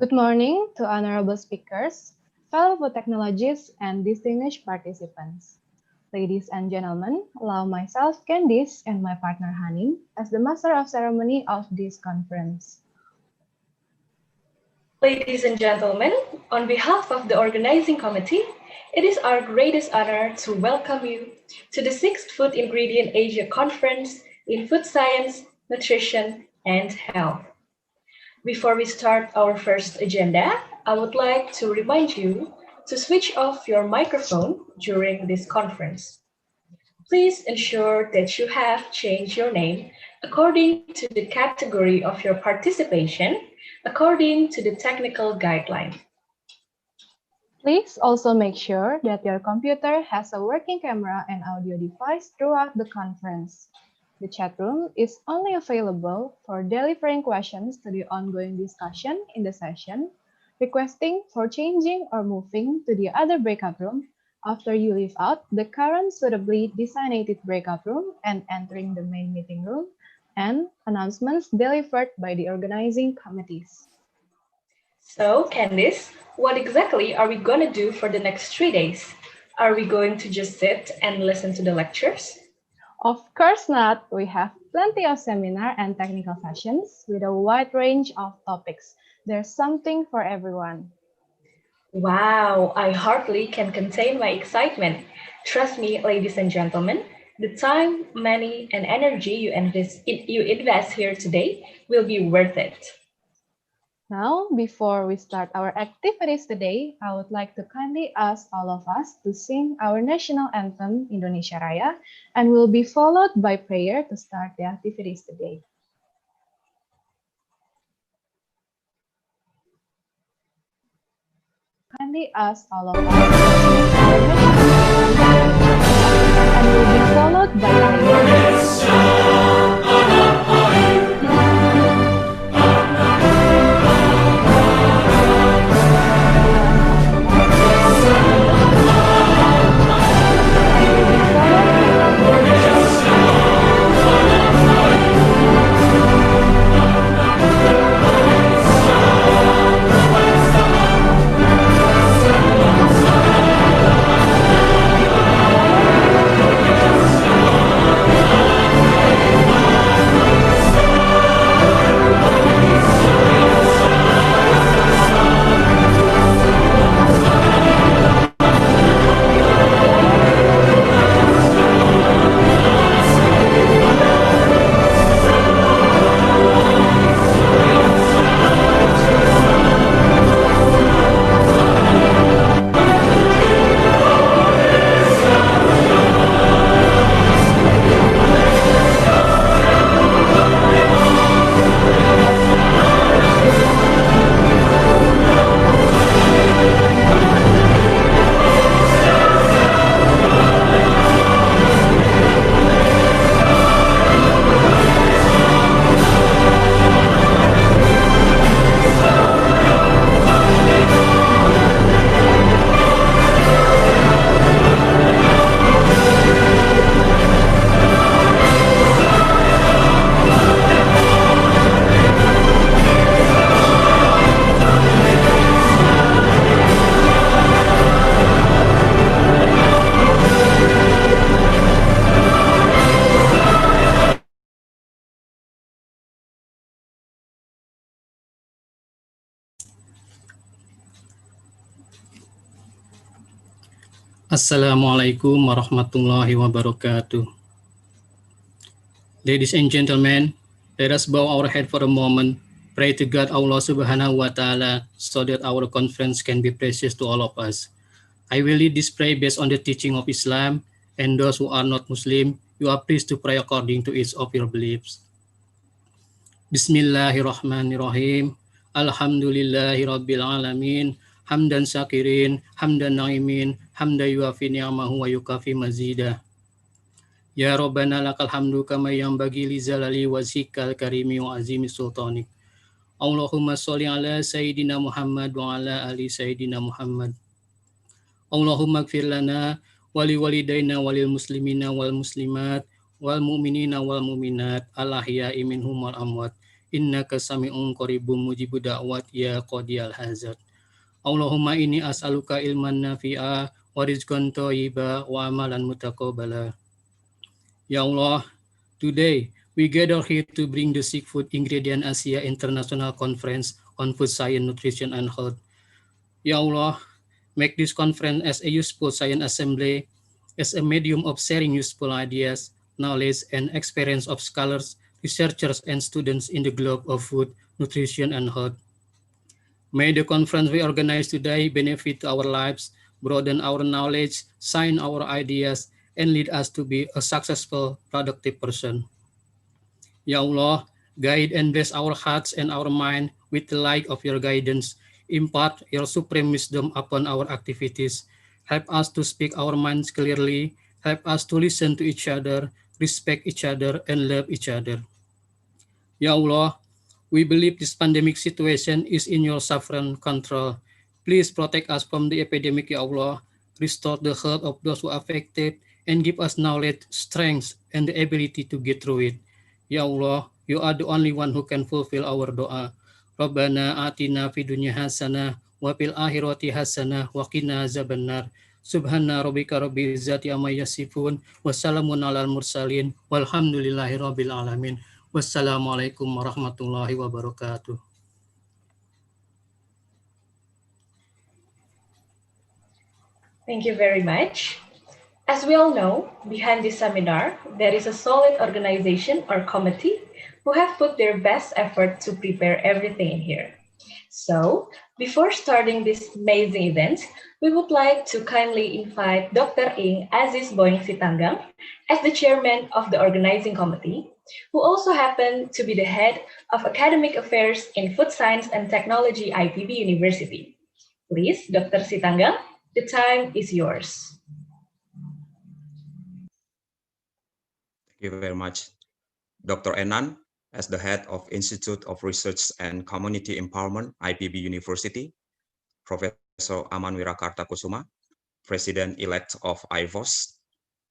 Good morning to honorable speakers, fellow technologists, and distinguished participants. Ladies and gentlemen, allow myself, Candice, and my partner Hanim as the master of ceremony of this conference. Ladies and gentlemen, on behalf of the organizing committee, it is our greatest honor to welcome you to the 6th Food Ingredient Asia Conference in Food Science, Nutrition, and Health. Before we start our first agenda, I would like to remind you to switch off your microphone during this conference. Please ensure that you have changed your name according to the category of your participation, according to the technical guideline. Please also make sure that your computer has a working camera and audio device throughout the conference. The chat room is only available for delivering questions to the ongoing discussion in the session, requesting for changing or moving to the other breakout room after you leave out the current suitably designated breakout room and entering the main meeting room, and announcements delivered by the organizing committees. So, Candice, what exactly are we going to do for the next 3 days? Are we going to just sit and listen to the lectures? Of course not. We have plenty of seminar and technical sessions with a wide range of topics. There's something for everyone. Wow, I hardly can contain my excitement. Trust me, ladies and gentlemen, the time, money, and energy you invest here today will be worth it. Now, before we start our activities today, I would like to kindly ask all of us to sing our national anthem, Indonesia Raya, and will be followed by prayer to start the activities today. Kindly ask all of us to sing our national anthem, and will be followed by prayer. Assalamualaikum warahmatullahi wabarakatuh. Ladies and gentlemen, let us bow our head for a moment, pray to God Allah subhanahu wa ta'ala so that our conference can be precious to all of us. I will lead this prayer based on the teaching of Islam, and those who are not Muslim, you are pleased to pray according to each of your beliefs. Bismillahirrahmanirrahim. Alhamdulillahi rabbil alamin. Hamdan syakirin, hamdan na'imin, hamdan yuafi ni'amahu wa yukafi mazidah. Ya Rabbana lakal hamdu kama yanbaghi li zalali wajhikal karimi wa azimi sultanik. Allahumma sholli ala Sayyidina Muhammad wa ala ali Sayyidina Muhammad. Allahumma gfir lana wali walidaina walil muslimina wal muslimat wal mu'minina wal mu'minat al ahya'i minhum wal amwat. innaka sami'un qaribun mujibud da'wat ya qadiyal hajat. Allahumma inni as'aluka ilman nafi'a wa rizqan thayyiba wa amalan mutaqabbala. Ya Allah, today we gather here to bring the Six Food Ingredient Asia International Conference on Food Science, Nutrition and Health. Ya Allah, make this conference as a useful science assembly, as a medium of sharing useful ideas, knowledge, and experience of scholars, researchers, and students in the globe of food, nutrition, and health. May the conference we organize today benefit to our lives, broaden our knowledge, shine our ideas, and lead us to be a successful, productive person. Ya Allah, guide and bless our hearts and our mind with the light of your guidance. Impart your supreme wisdom upon our activities. Help us to speak our minds clearly. Help us to listen to each other, respect each other, and love each other. Ya Allah, we believe this pandemic situation is in your sovereign control. Please protect us from the epidemic, Ya Allah. Restore the health of those who are affected and give us knowledge, strength, and the ability to get through it. Ya Allah, you are the only one who can fulfill our doa. Rabbana atina fid dunya hasanah wa fil akhirati hasanah wa qina azabannar. Subhana rabbika rabbil izzati amma yasifun wa salamun alal mursalin walhamdulillahi rabbil alamin. Wassalamualaikum warahmatullahi wabarakatuh. Thank you very much. As we all know, behind this seminar, there is a solid organization or committee who have put their best effort to prepare everything in here. So, before starting this amazing event, we would like to kindly invite Dr. Ing Aziz Boying Sitanggang as the chairman of the organizing committee, who also happen to be the head of academic affairs in Food Science and Technology IPB University. Please, Dr. Sitanggang, the time is yours. Thank you very much. Dr. Enan, as the head of Institute of Research and Community Empowerment, IPB University, Professor Aman Wirakarta Kusuma, President-elect of IVOS,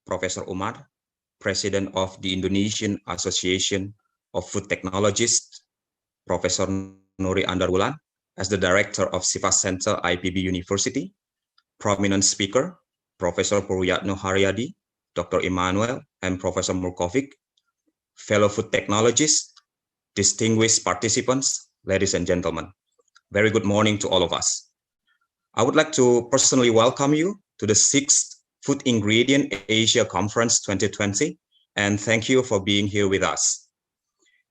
Professor Umar, President of the Indonesian Association of Food Technologists, Professor Nuri Andarwulan, as the Director of SIFA Center, IPB University, prominent speaker, Professor Puryatno Haryadi, Dr. Emmanuel, and Professor Murkovic, fellow food technologists, distinguished participants, ladies and gentlemen. Very good morning to all of us. I would like to personally welcome you to the 6th Food Ingredient Asia Conference 2020, and thank you for being here with us.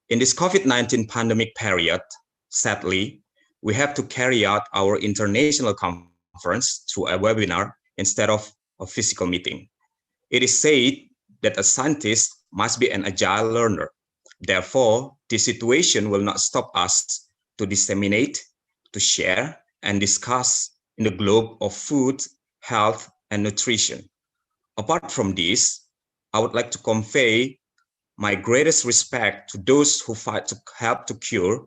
In this COVID-19 pandemic period, sadly, we have to carry out our international conference through a webinar instead of a physical meeting. It is said that a scientist must be an agile learner. Therefore, this situation will not stop us to disseminate, to share, and discuss in the globe of food, health, and nutrition. Apart from this, I would like to convey my greatest respect to those who fight to help to cure,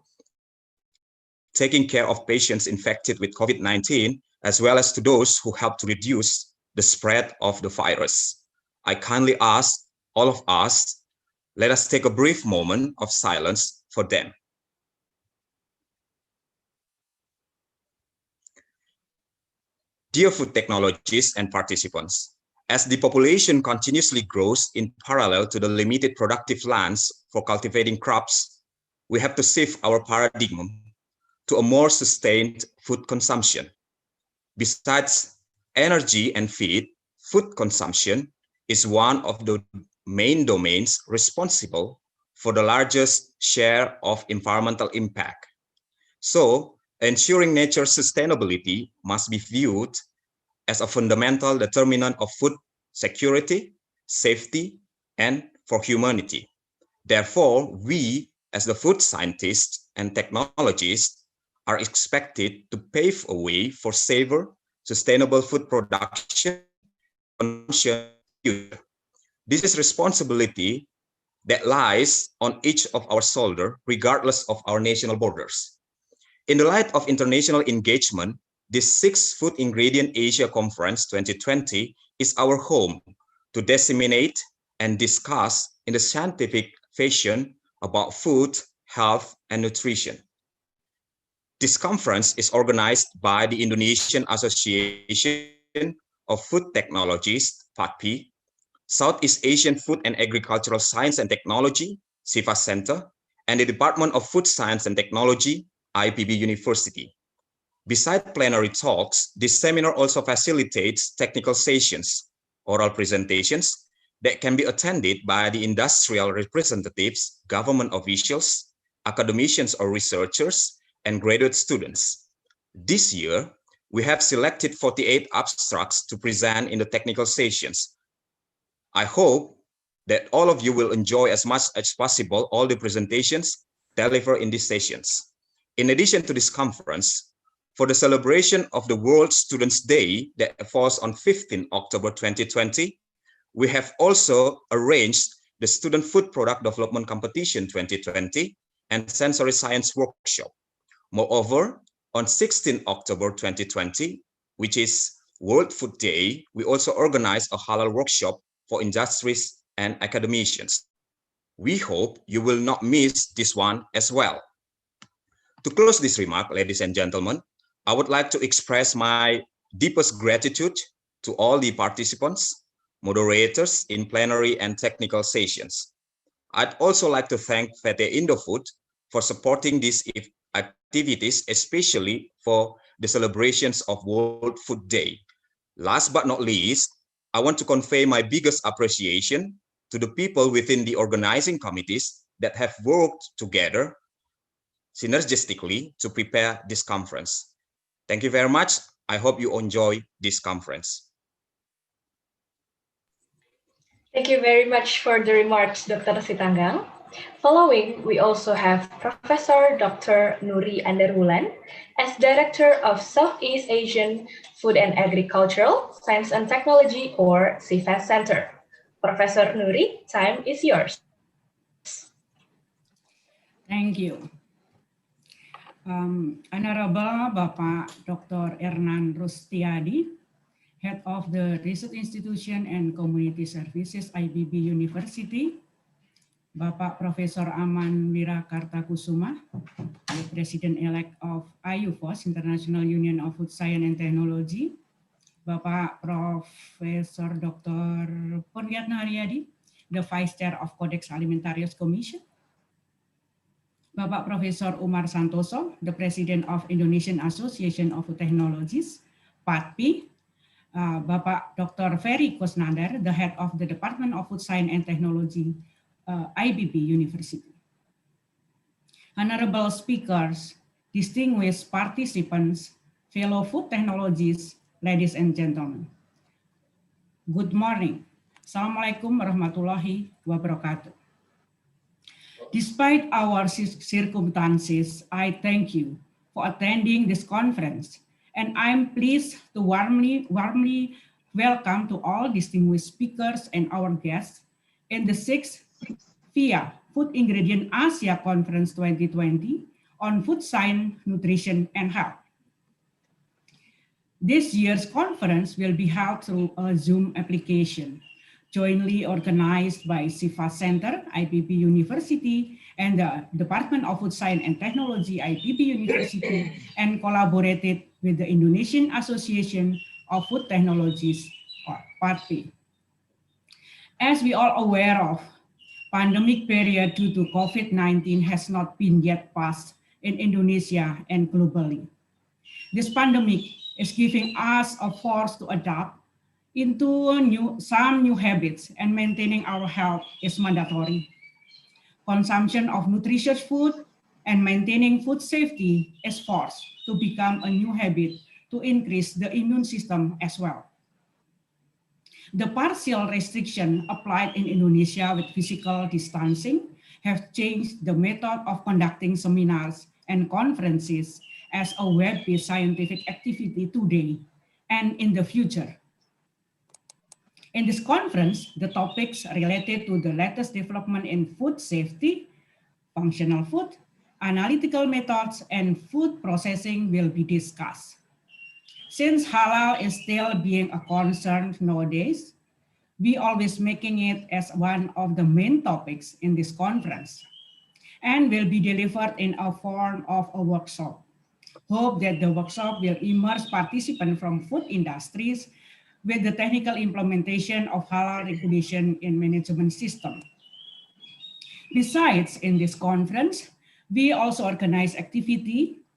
taking care of patients infected with COVID-19, as well as to those who help to reduce the spread of the virus. I kindly ask all of us, let us take a brief moment of silence for them. Dear food technologists and participants, as the population continuously grows in parallel to the limited productive lands for cultivating crops, we have to shift our paradigm to a more sustained food consumption. Besides energy and feed, food consumption is one of the main domains responsible for the largest share of environmental impact. So, ensuring nature's sustainability must be viewed as a fundamental determinant of food security, safety, and for humanity. Therefore, we, as the food scientists and technologists, are expected to pave a way for safer, sustainable food production and consumption. This is responsibility that lies on each of our shoulders, regardless of our national borders. In the light of international engagement, this 6th Food Ingredient Asia Conference 2020 is our home to disseminate and discuss in a scientific fashion about food, health, and nutrition. This conference is organized by the Indonesian Association of Food Technologists, FATPI, Southeast Asian Food and Agricultural Science and Technology, SIFA Center, and the Department of Food Science and Technology, IPB University. Besides plenary talks, this seminar also facilitates technical sessions, oral presentations that can be attended by the industrial representatives, government officials, academicians or researchers, and graduate students. This year, we have selected 48 abstracts to present in the technical sessions. I hope that all of you will enjoy as much as possible all the presentations delivered in these sessions. In addition to this conference, for the celebration of the World Students' Day that falls on 15 October 2020, we have also arranged the Student Food Product Development Competition 2020 and Sensory Science Workshop. Moreover, on 16 October 2020, which is World Food Day, we also organize a halal workshop for industries and academicians. We hope you will not miss this one as well. To close this remark, ladies and gentlemen, I would like to express my deepest gratitude to all the participants, moderators in plenary and technical sessions. I'd also like to thank PT Indofood for supporting these activities, especially for the celebrations of World Food Day. Last but not least, I want to convey my biggest appreciation to the people within the organizing committees that have worked together synergistically to prepare this conference. Thank you very much. I hope you enjoy this conference. Thank you very much for the remarks, Dr. Sitanggang. Following, we also have Professor Dr. Nuri Anderwulan as Director of Southeast Asian Food and Agricultural Science and Technology, or SIFA Center. Professor Nuri, time is yours. Thank you. Honorable Bapak Dr. Ernan Rustiadi, Head of the Research Institution and Community Services IBB University, Bapak Profesor Aman Wirakartakusuma, the President-elect of IUFOS, International Union of Food Science and Technology, Bapak Profesor Dr. Purwiyatna Haryadi, the Vice Chair of Codex Alimentarius Commission, Bapak Profesor Umar Santoso, the President of Indonesian Association of Food Technologies, PATPI, Bapak Dr. Ferry Kusnandar, the Head of the Department of Food Science and Technology, IBB University. Honorable speakers, distinguished participants, fellow food technologists, ladies and gentlemen. Good morning. Assalamualaikum warahmatullahi wabarakatuh. Despite our circumstances, I thank you for attending this conference, and I'm pleased to warmly welcome to all distinguished speakers and our guests in the 6th FiA Food Ingredient Asia Conference 2020 on Food Science, Nutrition, and Health. This year's conference will be held through a Zoom application, jointly organized by SIFA Center, IPB University, and the Department of Food Science and Technology, IPB University, and collaborated with the Indonesian Association of Food Technologies, or PATPI. As we are aware of, pandemic period due to COVID-19 has not been yet passed in Indonesia and globally. This pandemic is giving us a force to adapt into some new habits, and maintaining our health is mandatory. Consumption of nutritious food and maintaining food safety is forced to become a new habit to increase the immune system as well. The partial restriction applied in Indonesia with physical distancing have changed the method of conducting seminars and conferences as a web-based scientific activity today and in the future. In this conference, the topics related to the latest development in food safety, functional food, analytical methods, and food processing will be discussed. Since halal is still being a concern nowadays, we always making it as one of the main topics in this conference. and will be delivered in a form of a workshop. Hope that the workshop will immerse participants from food industries with the technical implementation of halal regulation in management system. Besides, in this conference, we also organize activity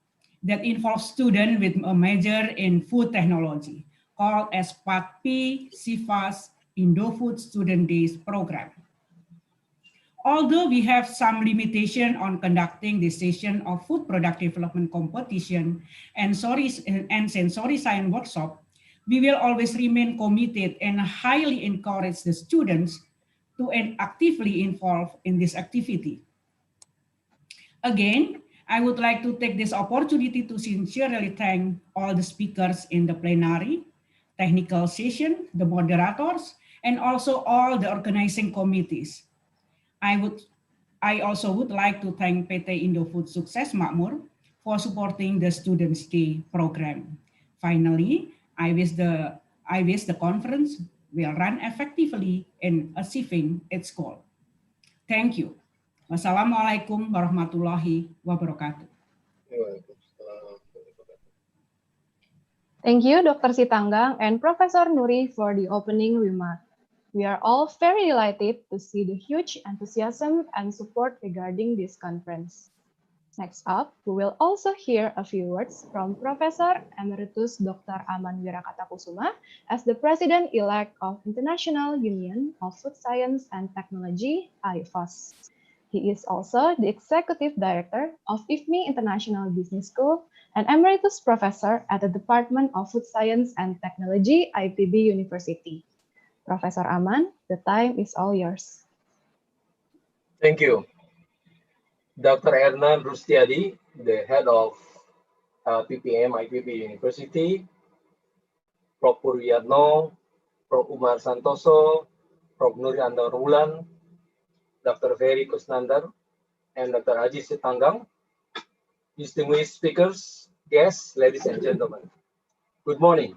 that involves students with a major in food technology, called as Part P CIFA's Indo-Food Student Days program. Although we have some limitation on conducting this session of food product development competition and sensory science workshop, we will always remain committed and highly encourage the students to actively involve in this activity. Again, I would like to take this opportunity to sincerely thank all the speakers in the plenary, technical session, the moderators, and also all the organizing committees. I also would like to thank PT Indofood Sukses Makmur for supporting the Students' Day program. Finally, I wish the conference will run effectively in achieving its goal. Thank you. Wassalamualaikum warahmatullahi wabarakatuh. Thank you, Dr. Sitanggang and Professor Nuri for the opening remark. We are all very delighted to see the huge enthusiasm and support regarding this conference. Next up, we will also hear a few words from Professor Emeritus Dr. Aman Wirakatakusuma as the President-elect of International Union of Food Science and Technology, IFOS. He is also the Executive Director of IFMI International Business School and Emeritus Professor at the Department of Food Science and Technology, IPB University. Professor Aman, the time is all yours. Thank you. Dr. Ernan Rustiadi, the head of PPM IPB University, Prof. Purwiyatno, Prof. Umar Santoso, Prof. Nuri Andarulan, Dr. Ferry Kusnandar, and Dr. Haji Sitanggang, distinguished speakers, guests, ladies and gentlemen. Good morning.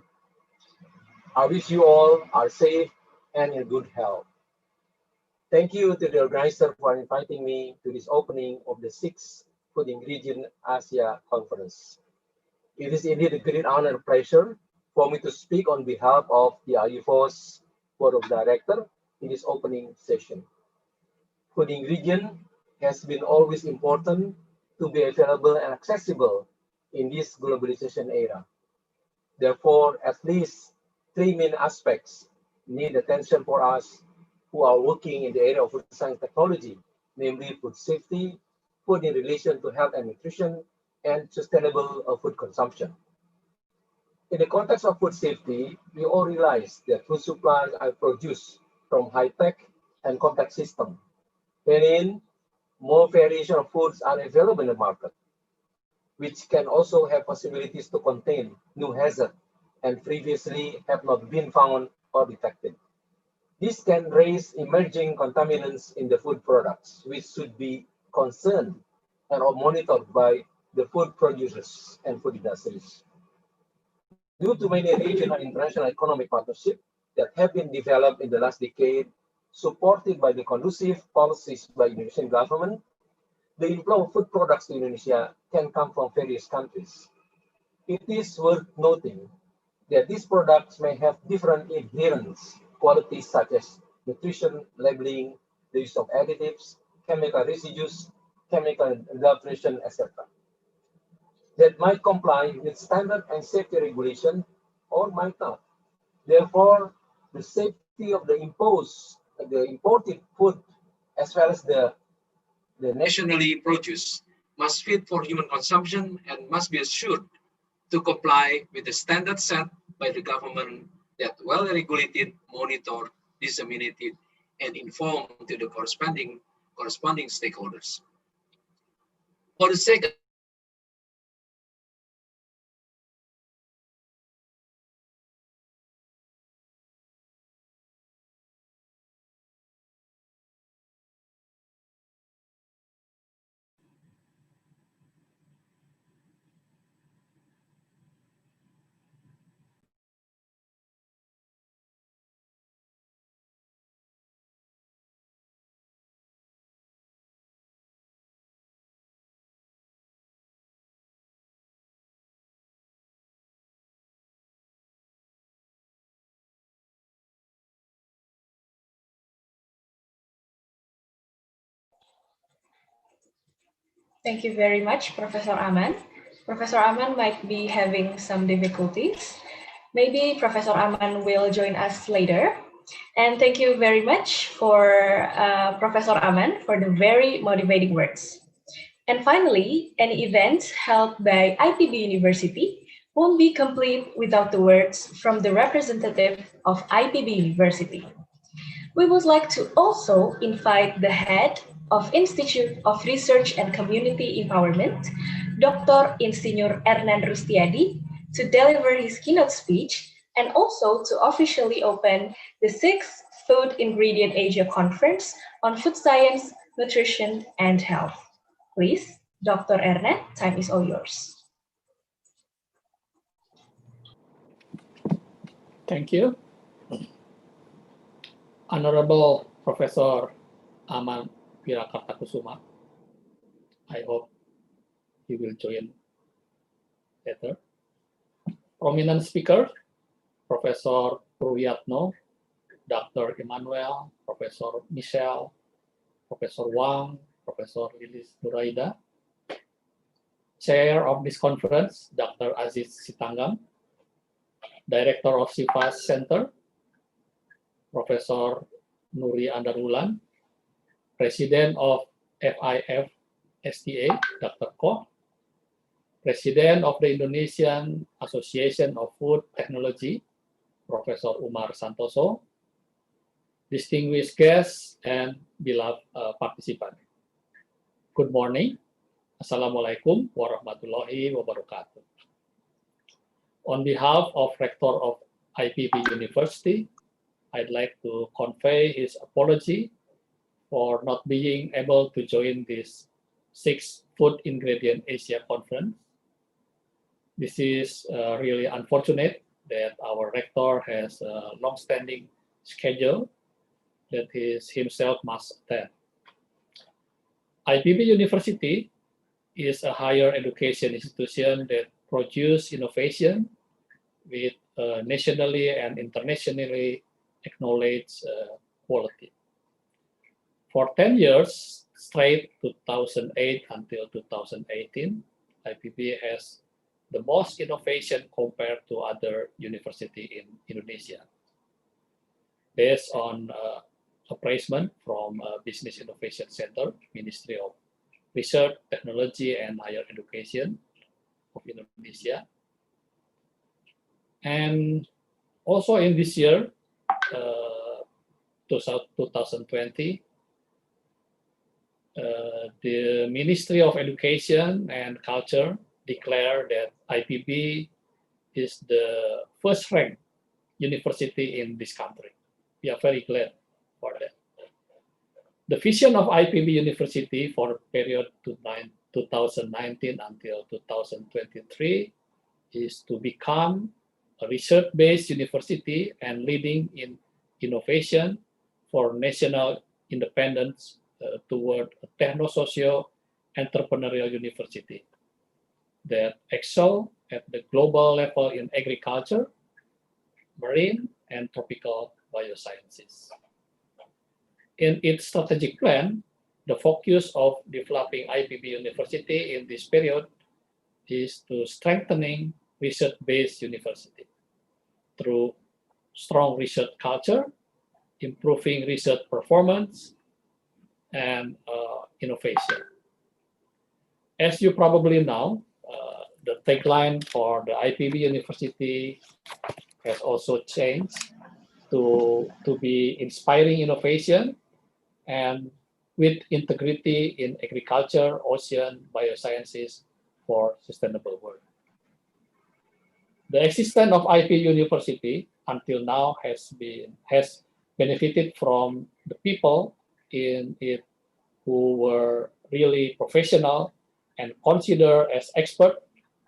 I wish you all are safe and in good health. Thank you to the organizer for inviting me to this opening of the 6th Food Ingredient Asia Conference. It is indeed a great honor and pleasure for me to speak on behalf of the IFOS Board of Directors in this opening session. Food ingredient has been always important to be available and accessible in this globalization era. Therefore, at least 3 main aspects need attention for us who are working in the area of food science technology, namely food safety, food in relation to health and nutrition, and sustainable food consumption. In the context of food safety, we all realize that food supplies are produced from high-tech and complex systems, wherein more variation of foods are available in the market, which can also have possibilities to contain new hazards and previously have not been found or detected. This can raise emerging contaminants in the food products, which should be concerned and are monitored by the food producers and food industries. Due to many regional and international economic partnerships that have been developed in the last decade, supported by the conducive policies by the Indonesian government, the inflow of food products to Indonesia can come from various countries. It is worth noting that these products may have different adherence qualities such as nutrition, labeling, the use of additives, chemical residues, chemical adulteration, etc. that might comply with standard and safety regulation or might not. Therefore, the safety of the imported food as well as the nationally produced must fit for human consumption and must be assured to comply with the standards set by the government that well-regulated, monitored, disseminated, and informed to the corresponding stakeholders. For the sake Thank you very much, Professor Aman. Professor Aman might be having some difficulties. Maybe Professor Aman will join us later. And thank you very much for Professor Aman for the very motivating words. And finally, any event held by IPB University won't be complete without the words from the representative of IPB University. We would like to also invite the head of Institute of Research and Community Empowerment, Dr. Insinyur Ernan Rustiadi, to deliver his keynote speech and also to officially open the 6th Food Ingredient Asia Conference on Food Science, Nutrition, and Health. Please, Dr. Ernan, time is all yours. Thank you. Honorable Professor Aman Wirakartakusuma, I hope he will join later. Prominent speaker, Professor Pruyatno, Dr. Emmanuel, Professor Michelle, Professor Wang, Professor Lilis Nuraida. Chair of this conference, Dr. Aziz Sitangam, Director of SIFA Center, Professor Nuri Andarulan, President of FIF STA, Dr. Koh, President of the Indonesian Association of Food Technology, Professor Umar Santoso, distinguished guests and beloved participants. Good morning. Assalamualaikum warahmatullahi wabarakatuh. On behalf of Rector of IPB University, I'd like to convey his apology for not being able to join this 6th Food Ingredient Asia Conference. This is really unfortunate that our rector has a long-standing schedule that he himself must attend. IPB University is a higher education institution that produces innovation with nationally and internationally acknowledged quality. For 10 years straight, 2008 until 2018, IPB has the most innovation compared to other universities in Indonesia. Based on appraisement from Business Innovation Center, Ministry of Research, Technology, and Higher Education of Indonesia. And also in this year, 2020, the Ministry of Education and Culture declared that IPB is the first ranked university in this country. We are very glad for that. The vision of IPB University for the period 2019 until 2023 is to become a research-based university and leading in innovation for national independence toward a techno-socio entrepreneurial university that excel at the global level in agriculture, marine, and tropical biosciences. In its strategic plan, the focus of developing IPB University in this period is to strengthening research-based university through strong research culture, improving research performance, and innovation. As you probably know, the tagline for the IPB University has also changed to be inspiring innovation and with integrity in agriculture, ocean, biosciences for sustainable world. The existence of IPB University until now has benefited from the people in it who were really professional and considered as expert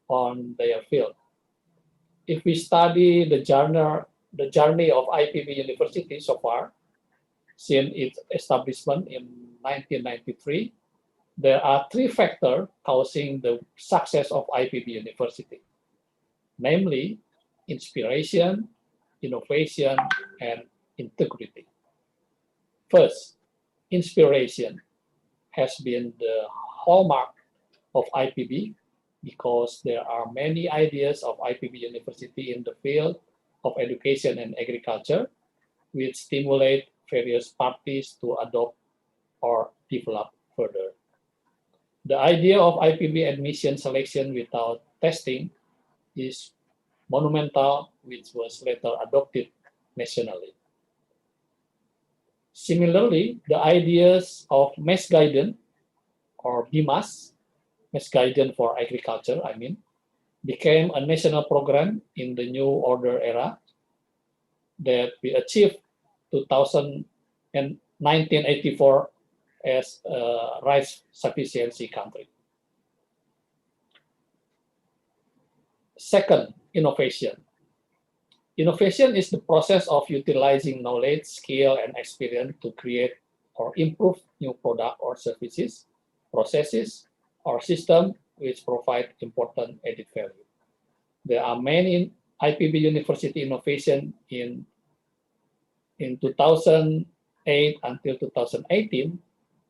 on their field. If we study the journey of IPB University so far, since its establishment in 1993, there are three factors causing the success of IPB University, namely inspiration, innovation, and integrity. First, inspiration has been the hallmark of IPB because there are many ideas of IPB University in the field of education and agriculture, which stimulate various parties to adopt or develop further. The idea of IPB admission selection without testing is monumental, which was later adopted nationally. Similarly, the ideas of mass guidance or BIMAS, mass guidance for agriculture, became a national program in the New Order era that we achieved in 1984 as a rice sufficiency country. Second, innovation. Innovation is the process of utilizing knowledge, skill, and experience to create or improve new product or services, processes, or system which provide important added value. There are many IPB University innovation in 2008 until 2018.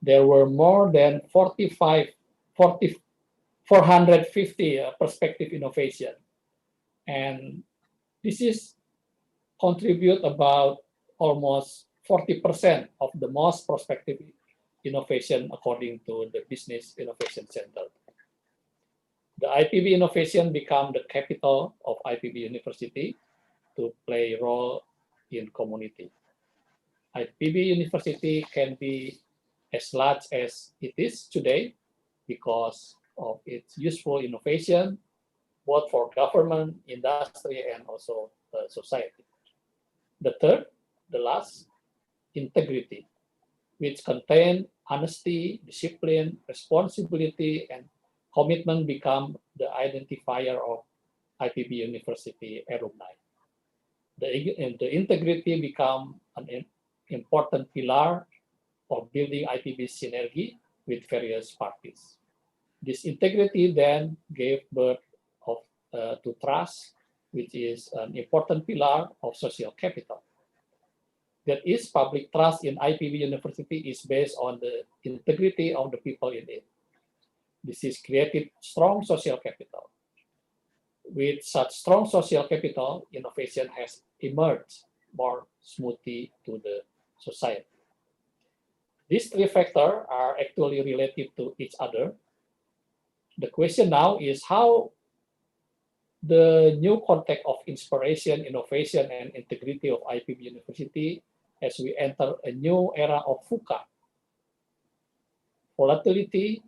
There were more than 450 perspective innovation. And this is contribute about almost 40% of the most prospective innovation according to the Business Innovation Center. The IPB innovation become the capital of IPB University to play a role in community. IPB University can be as large as it is today because of its useful innovation, both for government, industry, and also society. The third, the last, integrity, which contain honesty, discipline, responsibility, and commitment become the identifier of IPB University alumni. The integrity become an important pillar of building IPB synergy with various parties. This integrity then gave birth to trust, which is an important pillar of social capital. That is, public trust in IPB University is based on the integrity of the people in it. This is created strong social capital. With such strong social capital, innovation has emerged more smoothly to the society. These three factors are actually related to each other. The question now is how the new context of inspiration, innovation, and integrity of IPB University as we enter a new era of VUCA. Volatility,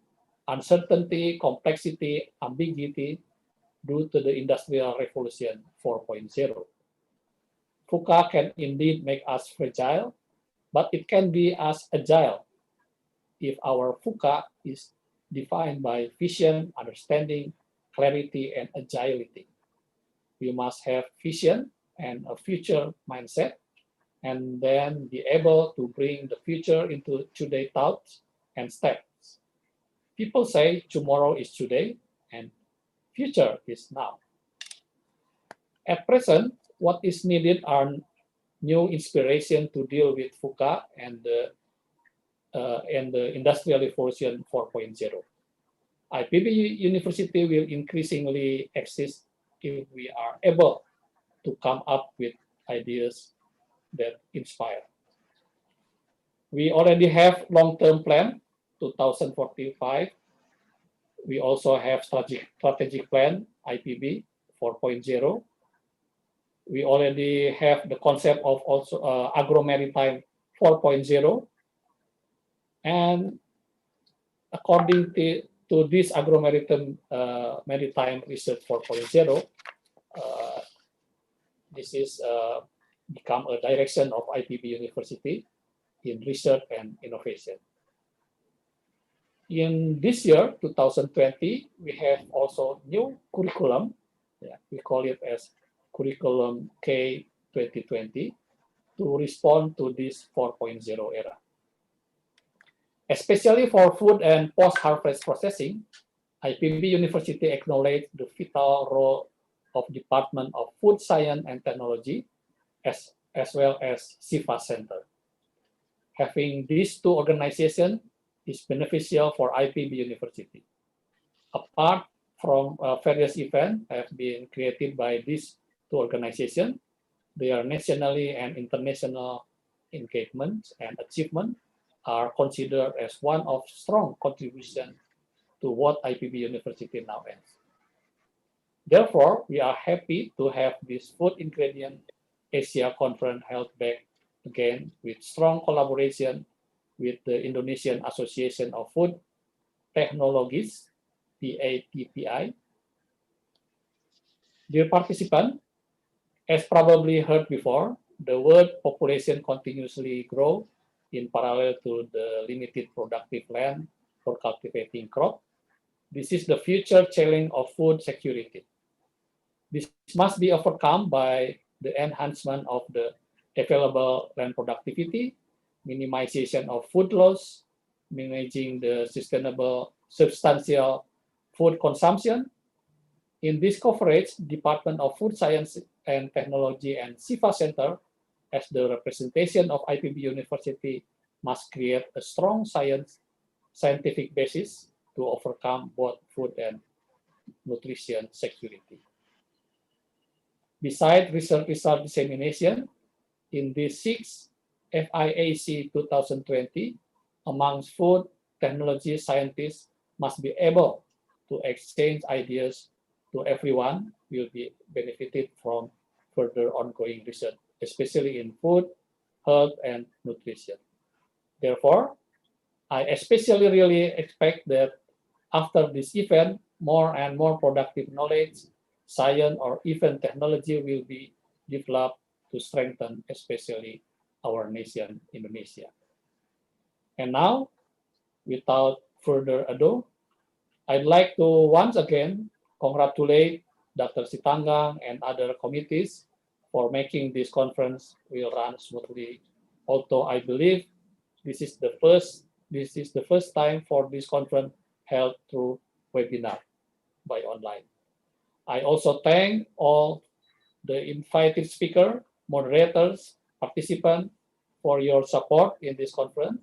uncertainty, complexity, ambiguity due to the Industrial Revolution 4.0. VUCA can indeed make us fragile, but it can be as agile if our VUCA is defined by vision, understanding, clarity, and agility. We must have vision and a future mindset, and then be able to bring the future into today's thoughts and steps. People say tomorrow is today and future is now. At present, what is needed are new inspiration to deal with VUCA and the Industrial Revolution 4.0. IPB University will increasingly exist if we are able to come up with ideas that inspire. We already have long-term plan, 2045. We also have strategic plan, IPB 4.0. We already have the concept of also agro-maritime 4.0. And according to this agro-maritime maritime research 4.0, this is become a direction of IPB University in research and innovation. In this year, 2020, we have also new curriculum. We call it as Curriculum K 2020 to respond to this 4.0 era. Especially for food and post-harvest processing, IPB University acknowledged the vital role of Department of Food Science and Technology as well as SIFA Center. Having these two organizations is beneficial for IPB University. Apart from various events have been created by these two organizations, their nationally and international engagement and achievement are considered as one of strong contribution to what IPB University now is. Therefore, we are happy to have this Food Ingredient Asia Conference held back again with strong collaboration with the Indonesian Association of Food Technologies, PATPI. Dear participants, as probably heard before, the world population continuously grow in parallel to the limited productive land for cultivating crop. This is the future challenge of food security. This must be overcome by the enhancement of the available land productivity, minimization of food loss, managing the sustainable substantial food consumption. In this coverage, Department of Food Science and Technology and SIFA Center, as the representation of IPB University, must create a strong scientific basis to overcome both food and nutrition security. Besides research result dissemination, in this 6th FIAC 2020, amongst food technology scientists must be able to exchange ideas to everyone will be benefited from further ongoing research, especially in food, health, and nutrition. Therefore, I especially really expect that after this event, more and more productive knowledge, science, or even technology will be developed to strengthen especially our nation, Indonesia. And now, without further ado, I'd like to once again congratulate Dr. Sitanggang and other committees for making this conference will run smoothly. Although I believe this is the first time for this conference held through webinar by online. I also thank all the invited speakers, moderators, participants for your support in this conference.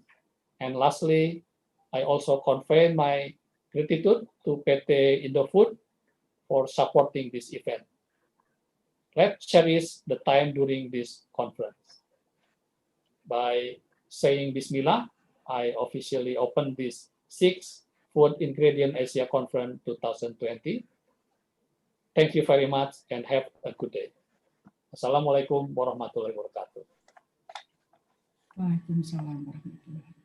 And lastly, I also convey my gratitude to PT Indofood for supporting this event. Let's cherish the time during this conference. By saying Bismillah, I officially open this 6th Food Ingredient Asia Conference 2020. Thank you very much and have a good day. Assalamualaikum warahmatullahi wabarakatuh. Waalaikumsalam warahmatullahi wabarakatuh.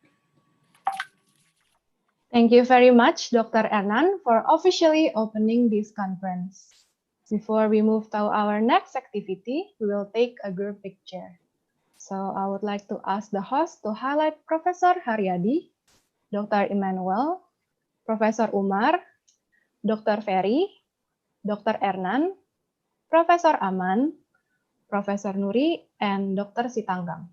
Thank you very much, Dr. Ernan, for officially opening this conference. Before we move to our next activity, we will take a group picture. So I would like to ask the host to highlight Professor Haryadi, Dr. Emmanuel, Professor Umar, Dr. Ferry, Dr. Ernan, Professor Aman, Professor Nuri, and Dr. Sitanggang.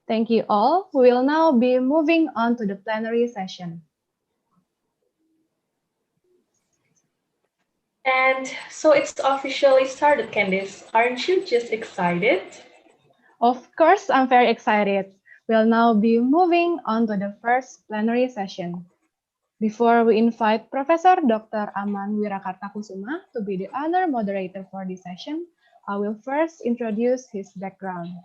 Thank you all. We will now be moving on to the plenary session. And so it's officially started, Candice. Aren't you just excited? Of course, I'm very excited. We'll now be moving on to the first plenary session. Before we invite Professor Dr. Aman Wirakartakusuma to be the honor moderator for this session, I will first introduce his background.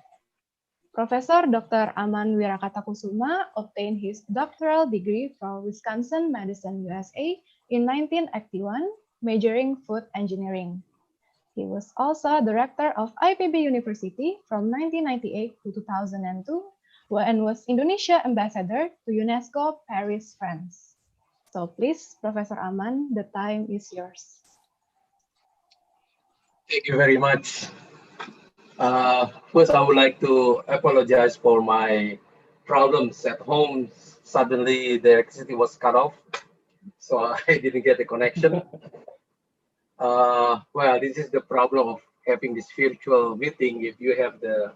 Professor Dr. Aman Wirakartakusuma obtained his doctoral degree from Wisconsin Madison, USA in 1981, majoring food engineering. He was also director of IPB University from 1998 to 2002 and was Indonesia ambassador to UNESCO Paris, France. So please, Professor Aman, the time is yours. Thank you very much. First, I would like to apologize for my problems at home. Suddenly, the electricity was cut off, so I didn't get the connection. Well, this is the problem of having this virtual meeting. If you have the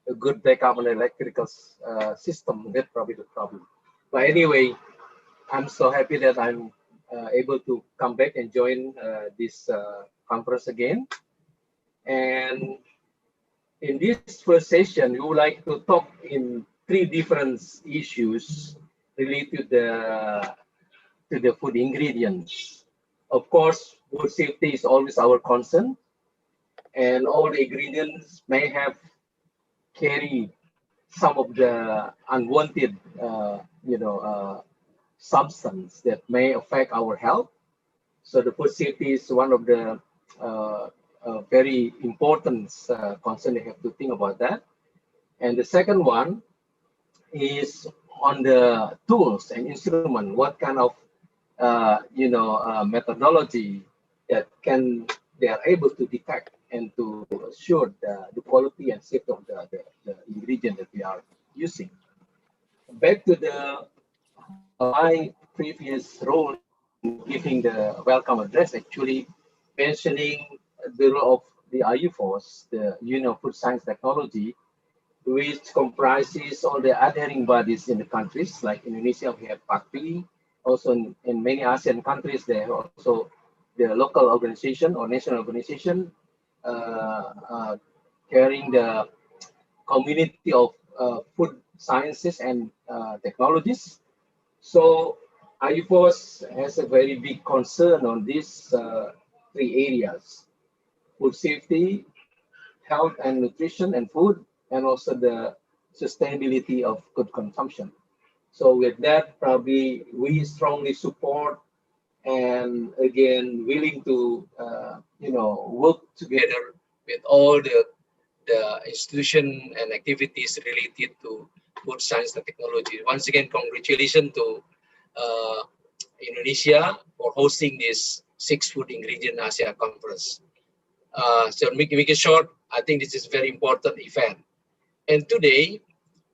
a good backup on the electrical system. That's probably the problem. But anyway, I'm so happy that I'm able to come back and join this conference again. And in this first session, we would like to talk in 3 different issues related to the food ingredients. Of course, food safety is always our concern, and all the ingredients may have carry some of the unwanted, substance that may affect our health. So the food safety is one of the very important concern. You have to think about that. And the second one is on the tools and instrument. What kind of methodology that they are able to detect and to assure the quality and safety of the ingredient that we are using. Back to my previous role in giving the welcome address, actually mentioning the role of the IUFOS, the Union of Food Science Technology, which comprises all the adhering bodies in the countries. Like Indonesia, we have PACPI. Also in many ASEAN countries, they have also the local organization or national organization carrying the community of food sciences and technologies. So IUFOS has a very big concern on these 3 areas: food safety, health and nutrition and food, and also the sustainability of food consumption. So with that, probably we strongly support and again willing to work together with all the institution and activities related to food science and technology. Once again, congratulations to Indonesia for hosting this 6 Food Ingredient Asia Conference. So make it short, I think this is a very important event. And today,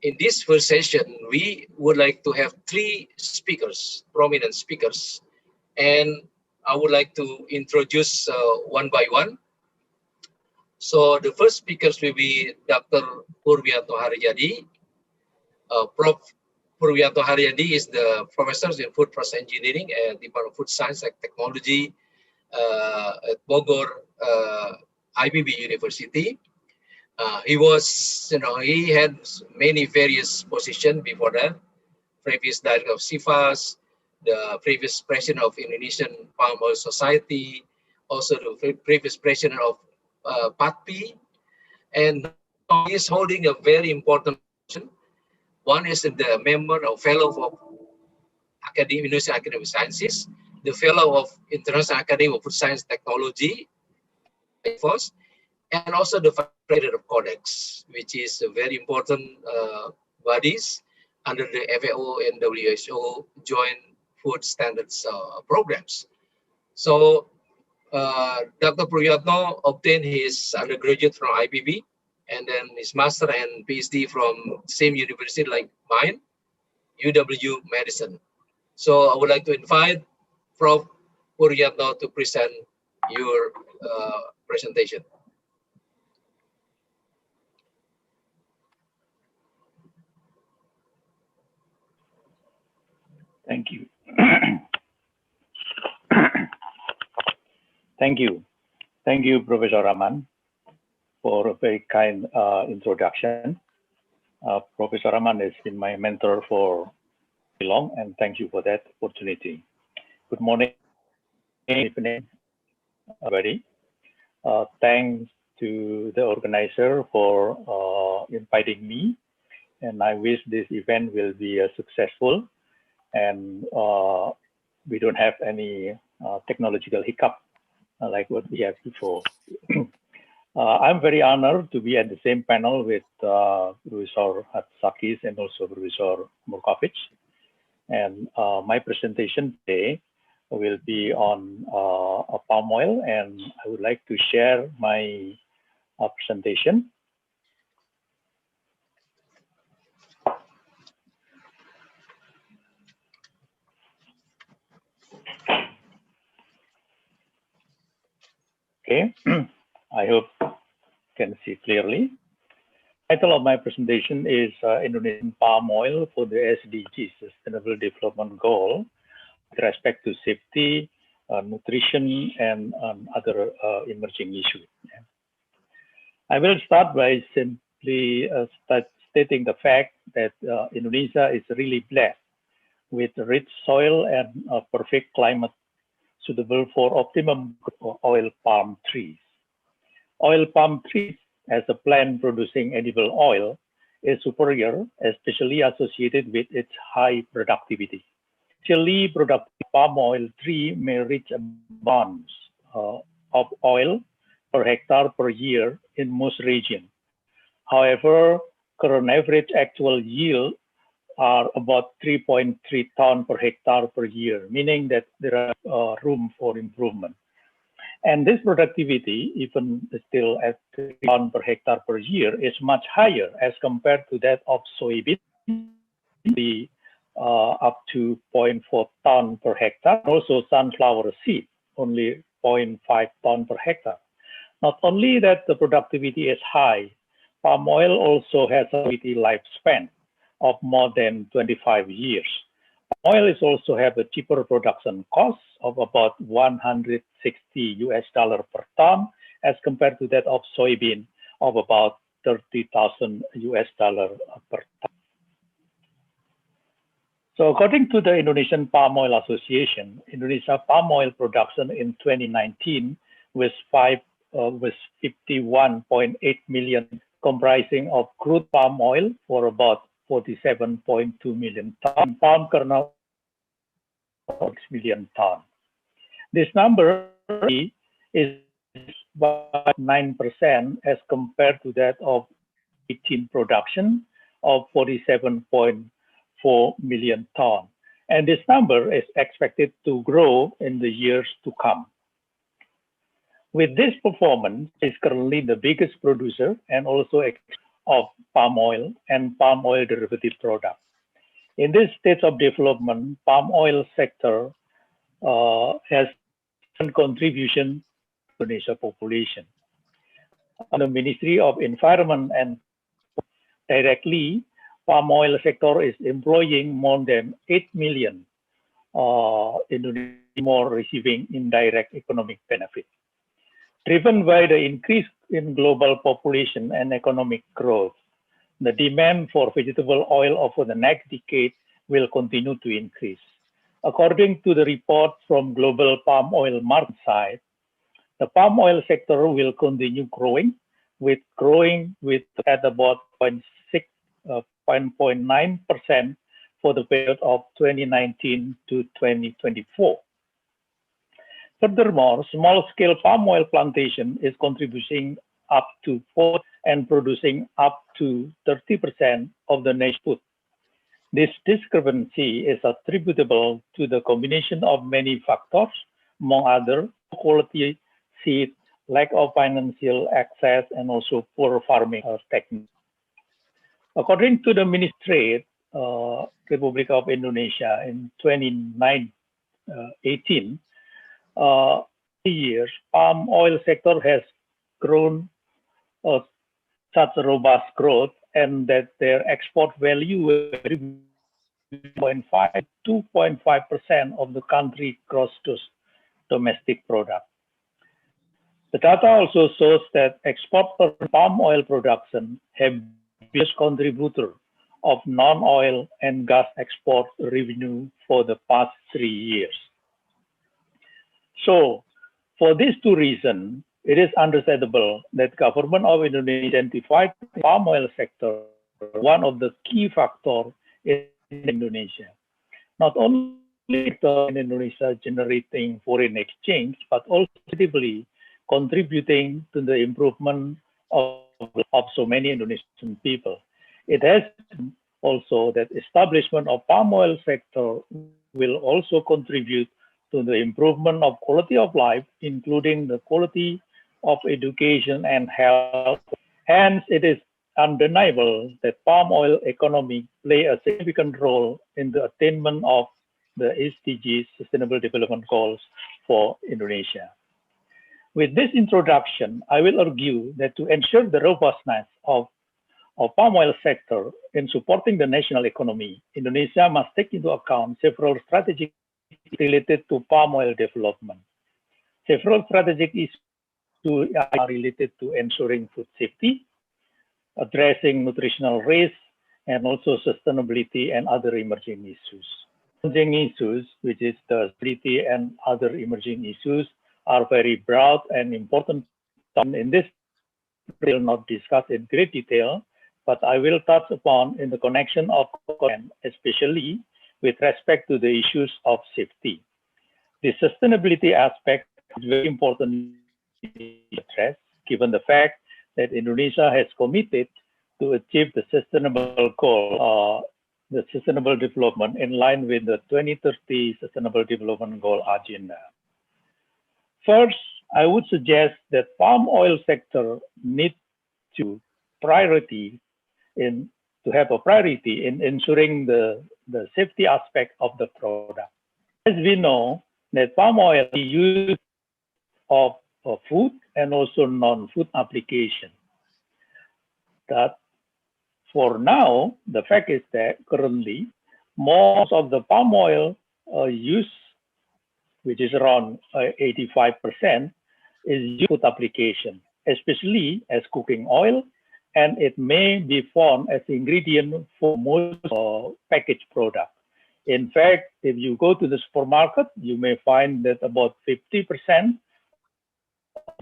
in this first session, we would like to have 3 speakers, prominent speakers, and I would like to introduce one by one. So the first speakers will be Dr. Purwiyanto Haryadi. Prof. Purwiyanto Haryadi is the professor in food process engineering at Department of Food Science and Technology at Bogor IBB University. He had many various positions before that. Previous director of CIFAS, the previous president of Indonesian Palm Oil Society, also the previous president of PACPI, and he is holding a very important position. One is the member or fellow of Indonesian Academy of Sciences, the fellow of International Academy of Food Science Technology, and also the Federator of Codex, which is a very important bodies under the FAO and WHO joint food standards programs. So Dr. Purwiyanto obtained his undergraduate from IBB and then his master and PhD from same university like mine, UW Medicine. So I would like to invite Prof. Purwiyanto to present your presentation. Thank you. Thank you, Professor Rahman, for a very kind introduction. Professor Rahman has been my mentor for long, and thank you for that opportunity. Good morning, evening, everybody. Thanks to the organizer for inviting me, and I wish this event will be successful and we don't have any technological hiccup like what we have before. I'm very honored to be at the same panel with Professor Hatsakis and also Professor Murkovic. And my presentation today will be on palm oil, and I would like to share my presentation. Okay, I hope you can see clearly. Title of my presentation is Indonesian palm oil for the SDG, Sustainable Development Goal, with respect to safety, nutrition, and other emerging issues. I will start by simply stating the fact that Indonesia is really blessed with rich soil and a perfect climate suitable for optimum oil palm trees. Oil palm trees as a plant producing edible oil is superior, especially associated with its high productivity. Actually, productive palm oil tree may reach amounts of oil per hectare per year in most regions. However, current average actual yield are about 3.3 tons per hectare per year, meaning that there are room for improvement. And this productivity, even still at 3 tons per hectare per year, is much higher as compared to that of soybean, up to 0.4 tons per hectare. Also, sunflower seed, only 0.5 tons per hectare. Not only that the productivity is high, palm oil also has a lifespan of more than 25 years. Palm oil is also have a cheaper production cost of about $160 per ton as compared to that of soybean of about $30,000 per ton. So according to the Indonesian Palm Oil Association, Indonesia palm oil production in 2019 was 51.8 million, comprising of crude palm oil for about 47.2 million tons, palm kernel 6 million tons. This number is about 9% as compared to that of 18 production of 47.4 million tons. And this number is expected to grow in the years to come. With this performance, it is currently the biggest producer and also of palm oil and palm oil derivative products. In this stage of development, palm oil sector has a contribution to the Indonesia population. The Ministry of Environment and directly, palm oil sector is employing more than 8 million Indonesians more receiving indirect economic benefit. Driven by the increase in global population and economic growth, the demand for vegetable oil over the next decade will continue to increase. According to the report from Global Palm Oil Market Site, the palm oil sector will continue growing at about 0.9% for the period of 2019 to 2024. Furthermore, small-scale palm oil plantation is contributing up to 4% and producing up to 30% of the national food. This discrepancy is attributable to the combination of many factors, among others, quality seed, lack of financial access, and also poor farming techniques. According to the Ministry Republic of Indonesia in 2018, years, palm oil sector has grown such a robust growth, and that their export value will be 2.5% of the country gross domestic product. The data also shows that export for palm oil production have been the biggest contributor of non-oil and gas export revenue for the past 3 years. So, for these two reasons, it is understandable that government of Indonesia identified the palm oil sector one of the key factors in Indonesia. Not only in Indonesia generating foreign exchange, but also positively contributing to the improvement of so many Indonesian people. It has also that establishment of palm oil sector will also contribute to the improvement of quality of life, including the quality of education and health. Hence, it is undeniable that palm oil economy play a significant role in the attainment of the SDGs Sustainable Development Goals for Indonesia. With this introduction, I will argue that to ensure the robustness of of palm oil sector in supporting the national economy, Indonesia must take into account several strategic related to palm oil development. Several strategic issues are related to ensuring food safety, addressing nutritional risk, and also sustainability and other emerging issues. Emerging issues, which is the stability and other emerging issues, are very broad and important. In this, I will not discuss in great detail, but I will touch upon in the connection of, especially with respect to the issues of safety. The sustainability aspect is very important to address, given the fact that Indonesia has committed to achieve the sustainable goal, the sustainable development in line with the 2030 Sustainable Development Goal agenda. First, I would suggest that palm oil sector needs to have a priority in ensuring the safety aspect of the product. As we know, that palm oil is used of food and also non-food application. That for now, the fact is that currently most of the palm oil use, which is around 85%, is used for food application, especially as cooking oil, and it may be found as ingredient for most packaged products. In fact, if you go to the supermarket, you may find that about 50%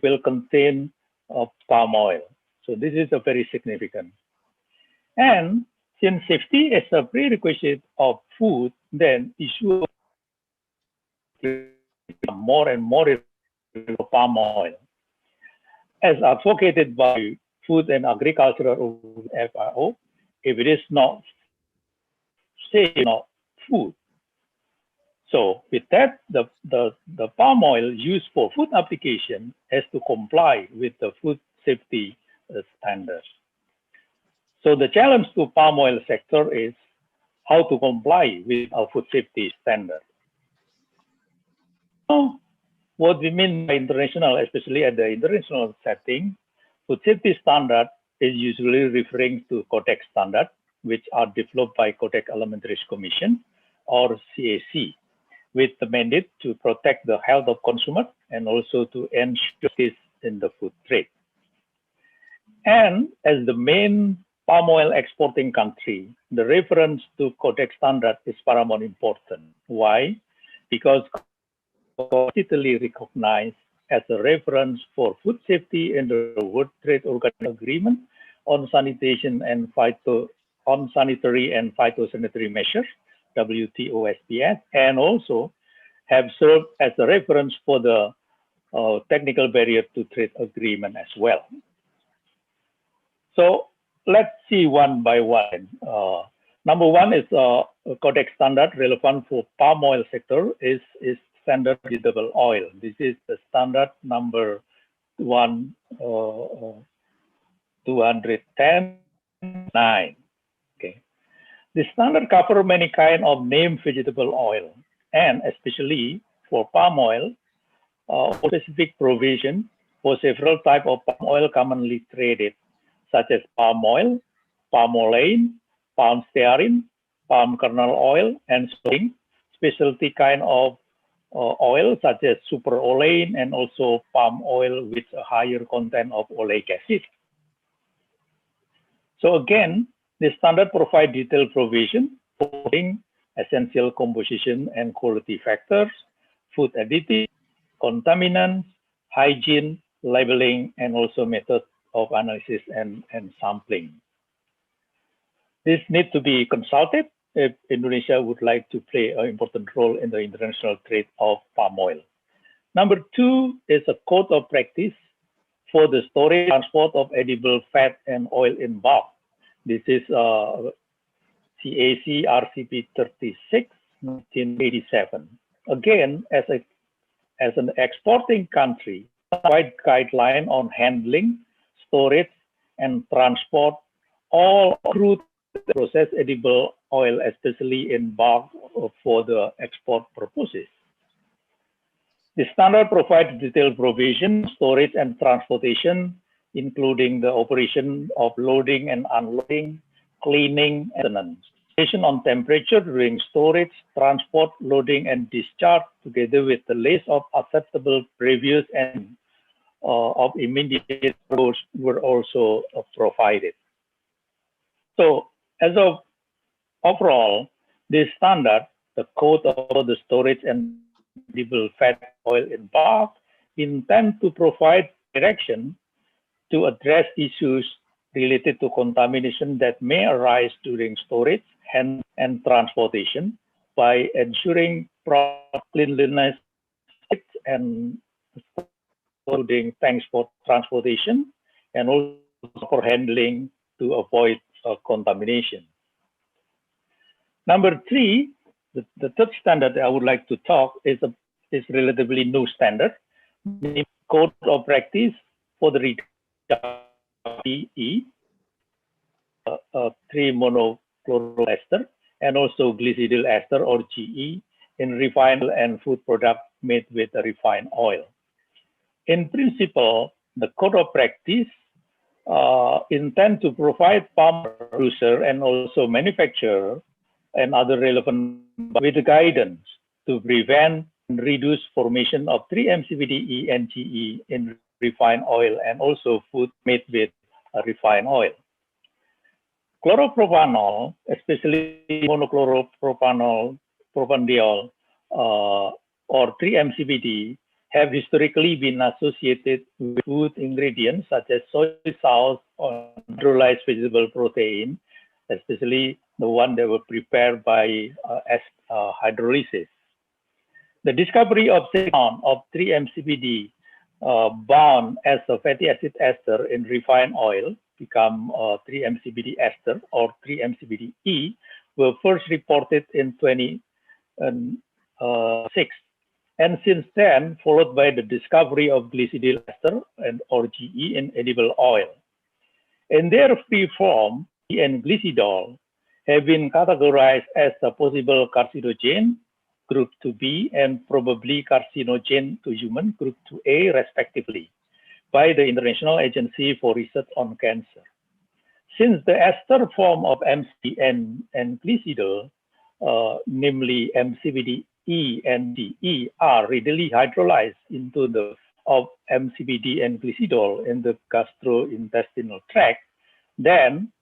will contain palm oil. So this is a very significant. And since safety is a prerequisite of food, then issue more and more palm oil. As advocated by Food and Agriculture FAO, if it is not safe, not food. So with that, the palm oil used for food application has to comply with the food safety standards. So the challenge to palm oil sector is how to comply with our food safety standard. So what we mean by international, especially at the international setting, food safety standard is usually referring to Codex standard, which are developed by Codex Alimentarius Commission or CAC, with the mandate to protect the health of consumers and also to ensure this in the food trade. And as the main palm oil exporting country, the reference to Codex standard is paramount important. Why? Because constitutionally recognized as a reference for food safety in the World Trade Organization Agreement on sanitation and sanitary and phytosanitary measures, WTO-SPS, and also have served as a reference for the technical barrier to trade agreement as well. So let's see one by one. Number one is Codex standard relevant for palm oil sector is standard vegetable oil. This is the standard number 210.9. Okay. The standard covers many kinds of named vegetable oil, and especially for palm oil, specific provision for several types of palm oil commonly traded, such as palm oil, palm olein, palm stearin, palm kernel oil, and specialty kind of oil such as super olein and also palm oil with a higher content of oleic acid. So again, the standard provide detailed provision covering essential composition and quality factors, food additives, contaminants, hygiene, labeling, and also methods of analysis and sampling. This needs to be consulted if Indonesia would like to play an important role in the international trade of palm oil. Number two is a code of practice for the storage and transport of edible fat and oil in bulk. This is CAC RCP 36, 1987. Again, as an exporting country, provide guideline on handling, storage, and transport all crude processed edible oil, especially in bulk for the export purposes. The standard provides detailed provision, storage, and transportation including the operation of loading and unloading, cleaning, and maintenance. On temperature during storage, transport, loading, and discharge, together with the list of acceptable previous and of immediate goals were also provided. So, as of overall, this standard, the Code of the Storage and Edible Fat Oil in Bulk, intend to provide direction to address issues related to contamination that may arise during storage and transportation by ensuring proper cleanliness and including tanks for transportation and also for handling to avoid contamination. Number three, the third standard that I would like to talk is relatively new standard, the Code of Practice for the PE, 3-monochloroester, and also glycidyl ester or GE in refined and food products made with refined oil. In principle, the Code of Practice intend to provide farmer, producer, and also manufacturer and other relevant with guidance to prevent and reduce formation of 3-MCPDE and GE in refined oil and also food made with refined oil. Chloropropanol, especially monochloropropanol, propandiol, or 3-MCPD, have historically been associated with food ingredients such as soy sauce or hydrolyzed vegetable protein, especially the one that were prepared by hydrolysis. The discovery of silicon of 3-MCPD bound as a fatty acid ester in refined oil become 3-MCPD ester or 3-MCPDE were first reported in 2006. And since then, followed by the discovery of glycidyl ester or GE in edible oil. In their free form, GE and glycidol have been categorized as a possible carcinogen, group 2B, and probably carcinogen to human, group 2A, respectively, by the International Agency for Research on Cancer. Since the ester form of MC and glycidol, namely MCPD E and DE, are readily hydrolyzed into the of MCPD and glycidol in the gastrointestinal tract, then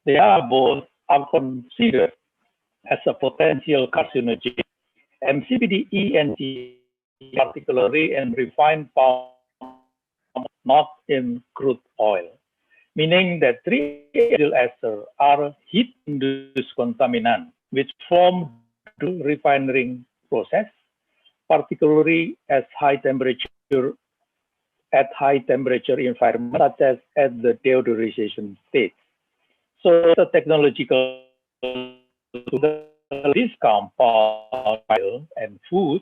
they are both considered as a potential carcinogen. MCPD-E and GE, particularly in refined palm, not in crude oil, meaning that 3-ethyl ester are heat-induced contaminants which form the refining process, particularly at high temperature environment, such as at the deodorization stage. So the technological this compound and food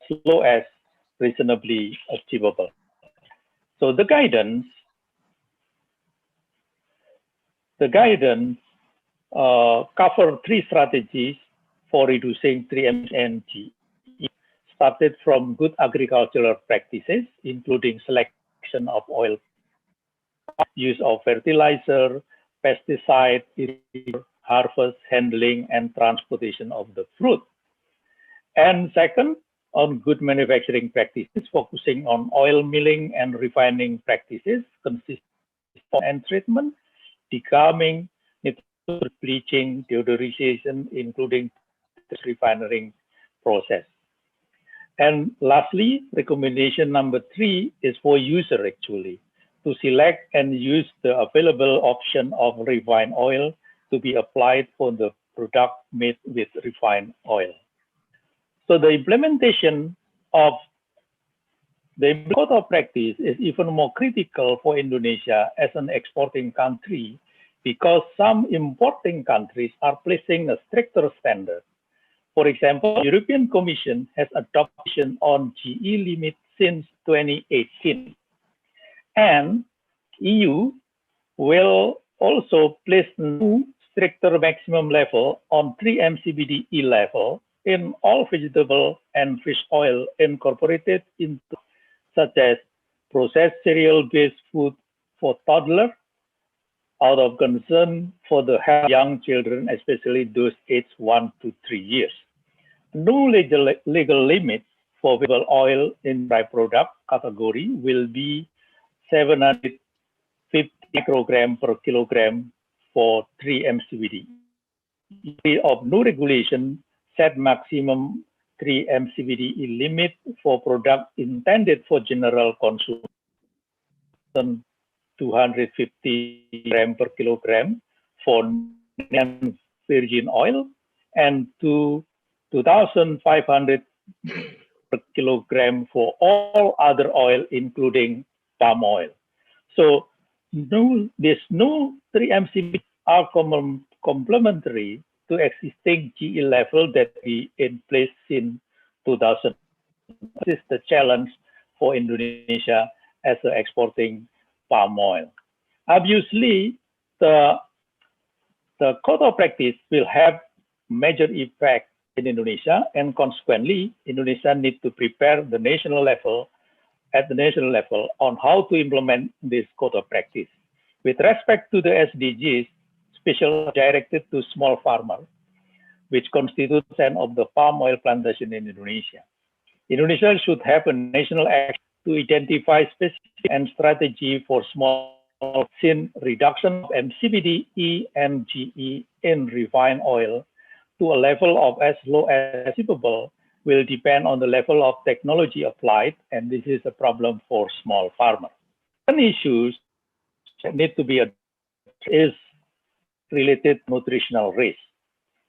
as low as reasonably achievable. So the guidance cover 3 strategies for reducing 3-MCPD, started from good agricultural practices, including selection of oil, use of fertilizer, pesticide, harvest, handling, and transportation of the fruit. And second, on good manufacturing practices, focusing on oil milling and refining practices, consistent and treatment, degumming, bleaching, deodorization, including the refining process. And lastly, recommendation number 3 is for user actually, to select and use the available option of refined oil to be applied for the product made with refined oil. So the implementation of the Code of Practice is even more critical for Indonesia as an exporting country because some importing countries are placing a stricter standard. For example, the European Commission has adopted on GE limit since 2018. And EU will also place new stricter maximum level on 3-MCPD-E level in all vegetable and fish oil incorporated into such as processed cereal-based food for toddlers out of concern for the health of young children, especially those aged 1 to 3 years. No legal limit for vegetable oil in byproduct category will be 750 microgram per kilogram for 3 mcvd. Of no regulation set maximum 3 mcvd limit for products intended for general consumption, 250 gram per kilogram for non-virgin oil and 2,500 per kilogram for all other oil, including palm oil. So there's no 3 mcvd are complementary to existing GE level that we in place in 2000. This is the challenge for Indonesia as exporting palm oil. Obviously, the quota practice will have major effect in Indonesia, and consequently, Indonesia needs to prepare at the national level on how to implement this quota practice. With respect to the SDGs, special directed to small farmers, which constitute 10% of the palm oil plantation in Indonesia. Indonesia should have a national action to identify specific and strategy for small sin reduction of MCBD, E, and GE in refined oil to a level of as low as possible will depend on the level of technology applied, and this is a problem for small farmers. One issue that need to be addressed is related to nutritional risk.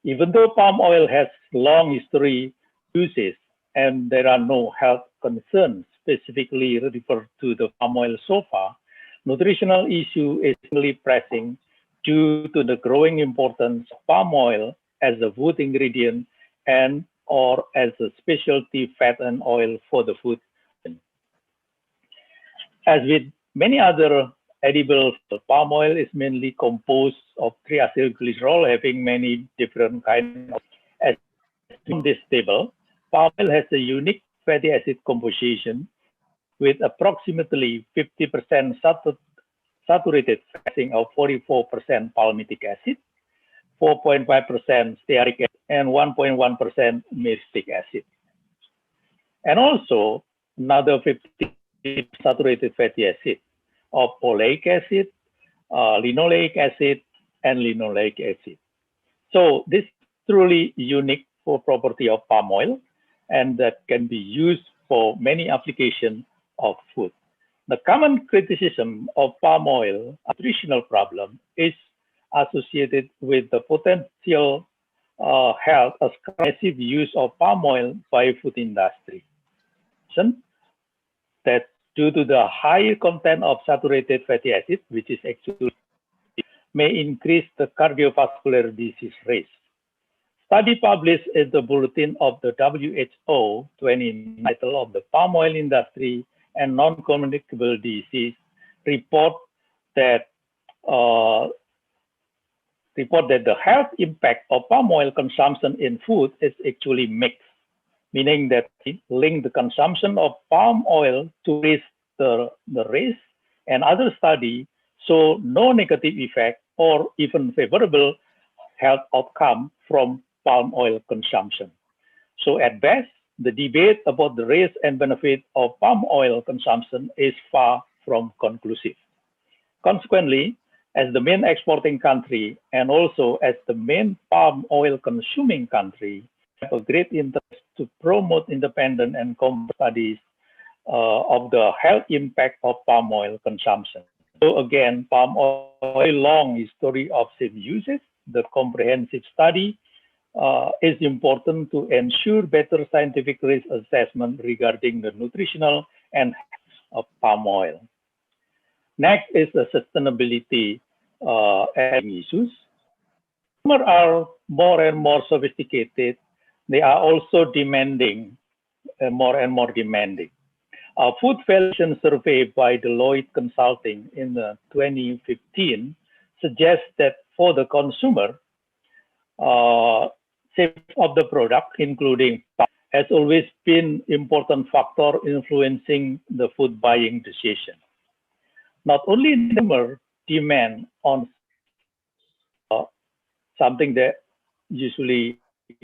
Even though palm oil has long history uses and there are no health concerns specifically referred to the palm oil so far, nutritional issue is really pressing due to the growing importance of palm oil as a food ingredient and or as a specialty fat and oil for the food. As with many other edibles, palm oil is mainly composed of triacylglycerol having many different kinds of. As in this table, palm oil has a unique fatty acid composition with approximately 50% saturated fatting of 44% palmitic acid, 4.5% stearic acid, and 1.1% myristic acid. And also another 50 saturated fatty acid of oleic acid, linoleic acid, and linoleic acid. So this is truly unique for property of palm oil, and that can be used for many applications of food. The common criticism of palm oil nutritional problem is associated with the potential health of excessive use of palm oil by food industry. That due to the higher content of saturated fatty acid, which is actually may increase the cardiovascular disease risk. Study published in the bulletin of the WHO 20 title of the palm oil industry and non-communicable disease report that the health impact of palm oil consumption in food is actually mixed, meaning that it link the consumption of palm oil to the risk, and other studies show no negative effect or even favorable health outcome from palm oil consumption. So at best, the debate about the risk and benefit of palm oil consumption is far from conclusive. Consequently, as the main exporting country and also as the main palm oil consuming country, we have a great interest to promote independent and comparative studies of the health impact of palm oil consumption. So again, palm oil, long history of safe uses, the comprehensive study is important to ensure better scientific risk assessment regarding the nutritional and health of palm oil. Next is the sustainability issues. Consumers are more and more sophisticated. They are also demanding, more and more demanding. A food valuation survey by Deloitte Consulting in 2015 suggests that for the consumer, safety of the product, including has always been important factor influencing the food buying decision. Not only consumer demand on something that usually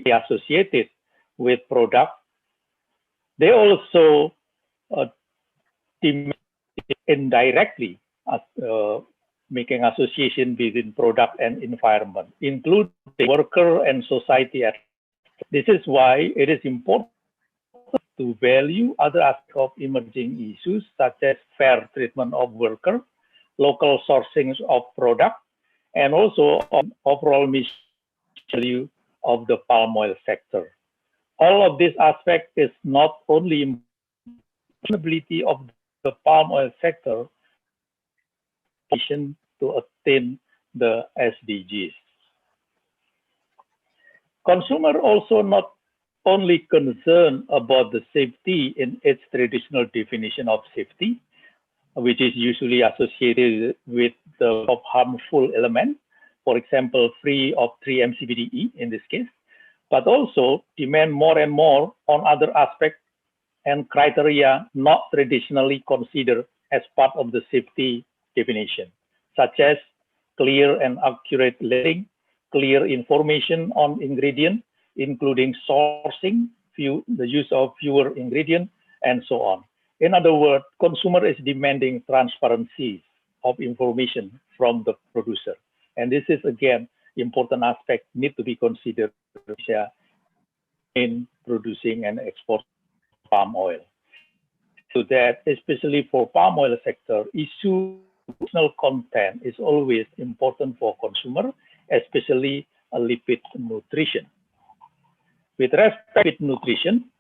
associated with product, they also demand indirectly making association between product and environment, including worker and society. This is why it is important to value other aspects of emerging issues such as fair treatment of workers, local sourcing of product, and also overall mission value of the palm oil sector. All of this aspect is not only sustainability of the palm oil sector to attain the SDGs. Consumer also not only concerned about the safety in its traditional definition of safety, which is usually associated with the harmful element, for example, free of 3-MCBDE in this case, but also demand more and more on other aspects and criteria not traditionally considered as part of the safety definition, such as clear and accurate labeling, clear information on ingredient, including sourcing, the use of fewer ingredients, and so on. In other words, consumer is demanding transparency of information from the producer. And this is, again, important aspect need to be considered in producing and exporting palm oil. So that, especially for palm oil sector, nutritional content is always important for consumer, especially lipid nutrition. With respect to nutrition,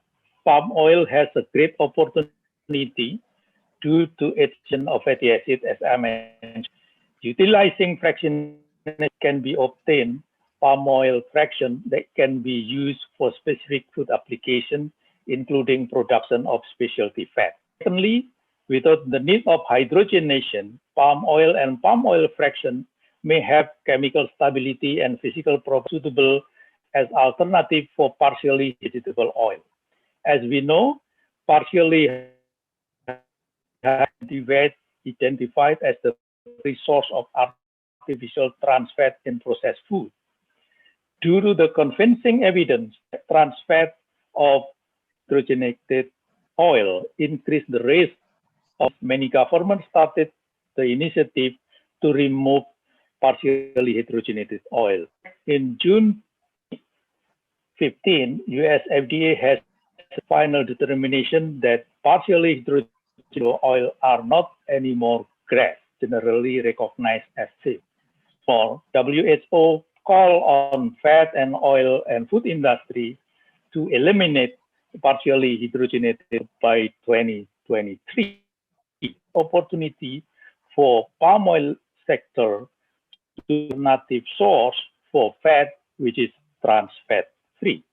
palm oil has a great opportunity due to its of fatty acid, as I mentioned. Utilizing fraction can be obtained palm oil fraction that can be used for specific food application, including production of specialty fat. Secondly, without the need of hydrogenation, palm oil and palm oil fraction may have chemical stability and physical properties suitable as alternative for partially vegetable oil. As we know, partially identified as the resource of artificial trans fat in processed food. Due to the convincing evidence that trans fat of hydrogenated oil increase the risk of many governments started the initiative to remove partially hydrogenated oil. In June 15, US FDA has a final determination that partially hydrogenated oil are not anymore GRAS, generally recognized as safe. For WHO call on fat and oil and food industry to eliminate partially hydrogenated by 2023. Opportunity for palm oil sector to alternative source for fat, which is trans fat free.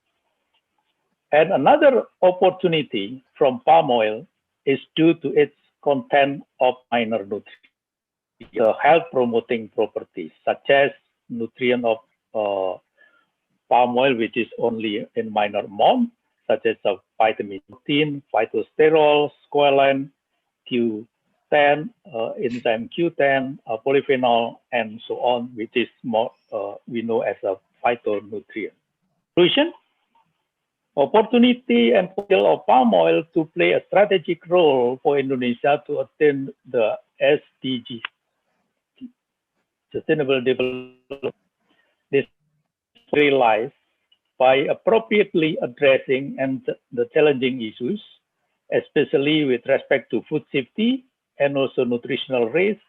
And another opportunity from palm oil is due to its content of minor nutrients, health promoting properties, such as nutrient of palm oil, which is only in minor amount, such as vitamin 13, phytosterol, squalane, Q10, enzyme Q10, polyphenol, and so on, which is more we know as a phytonutrient. Solution: opportunity and potential of palm oil to play a strategic role for Indonesia to attain the SDG, Sustainable Development. This realized by appropriately addressing the challenging issues, especially with respect to food safety and also nutritional risk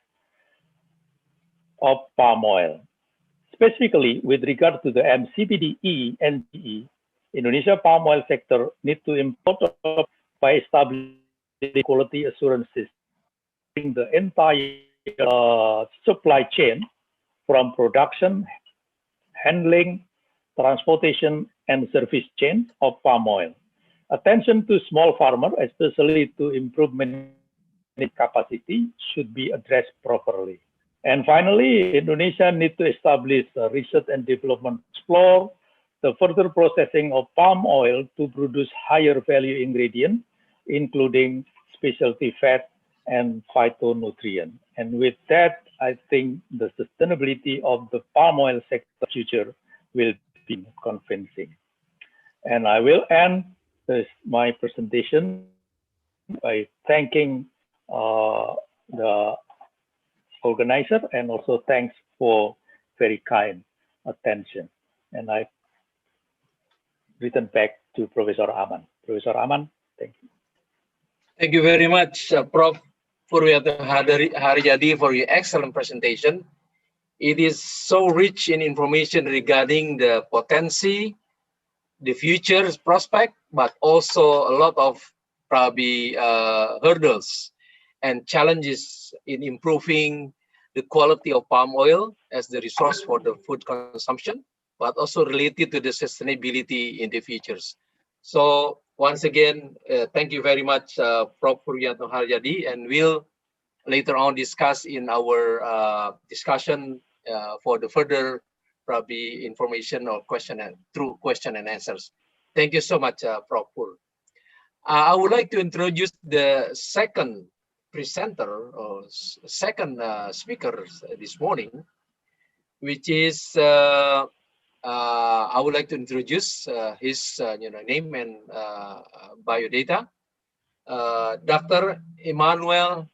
of palm oil. Specifically, with regard to the MCBDE and DE, Indonesia palm oil sector need to import by establishing quality assurance system in the entire supply chain from production, handling, transportation, and service chain of palm oil. Attention to small farmer, especially to improvement capacity, should be addressed properly. And finally, Indonesia needs to establish research and development explore the further processing of palm oil to produce higher value ingredients, including specialty fat and phytonutrient. And with that, I think the sustainability of the palm oil sector future will be convincing. And I will end my presentation by thanking the organizer and also thanks for very kind attention. And I return back to Professor Aman. Professor Aman, thank you. Thank you very much, Prof. Purwiyato Haryadi, for your excellent presentation. It is so rich in information regarding the potency, the future prospect, but also a lot of probably hurdles and challenges in improving the quality of palm oil as the resource for the food consumption, but also related to the sustainability in the futures. So once again, thank you very much, Prof. Purwiyato Haryadi, and we'll later on discuss in our discussion for the further probably information or question and answers. Thank you so much, Prof. Pur. I would like to introduce the second presenter or second speaker this morning, which is I would like to introduce his name and biodata. Dr. Emmanuel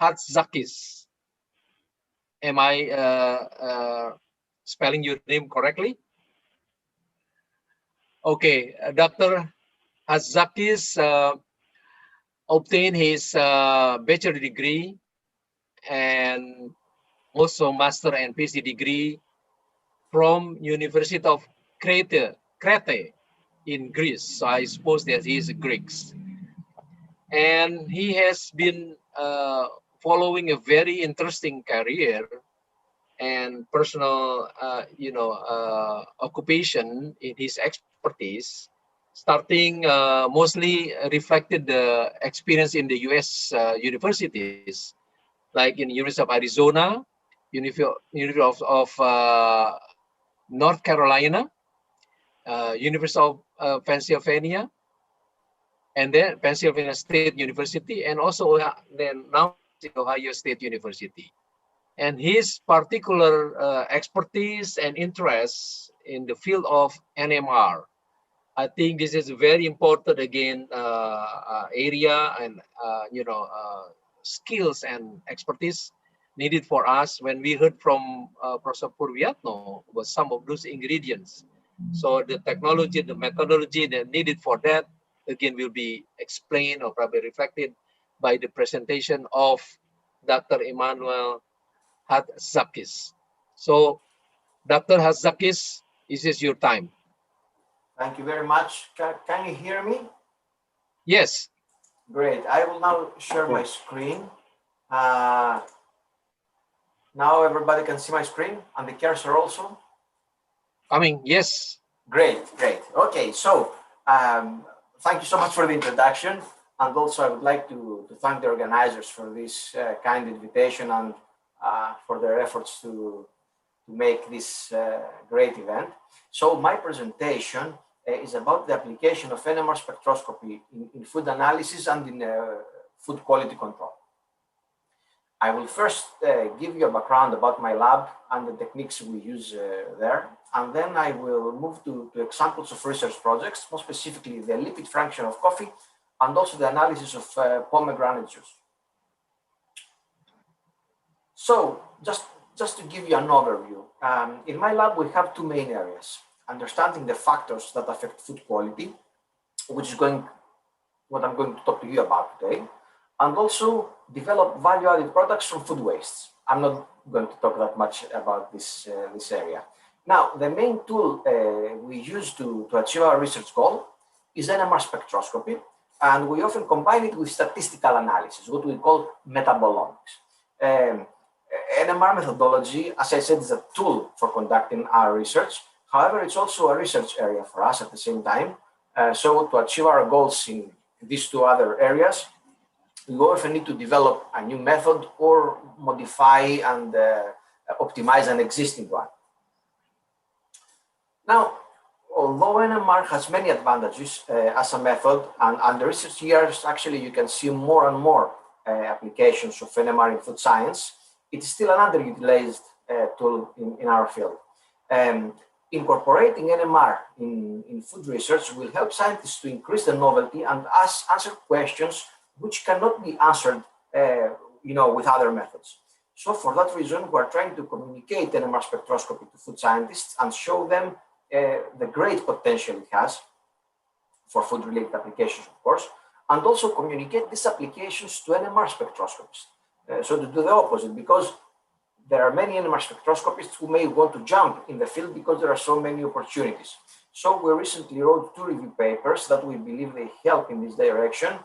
Hatzakis. Am I spelling your name correctly? Okay, Dr. Hatzakis obtained his bachelor degree and also master and PhD degree from University of Crete in Greece. So I suppose that he is Greek. And he has been following a very interesting career and personal, occupation in his expertise, starting mostly reflected the experience in the U.S. universities, like in University of Arizona, University of North Carolina, University of Pennsylvania, and then Pennsylvania State University, and also then now Ohio State University. And his particular expertise and interests in the field of NMR, I think this is a very important again area and skills and expertise needed for us. When we heard from Professor Purwiyato was some of those ingredients. So the technology, the methodology that needed for that again will be explained or probably reflected by the presentation of Dr. Emmanuel Hatzakis. So, Dr. Hatzakis, this is your time. Thank you very much. Can you hear me? Yes. Great. I will now share my screen. Now everybody can see my screen and the cursor also? I mean, yes. Great, great. Okay, so thank you so much for the introduction. And also I would like to thank the organizers for this kind invitation and for their efforts to make this great event. So my presentation is about the application of NMR spectroscopy in food analysis and in food quality control. I will first give you a background about my lab and the techniques we use there. And then I will move to examples of research projects, more specifically the lipid fraction of coffee and also the analysis of pomegranate juice. So just to give you an overview, in my lab we have two main areas: understanding the factors that affect food quality, which is what I'm going to talk to you about today, and also develop value-added products from food wastes. I'm not going to talk that much about this area. Now, the main tool we use to achieve our research goal is NMR spectroscopy, and we often combine it with statistical analysis, what we call metabolomics. NMR methodology, as I said, is a tool for conducting our research. However, it's also a research area for us at the same time. So to achieve our goals in these two other areas, we often need to develop a new method or modify and optimize an existing one. Now, although NMR has many advantages as a method, and the recent years, actually, you can see more and more applications of NMR in food science, it's still an underutilized tool in our field. Incorporating NMR in food research will help scientists to increase the novelty and answer questions which cannot be answered with other methods. So for that reason, we're trying to communicate NMR spectroscopy to food scientists and show them the great potential it has for food-related applications, of course, and also communicate these applications to NMR spectroscopists. So to do the opposite, because there are many NMR spectroscopists who may want to jump in the field because there are so many opportunities. So we recently wrote 2 review papers that we believe they help in this direction.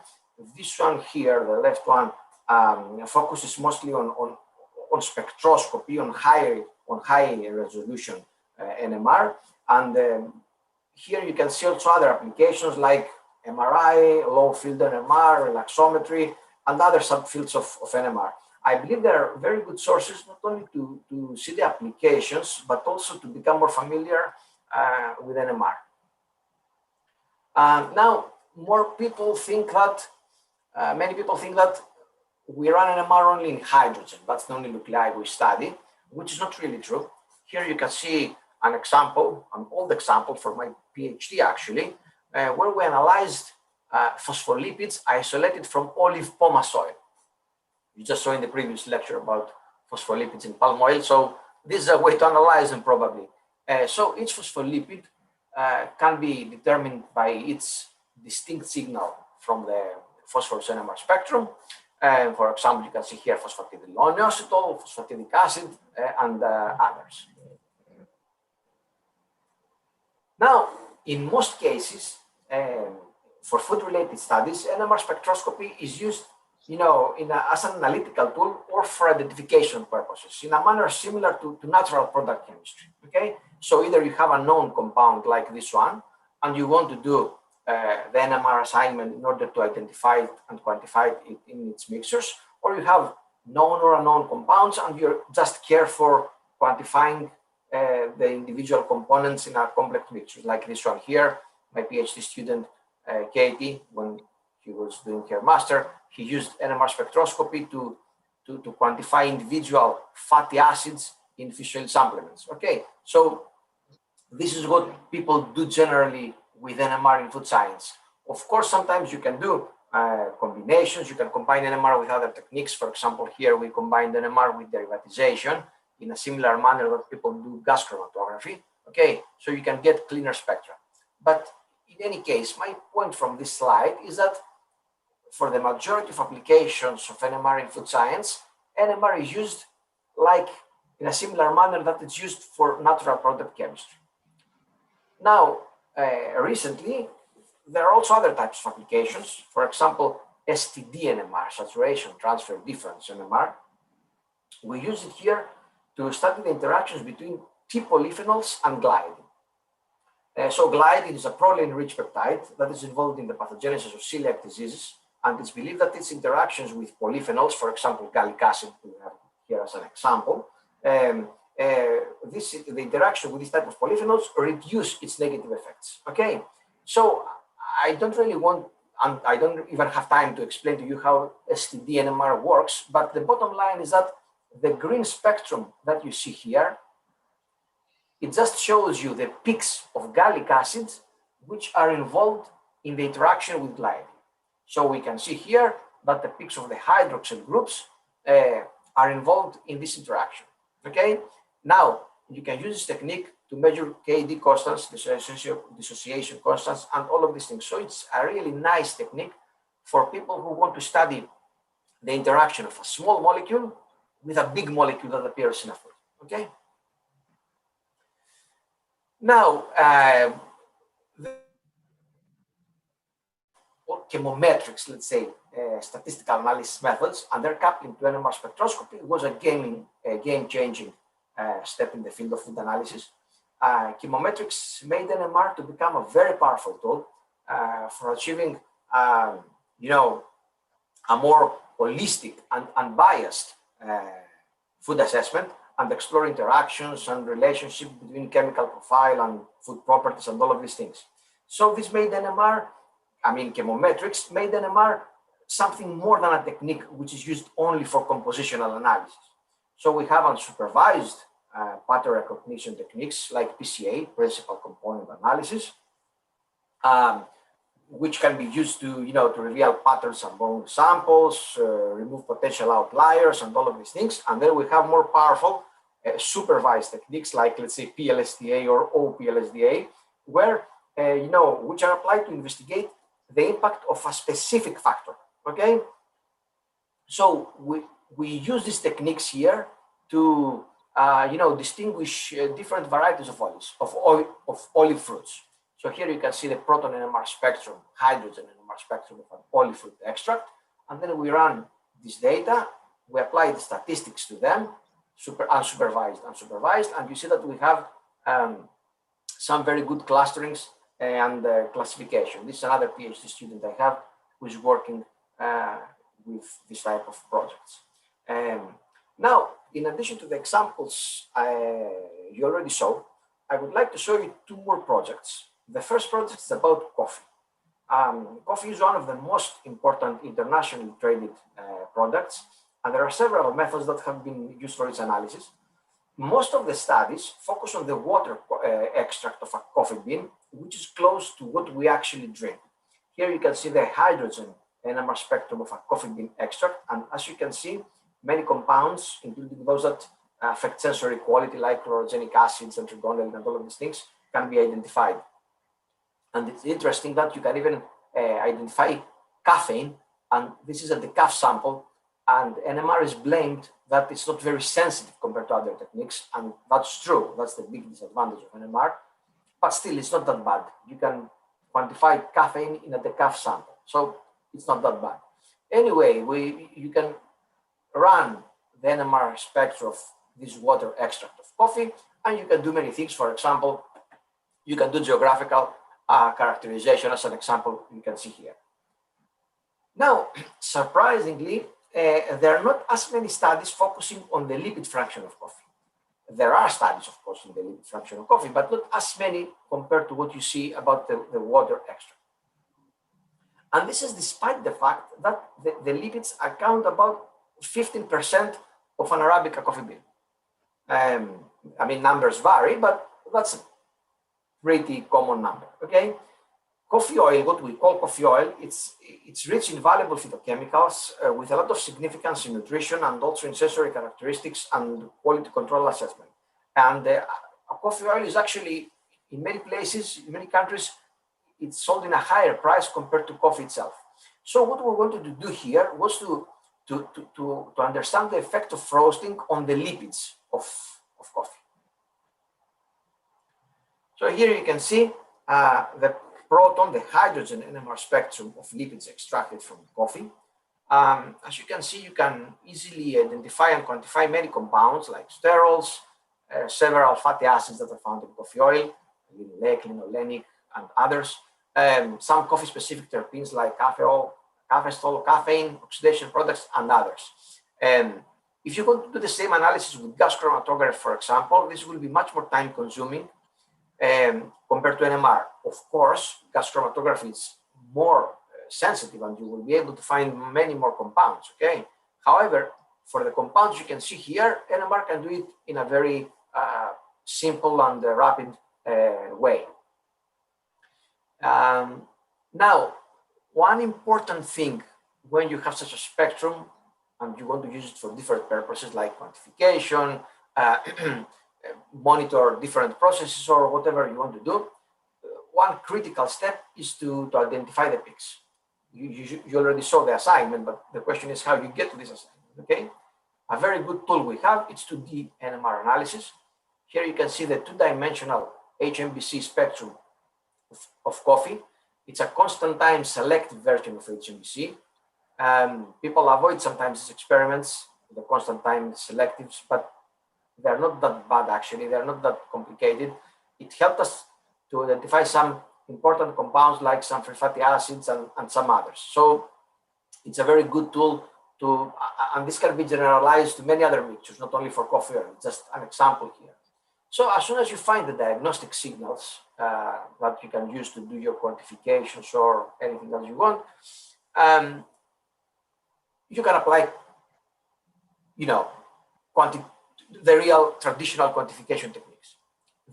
This one here, the left one, focuses mostly on spectroscopy, on high resolution NMR. And here you can see also other applications like MRI, low field NMR, relaxometry, and other subfields of NMR. I believe there are very good sources, not only to see the applications, but also to become more familiar with NMR. Now, many people think that we run NMR only in hydrogen. That's the only nuclei we study, which is not really true. Here you can see an example, an old example for my PhD actually, where we analyzed phospholipids isolated from olive pomace oil. You just saw in the previous lecture about phospholipids in palm oil. So this is a way to analyze them probably. So each phospholipid can be determined by its distinct signal from the phosphorus NMR spectrum. For example, you can see here phosphatidylinositol, phosphatidic acid, and others. Now, in most cases, for food-related studies, NMR spectroscopy is used as an analytical tool or for identification purposes in a manner similar to natural product chemistry, okay? So either you have a known compound like this one, and you want to do the NMR assignment in order to identify it and quantify it in its mixtures, or you have known or unknown compounds and you just care for quantifying the individual components in a complex mixture, like this one here. My PhD student, Katie, when he was doing her master, he used NMR spectroscopy to quantify individual fatty acids in fish oil supplements. Okay, so this is what people do generally with NMR in food science. Of course, sometimes you can do combinations. You can combine NMR with other techniques. For example, here we combined NMR with derivatization in a similar manner that people do gas chromatography. Okay, so you can get cleaner spectra. But in any case, my point from this slide is that for the majority of applications of NMR in food science, NMR is used like in a similar manner that it's used for natural product chemistry. Now, recently, there are also other types of applications. For example, STD NMR, saturation transfer difference NMR. We use it here to study the interactions between T polyphenols and gliadin. So gliadin is a proline-rich peptide that is involved in the pathogenesis of celiac diseases, and it's believed that its interactions with polyphenols, for example, gallic acid, we have here as an example, the interaction with this type of polyphenols reduce its negative effects. Okay, so I don't really want, and I don't even have time to explain to you how STD NMR works, but the bottom line is that the green spectrum that you see here, it just shows you the peaks of gallic acids which are involved in the interaction with gliadin. So we can see here that the peaks of the hydroxyl groups are involved in this interaction. Okay, now you can use this technique to measure KD constants, dissociation constants, and all of these things. So it's a really nice technique for people who want to study the interaction of a small molecule with a big molecule that appears in a food. Okay. Now, chemometrics, let's say, statistical analysis methods, and their coupling to NMR spectroscopy was a game-changing step in the field of food analysis. Chemometrics made NMR to become a very powerful tool for achieving, a more holistic and unbiased food assessment and explore interactions and relationship between chemical profile and food properties and all of these things. So this made NMR, chemometrics, made NMR something more than a technique which is used only for compositional analysis. So we have unsupervised pattern recognition techniques like PCA, principal component analysis, which can be used to, to reveal patterns among samples, remove potential outliers, and all of these things. And then we have more powerful supervised techniques like, let's say, PLSDA or OPLSDA, where, which are applied to investigate the impact of a specific factor, okay? So we use these techniques here to, distinguish different varieties of olives, of olive fruits. So here you can see the proton NMR spectrum, hydrogen NMR spectrum of an olive fruit extract. And then we run this data, we apply the statistics to them, unsupervised, and you see that we have some very good clusterings and classification. This is another PhD student I have who is working with this type of projects. Now, in addition to the examples you already saw, I would like to show you two more projects. The first project is about coffee. Coffee is one of the most important internationally traded products, and there are several methods that have been used for its analysis. Most of the studies focus on the water extract of a coffee bean, which is close to what we actually drink. Here you can see the hydrogen NMR spectrum of a coffee bean extract, and as you can see, many compounds, including those that affect sensory quality, like chlorogenic acids and trigonel and all of these things, can be identified. And it's interesting that you can even identify caffeine, and this is a decaf sample, and NMR is blamed that it's not very sensitive compared to other techniques, and that's true. That's the big disadvantage of NMR, but still it's not that bad. You can quantify caffeine in a decaf sample, so it's not that bad. Anyway, you can run the NMR spectrum of this water extract of coffee, and you can do many things. For example, you can do geographical characterization, as an example you can see here. Now, surprisingly, there are not as many studies focusing on the lipid fraction of coffee. There are studies, of course, in the lipid fraction of coffee, but not as many compared to what you see about the water extract. And this is despite the fact that the lipids account about 15% of an Arabica coffee bean. Numbers vary, but that's a pretty common number, okay? Coffee oil, what we call coffee oil, it's rich in valuable phytochemicals with a lot of significance in nutrition and also in sensory characteristics and quality control assessment. And coffee oil is actually, in many places, in many countries, it's sold in a higher price compared to coffee itself. So what we wanted to do here was to understand the effect of roasting on the lipids of coffee. So here you can see the proton, the hydrogen NMR spectrum of lipids extracted from coffee. As you can see, you can easily identify and quantify many compounds like sterols, several fatty acids that are found in coffee oil, linoleic, linolenic, and others. Some coffee-specific terpenes like caffeostol, caffeine, oxidation products, and others. If you want to do the same analysis with gas chromatography, for example, this will be much more time-consuming compared to NMR. Of course, gas chromatography is more sensitive and you will be able to find many more compounds, okay? However, for the compounds you can see here, NMR can do it in a very simple and rapid way. Now, one important thing when you have such a spectrum and you want to use it for different purposes like quantification, monitor different processes or whatever you want to do, one critical step is to identify the peaks. You already saw the assignment, but the question is how you get to this assignment, okay? A very good tool we have is to do NMR analysis. Here you can see the two-dimensional HMBC spectrum of coffee. It's a constant time selective version of HMBC. People avoid sometimes these experiments, the constant time selectives, but they're not that bad actually, they're not that complicated. It helped us to identify some important compounds like some free fatty acids and some others. So it's a very good tool and this can be generalized to many other mixtures, not only for coffee oil, just an example here. So as soon as you find the diagnostic signals that you can use to do your quantifications or anything else you want, you can apply, the real traditional quantification techniques.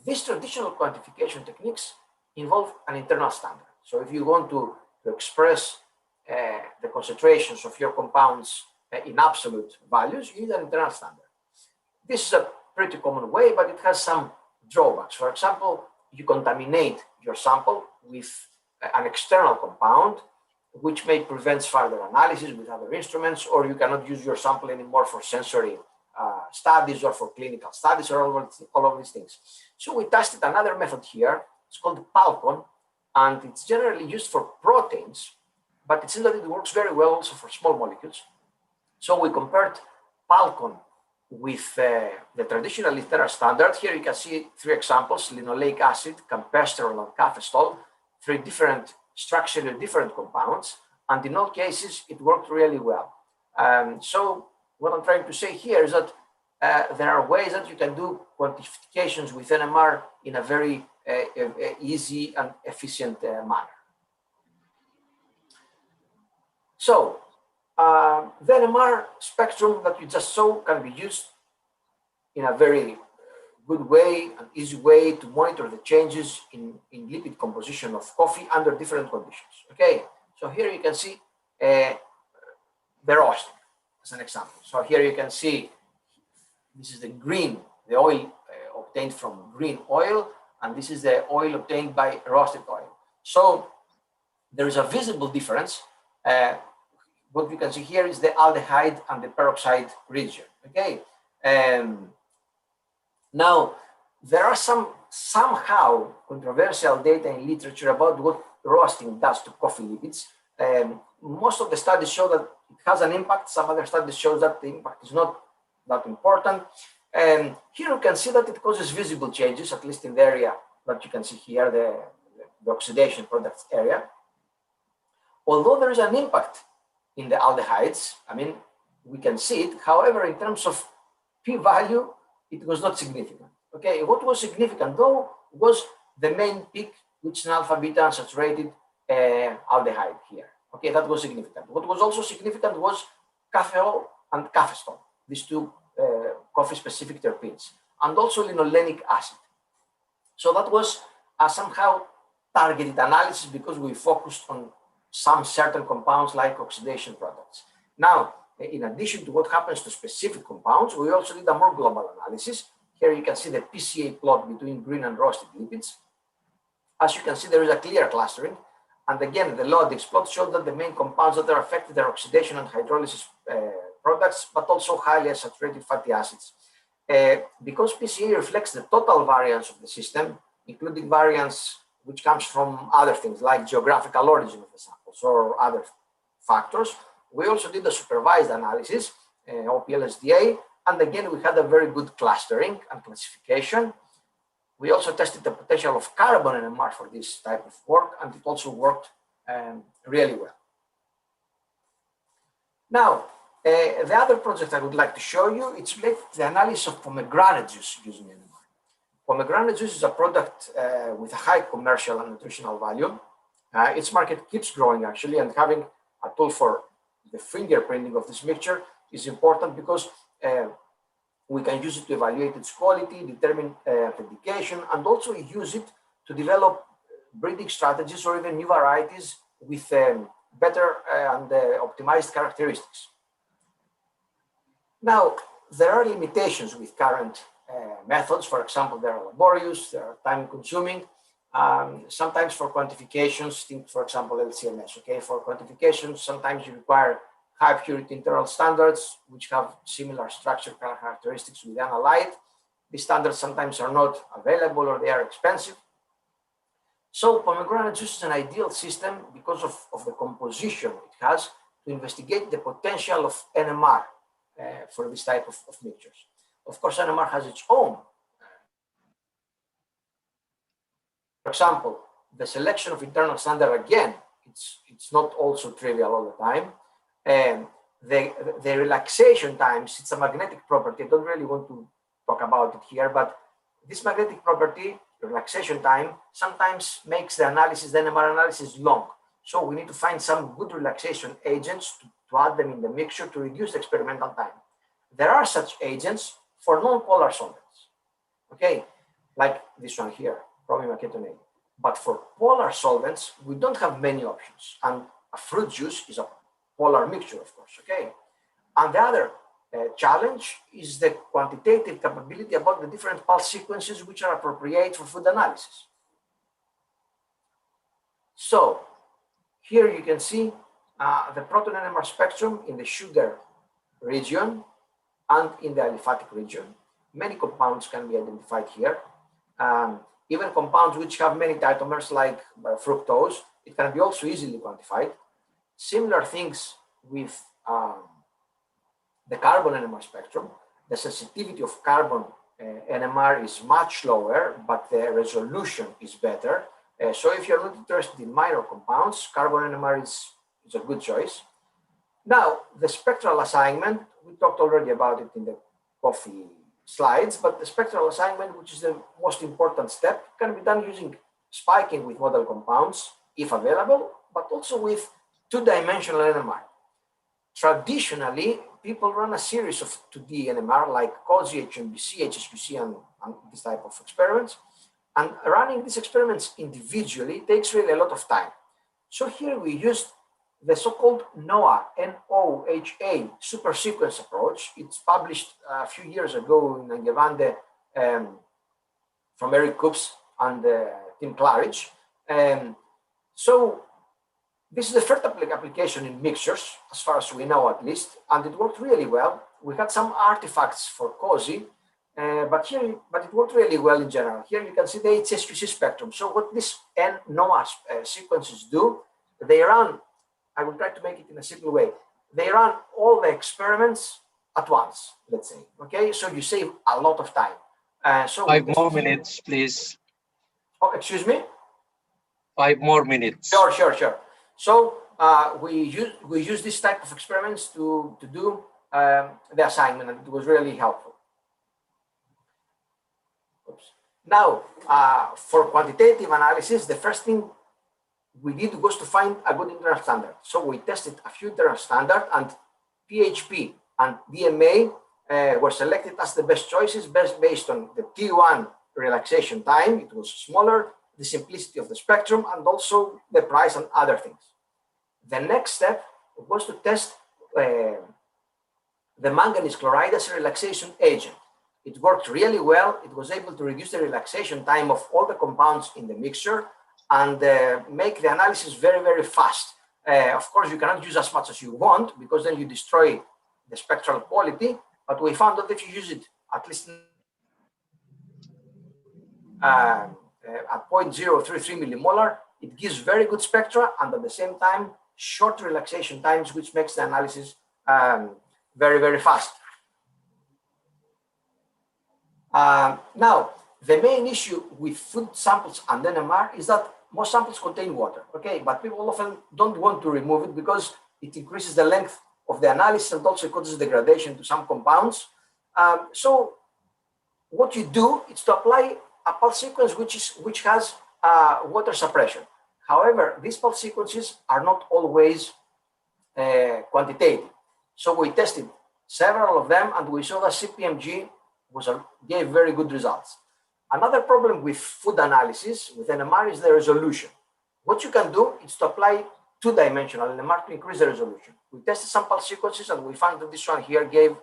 These traditional quantification techniques involve an internal standard. So if you want to express the concentrations of your compounds in absolute values, you need an internal standard. This is a pretty common way, but it has some drawbacks. For example, you contaminate your sample with an external compound, which may prevent further analysis with other instruments, or you cannot use your sample anymore for sensory studies or for clinical studies or all of these things. So we tested another method here. It's called PALCON, and it's generally used for proteins, but it seems that it works very well also for small molecules. So we compared PALCON with the traditional internal standard. Here you can see 3 examples: linoleic acid, campesterol, and cafestol, 3 different structurally different compounds, and in all cases it worked really well. So what I'm trying to say here is that there are ways that you can do quantifications with NMR in a very easy and efficient manner. So the NMR spectrum that you just saw can be used in a very good way, an easy way to monitor the changes in lipid composition of coffee under different conditions. Okay, so here you can see the roasting as an example. So here you can see this is the oil obtained from green oil, and this is the oil obtained by roasted oil. So there is a visible difference. What you can see here is the aldehyde and the peroxide region. Okay. Now, there are some somehow controversial data in literature about what roasting does to coffee lipids. Most of the studies show that it has an impact. Some other studies show that the impact is not that important. And here you can see that it causes visible changes, at least in the area that you can see here, the oxidation products area. Although there is an impact in the aldehydes, I mean, we can see it. However, in terms of p-value, it was not significant. Okay, what was significant though was the main peak, which is an alpha beta unsaturated aldehyde here. Okay, that was significant. What was also significant was cafeol and cafestol, these 2 coffee-specific terpenes, and also linolenic acid. So that was a somehow targeted analysis because we focused on some certain compounds like oxidation products. Now, in addition to what happens to specific compounds, we also did a more global analysis. Here you can see the PCA plot between green and roasted lipids. As you can see, there is a clear clustering. And again, the Lodix plot showed that the main compounds that are affected are oxidation and hydrolysis products, but also highly saturated fatty acids. Because PCA reflects the total variance of the system, including variance which comes from other things like geographical origin of the samples or other factors, we also did a supervised analysis, OPLSDA, and again, we had a very good clustering and classification. We also tested the potential of carbon NMR for this type of work, and it also worked really well. Now, the other project I would like to show you, it's related to the analysis of pomegranate juice using NMR. Pomegranate juice is a product with a high commercial and nutritional value. Its market keeps growing actually, and having a tool for the fingerprinting of this mixture is important because we can use it to evaluate its quality, determine authentication, and also use it to develop breeding strategies or even new varieties with better and optimized characteristics. Now, there are limitations with current methods. For example, they are laborious, they are time-consuming. Sometimes for quantifications, think, for example, LCMS. Okay, for quantifications, sometimes you require high purity internal standards, which have similar structure characteristics with analyte. These standards sometimes are not available or they are expensive. So pomegranate juice is an ideal system because of the composition it has to investigate the potential of NMR for this type of mixtures. Of course, NMR has its own. For example, the selection of internal standard, again, it's not also trivial all the time. the relaxation times, it's a magnetic property. I don't really want to talk about it here, but this magnetic property, relaxation time, sometimes makes the analysis, the NMR analysis long. So we need to find some good relaxation agents to add them in the mixture to reduce the experimental time. There are such agents for non-polar solvents, okay, like this one here, chromium ketonate. But for polar solvents, we don't have many options. And a fruit juice is a polar mixture, of course, okay? And the other challenge is the quantitative capability about the different pulse sequences which are appropriate for food analysis. So here you can see the proton NMR spectrum in the sugar region and in the aliphatic region. Many compounds can be identified here. Even compounds which have many tautomers like fructose, it can be also easily quantified. Similar things with the carbon NMR spectrum. The sensitivity of carbon NMR is much lower, but the resolution is better. So if you're not interested in minor compounds, carbon NMR is a good choice. Now, the spectral assignment, we talked already about it in the coffee slides, but the spectral assignment, which is the most important step, can be done using spiking with model compounds, if available, but also with two-dimensional NMR. Traditionally, people run a series of 2D NMR like COSI, HMBC, HSQC, and this type of experiments. And running these experiments individually takes really a lot of time. So here we used the so-called NOAA, N-O-H-A, super sequence approach. It's published a few years ago in Angevande from AIRKU and Tim Claridge. So this is the first application in mixtures, as far as we know at least, and it worked really well. We had some artifacts for COSI, but it worked really well in general. Here you can see the HSQC spectrum. So what these NOAA sequences do, they run, I will try to make it in a simple way, they run all the experiments at once, let's say, okay? So you save a lot of time. So 5 more minutes, please. Oh, excuse me? 5 more minutes. Sure. So we use this type of experiments to do the assignment, and it was really helpful. Oops. Now, for quantitative analysis, the first thing we did was to find a good international standard. So we tested a few international standards, and PHP and DMA were selected as the best choices based on the T1 relaxation time. It was smaller, the simplicity of the spectrum, and also the price and other things. The next step was to test the manganese chloride as a relaxation agent. It worked really well. It was able to reduce the relaxation time of all the compounds in the mixture and make the analysis very, very fast. Of course, you cannot use as much as you want because then you destroy the spectral quality, but we found that if you use it at least at 0.033 millimolar, it gives very good spectra and at the same time short relaxation times, which makes the analysis very, very fast. Now, the main issue with food samples and NMR is that most samples contain water, okay? But people often don't want to remove it because it increases the length of the analysis and also causes degradation to some compounds. So what you do is to apply a pulse sequence which has water suppression. However, these pulse sequences are not always quantitative. So we tested several of them and we saw that CPMG gave very good results. Another problem with food analysis with NMR is the resolution. What you can do is to apply two-dimensional NMR to increase the resolution. We tested some pulse sequences and we found that this one here gave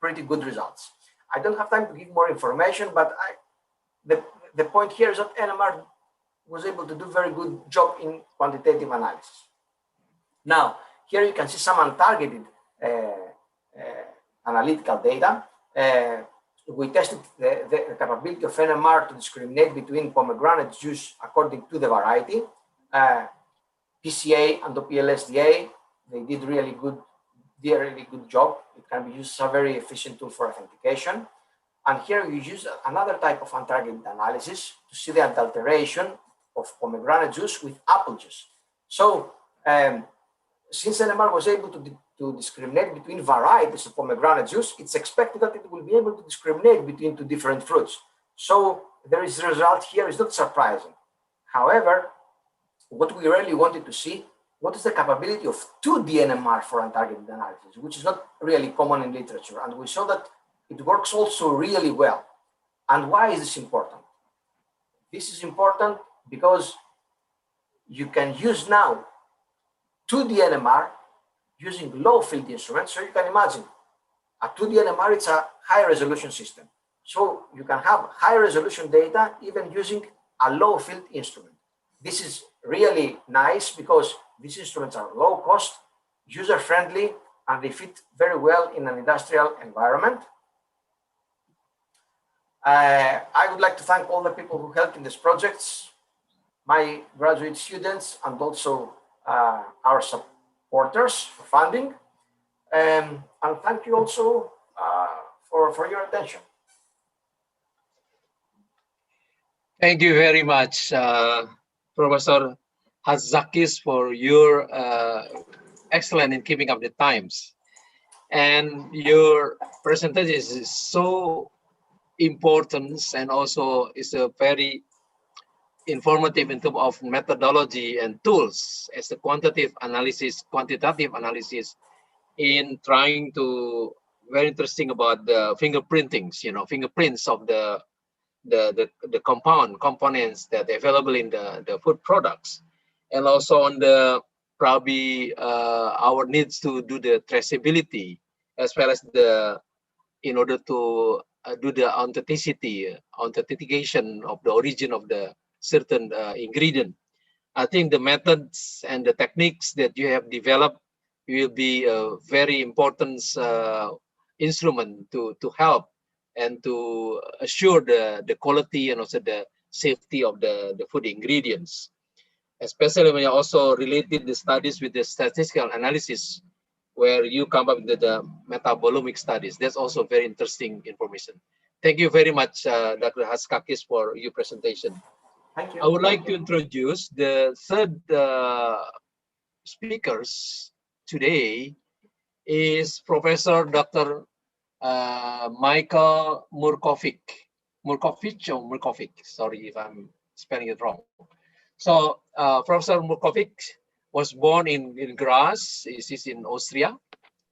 pretty good results. I don't have time to give more information, but the point here is that NMR was able to do very good job in quantitative analysis. Now, here you can see some untargeted analytical data. We tested the capability of NMR to discriminate between pomegranate juice according to the variety. PCA and OPLSDA, they did a really good job. It can be used as a very efficient tool for authentication. And here we use another type of untargeted analysis to see the adulteration of pomegranate juice with apple juice. So since NMR was able to discriminate between varieties of pomegranate juice, it's expected that it will be able to discriminate between two different fruits. So the result here is not surprising. However, what we really wanted to see, what is the capability of 2 DNMR for untargeted analysis, which is not really common in literature. And we saw that it works also really well. And why is this important? This is important because you can use now 2 DNMR using low field instruments. So you can imagine a 2 DNMR, it's a high resolution system. So you can have high resolution data even using a low field instrument. This is really nice because these instruments are low cost, user friendly, and they fit very well in an industrial environment. I would like to thank all the people who helped in these projects, my graduate students, and also our supporters for funding. And thank you also for your attention. Thank you very much, Professor Hatzakis, for your excellent in keeping up the times. And your presentation is so important and also is a very informative in terms of methodology and tools as a quantitative analysis in trying to very interesting about the fingerprintings, fingerprints of the components that are available in the food products, and also on the probably our needs to do the traceability as well as in order to do the authentication of the origin of the certain ingredient. I think the methods and the techniques that you have developed will be a very important instrument to help and to assure the quality and also the safety of the food ingredients. Especially when you also related the studies with the statistical analysis, where you come up with the metabolomic studies. That's also very interesting information. Thank you very much, Dr. Hatzakis, for your presentation. Thank you. I would like to introduce the third speakers today is Professor Dr. Michael Murkovic. Sorry if I'm spelling it wrong. So Professor Murkovic was born in Graz, is in Austria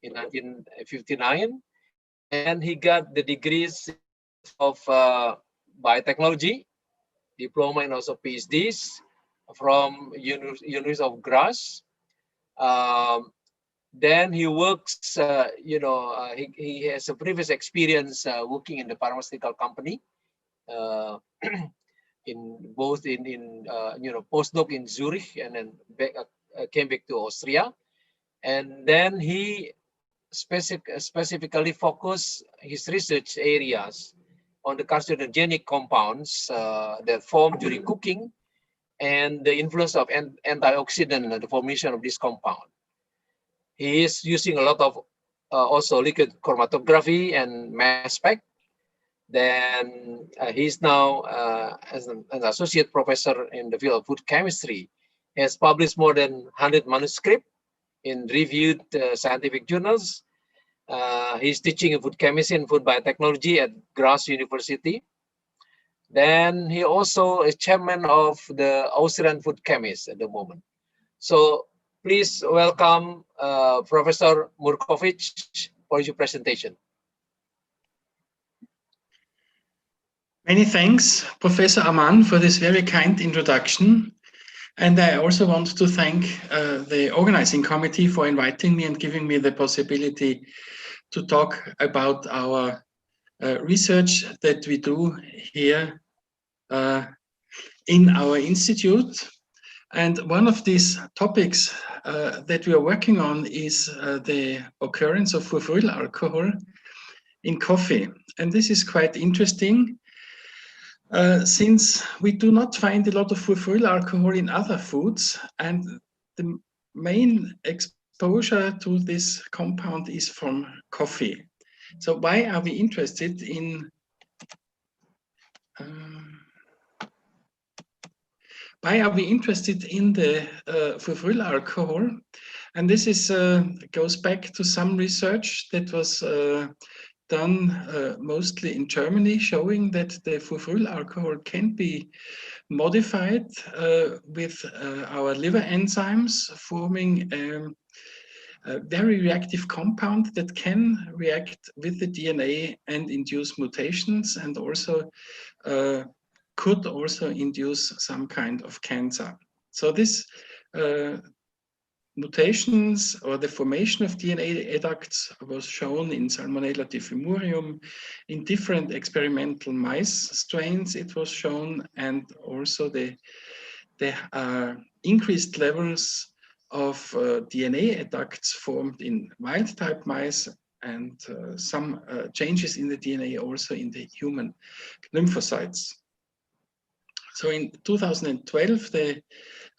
in 1959, and he got the degrees of biotechnology, diploma and also PhDs from University of Graz. Then he works, he has a previous experience working in the pharmaceutical company, in both in postdoc in Zurich, and then came back to Austria, and then he specifically focused his research areas on the carcinogenic compounds that form during cooking and the influence of antioxidant in the formation of this compound. He is using a lot of also liquid chromatography and mass spec. Then he's now as an associate professor in the field of food chemistry. He has published more than 100 manuscripts in reviewed scientific journals. He's teaching food chemistry and food biotechnology at Graz University. Then he also is chairman of the Austrian Food Chemists at the moment. So please welcome Professor Murkovic for your presentation. Many thanks, Professor Aman, for this very kind introduction. And I also want to thank the organizing committee for inviting me and giving me the possibility to talk about our research that we do here in our institute. And one of these topics that we are working on is the occurrence of furfuryl alcohol in coffee. And this is quite interesting since we do not find a lot of furfuryl alcohol in other foods, and the main exposure to this compound is from coffee. So why are we interested in the furfuryl alcohol? And this is goes back to some research that was done mostly in Germany, showing that the furfuryl alcohol can be modified with our liver enzymes, forming a very reactive compound that can react with the DNA and induce mutations, and also could also induce some kind of cancer. So this mutations or the formation of DNA adducts was shown in Salmonella diffimurium, in different experimental mice strains it was shown, and also the increased levels of DNA adducts formed in wild type mice, and some changes in the DNA also in the human lymphocytes. So in 2012,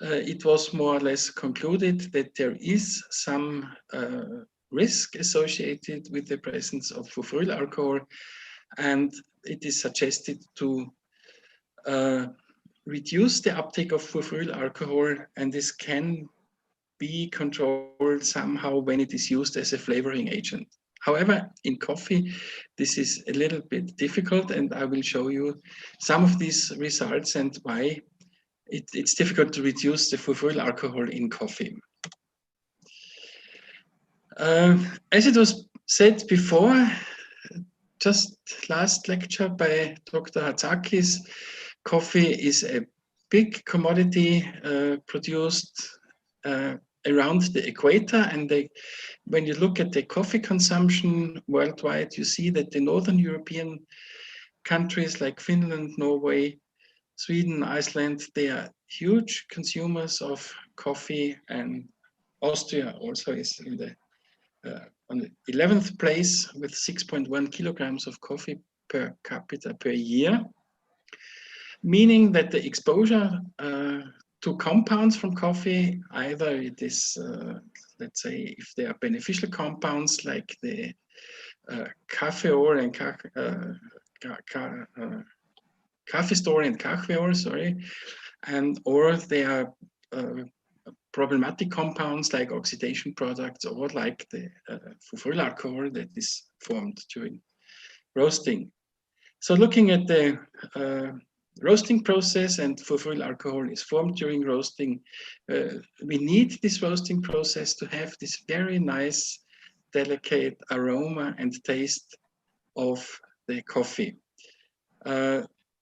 it was more or less concluded that there is some risk associated with the presence of furfuryl alcohol, and it is suggested to reduce the uptake of furfuryl alcohol, and this can be controlled somehow when it is used as a flavoring agent. However, in coffee, this is a little bit difficult, and I will show you some of these results and why it's difficult to reduce the furfuryl alcohol in coffee. As it was said before, just last lecture by Dr. Hatzakis, coffee is a big commodity produced around the equator, and when you look at the coffee consumption worldwide, you see that the Northern European countries like Finland, Norway, Sweden, Iceland, they are huge consumers of coffee, and Austria also is in on the 11th place with 6.1 kilograms of coffee per capita per year, meaning that the exposure to compounds from coffee, either it is, let's say, if they are beneficial compounds like the caffeol and caffeistor and caffeol, sorry, and or they are problematic compounds like oxidation products, or like the furfuryl alcohol that is formed during roasting. So looking at the roasting process, and furfuryl alcohol is formed during roasting, we need this roasting process to have this very nice, delicate aroma and taste of the coffee.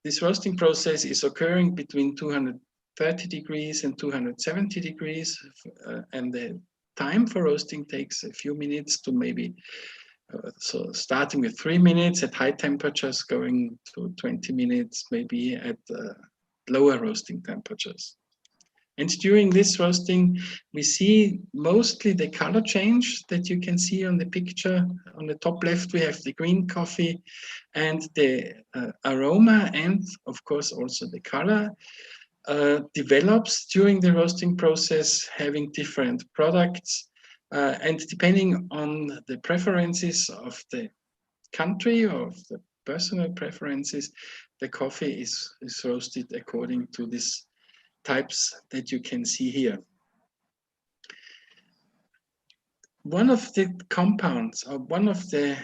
This roasting process is occurring between 230 degrees and 270 degrees, and the time for roasting takes a few minutes to maybe, so starting with 3 minutes at high temperatures, going to 20 minutes maybe at lower roasting temperatures. And during this roasting, we see mostly the color change that you can see on the picture. On the top left, we have the green coffee, and the aroma, and of course also the color develops during the roasting process, having different products. And depending on the preferences of the country, or of the personal preferences, the coffee is roasted according to these types that you can see here. One of the compounds, or one of the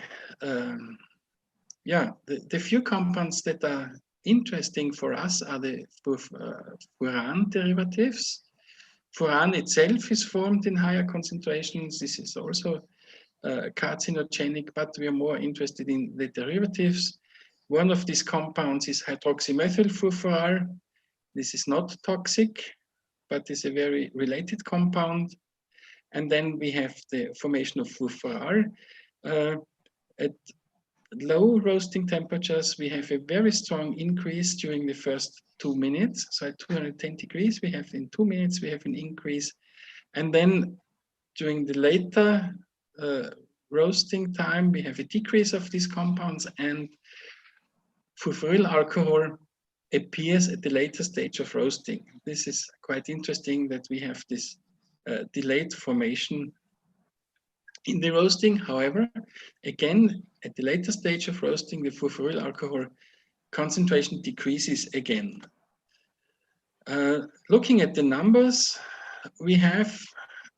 few compounds that are interesting for us are the furan derivatives. Furan itself is formed in higher concentrations. This is also carcinogenic, but we are more interested in the derivatives. One of these compounds is hydroxymethylfurfural. This is not toxic, but is a very related compound. And then we have the formation of furfural. At low roasting temperatures, we have a very strong increase during the first 2 minutes. So at 210 degrees, we have in 2 minutes, we have an increase. And then during the later roasting time, we have a decrease of these compounds, and furfuryl alcohol appears at the later stage of roasting. This is quite interesting that we have this delayed formation in the roasting. However, again, at the later stage of roasting, the furfuryl alcohol concentration decreases again. Looking at the numbers, we have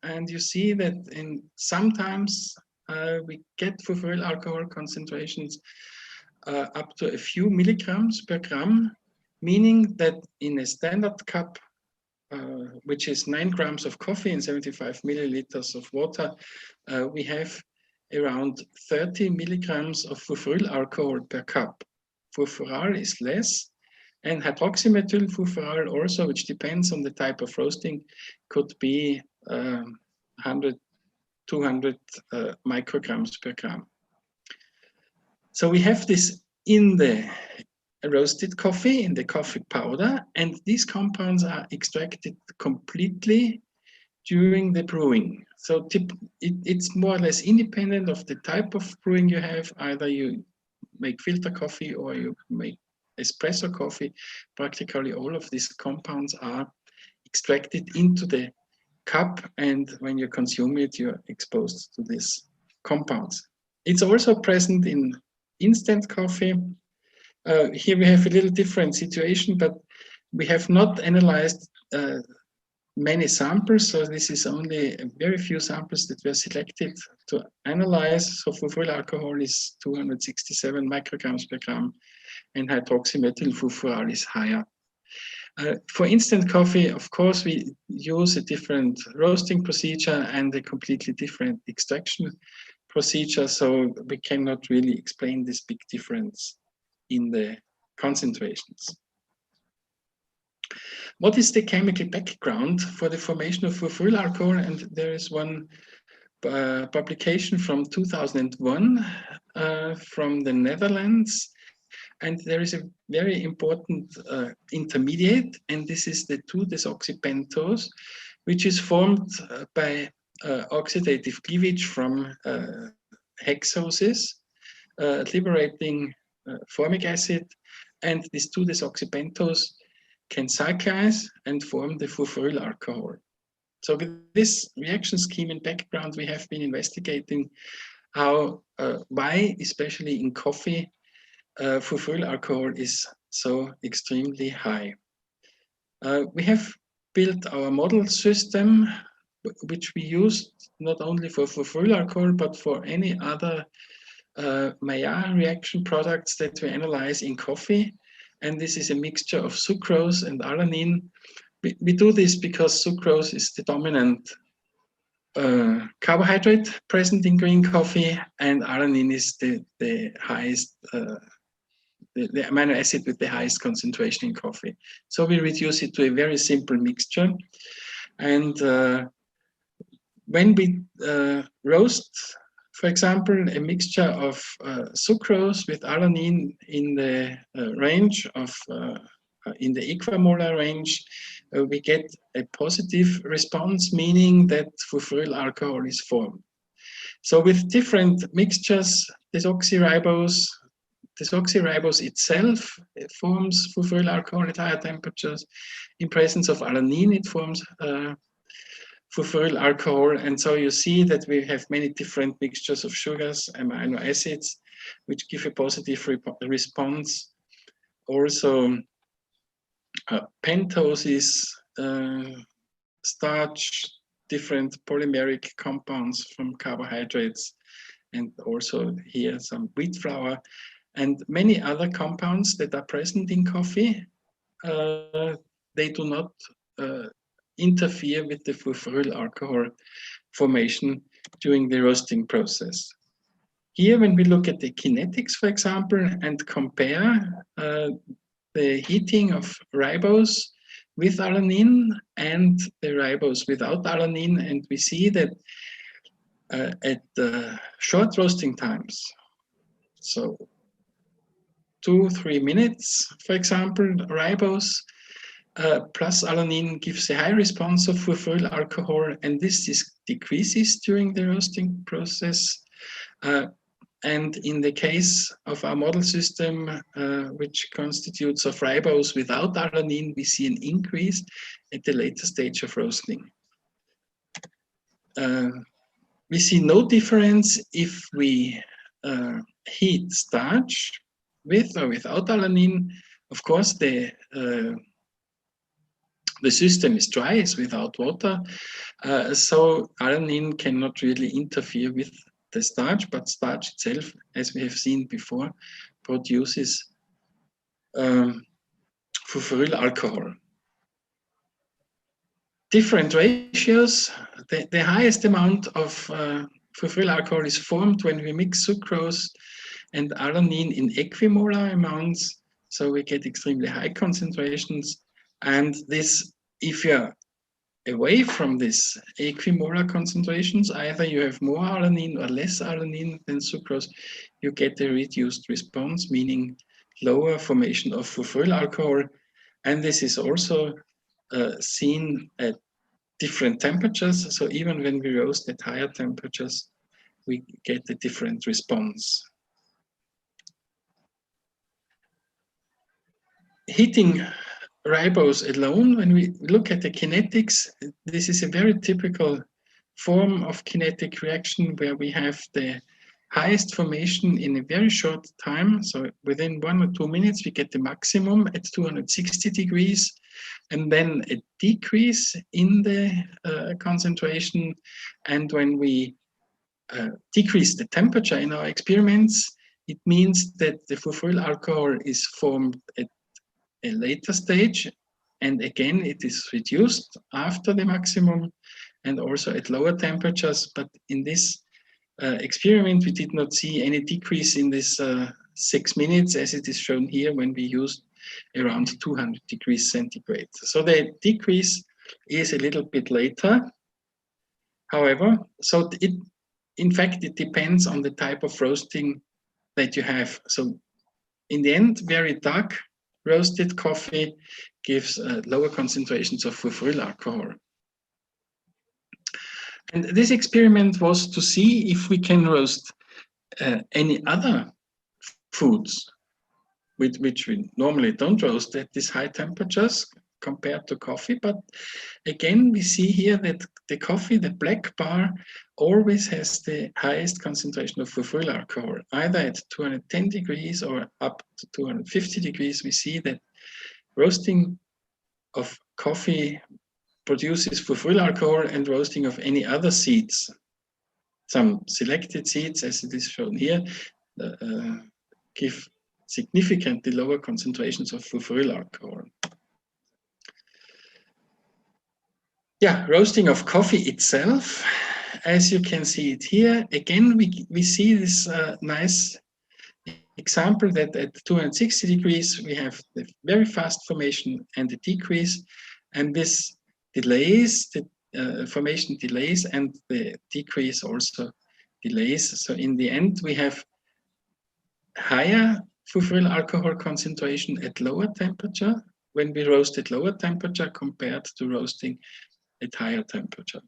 and you see that sometimes we get furfuryl alcohol concentrations up to a few milligrams per gram, meaning that in a standard cup, which is 9 grams of coffee and 75 milliliters of water, we have around 30 milligrams of furfuryl alcohol per cup. Furfural is less, and hydroxymethyl furfural also, which depends on the type of roasting, could be 100, 200 micrograms per gram. So we have this in the roasted coffee, in the coffee powder, and these compounds are extracted completely during the brewing. So it's more or less independent of the type of brewing you have. Either you make filter coffee or you make espresso coffee. Practically all of these compounds are extracted into the cup, and when you consume it, you're exposed to these compounds. It's also present in instant coffee. Here we have a little different situation, but we have not analyzed many samples, so this is only a very few samples that were selected to analyze. So furfuryl alcohol is 267 micrograms per gram, and hydroxymethyl furfural is higher. For instant coffee, of course, we use a different roasting procedure and a completely different extraction procedure, so we cannot really explain this big difference in the concentrations. What is the chemical background for the formation of furfuryl alcohol? And there is one publication from 2001 from the Netherlands, and there is a very important intermediate, and this is the 2-desoxypentose, which is formed by oxidative cleavage from hexoses, liberating formic acid, and this 2-desoxypentose can cyclize and form the furfuryl alcohol. So with this reaction scheme and background, we have been investigating how, why, especially in coffee, furfuryl alcohol is so extremely high. We have built our model system, which we used not only for furfuryl alcohol, but for any other Maillard reaction products that we analyze in coffee. And this is a mixture of sucrose and alanine. We do this because sucrose is the dominant carbohydrate present in green coffee, and alanine is the highest, the amino acid with the highest concentration in coffee. So we reduce it to a very simple mixture. And when we roast, for example, a mixture of sucrose with alanine in the range of, in the equimolar range, we get a positive response, meaning that furfuryl alcohol is formed. So with different mixtures, desoxyribose itself forms furfuryl alcohol at higher temperatures. In presence of alanine, it forms furfuryl alcohol. And so you see that we have many different mixtures of sugars, amino acids, which give a positive response. Also, pentoses, starch, different polymeric compounds from carbohydrates, and also here some wheat flour, and many other compounds that are present in coffee. They do not interfere with the furfuryl alcohol formation during the roasting process. Here, when we look at the kinetics, for example, and compare the heating of ribose with alanine and the ribose without alanine, and we see that at short roasting times, so 2-3 minutes, for example, ribose plus alanine gives a high response of furfuryl alcohol, and this decreases during the roasting process. And in the case of our model system, which constitutes of ribose without alanine, we see an increase at the later stage of roasting. We see no difference if we heat starch with or without alanine. Of course, the the system is dry, is without water, so alanine cannot really interfere with the starch, but starch itself, as we have seen before, produces furfuryl alcohol. Different ratios. The highest amount of furfuryl alcohol is formed when we mix sucrose and alanine in equimolar amounts, so we get extremely high concentrations. And this, if you're away from this equimolar concentrations, either you have more alanine or less alanine than sucrose, you get a reduced response, meaning lower formation of furfuryl alcohol. And this is also seen at different temperatures. So even when we roast at higher temperatures, we get a different response. Heating ribose alone, when we look at the kinetics, this is a very typical form of kinetic reaction where we have the highest formation in a very short time. So within 1 or 2 minutes, we get the maximum at 260 degrees, and then a decrease in the concentration. And when we decrease the temperature in our experiments, it means that the furfuryl alcohol is formed at a later stage, and again it is reduced after the maximum and also at lower temperatures. But in this experiment we did not see any decrease in this 6 minutes, as it is shown here when we used around 200 degrees centigrade. So the decrease is a little bit later, however. So in fact it depends on the type of roasting that you have. So in the end, very dark roasted coffee gives lower concentrations of furfuryl alcohol. And this experiment was to see if we can roast any other foods which we normally don't roast at these high temperatures compared to coffee. But again, we see here that the coffee, the black bar, always has the highest concentration of furfuryl alcohol, either at 210 degrees or up to 250 degrees. We see that roasting of coffee produces furfuryl alcohol, and roasting of any other seeds, some selected seeds, as it is shown here, give significantly lower concentrations of furfuryl alcohol. Yeah, roasting of coffee itself, as you can see it here, again, we see this nice example that at 260 degrees, we have the very fast formation and the decrease, and this delays, the formation delays, and the decrease also delays. So in the end, we have higher furfuryl alcohol concentration at lower temperature when we roast at lower temperature compared to roasting at higher temperature.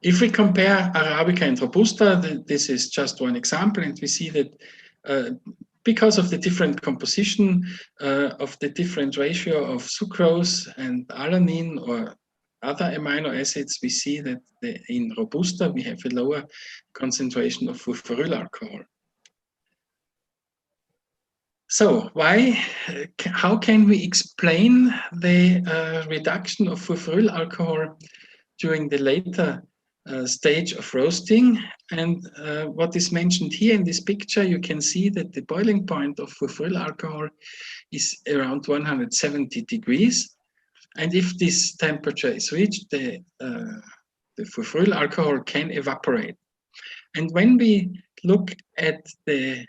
If we compare Arabica and Robusta, this is just one example, and we see that because of the different composition of the different ratio of sucrose and alanine or other amino acids, we see that in Robusta we have a lower concentration of furfuryl alcohol. So how can we explain the reduction of furfuryl alcohol during the later stage of roasting? And what is mentioned here in this picture, you can see that the boiling point of furfuryl alcohol is around 170 degrees. And if this temperature is reached, the furfuryl alcohol can evaporate. And when we look at the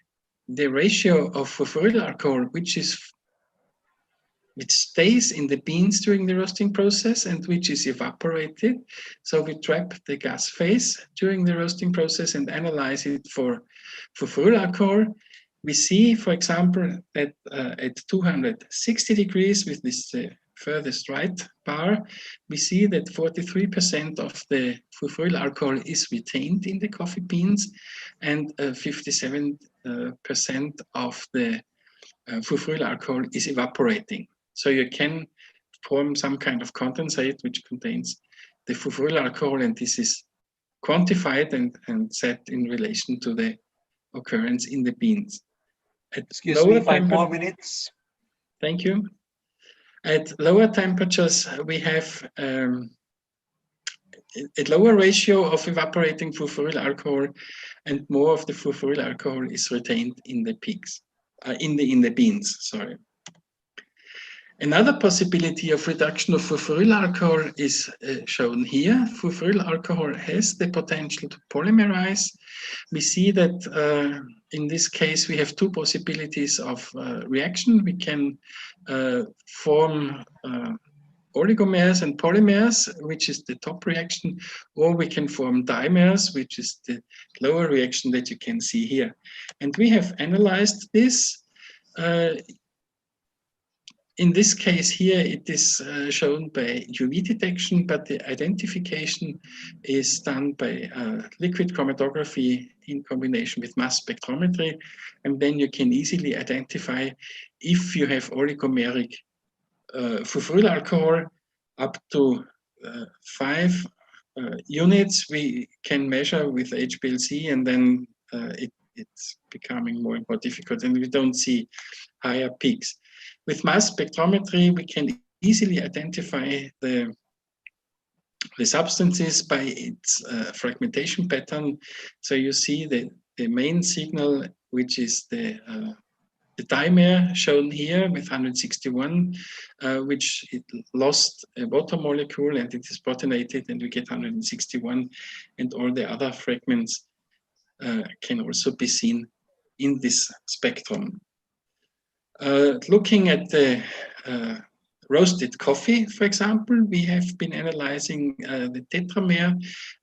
ratio of furfuryl alcohol, which stays in the beans during the roasting process and which is evaporated. So we trap the gas phase during the roasting process and analyze it for furfuryl alcohol. We see, for example, that at 260 degrees with this furthest right bar, we see that 43% of the furfuryl alcohol is retained in the coffee beans, and 57% of the furfuryl alcohol is evaporating. So you can form some kind of condensate which contains the furfuryl alcohol, and this is quantified and set in relation to the occurrence in the beans. Excuse me, 5 more minutes. Thank you. At lower temperatures, we have a lower ratio of evaporating furfuryl alcohol, and more of the furfuryl alcohol is retained in the peaks, in the beans. Sorry. Another possibility of reduction of furfuryl alcohol is shown here. Furfuryl alcohol has the potential to polymerize. We see that in this case we have two possibilities of reaction. We can form oligomers and polymers, which is the top reaction, or we can form dimers, which is the lower reaction that you can see here. And we have analyzed this. In this case here, it is shown by UV detection, but the identification is done by liquid chromatography in combination with mass spectrometry. And then you can easily identify if you have oligomeric furfuryl alcohol up to 5 units. We can measure with HPLC, and then it's becoming more and more difficult, and we don't see higher peaks. With mass spectrometry, we can easily identify the substances by its fragmentation pattern. So you see the main signal, which is the dimer shown here with 161, which it lost a water molecule and it is protonated, and we get 161, and all the other fragments can also be seen in this spectrum. Looking at the roasted coffee, for example, we have been analyzing the tetramer,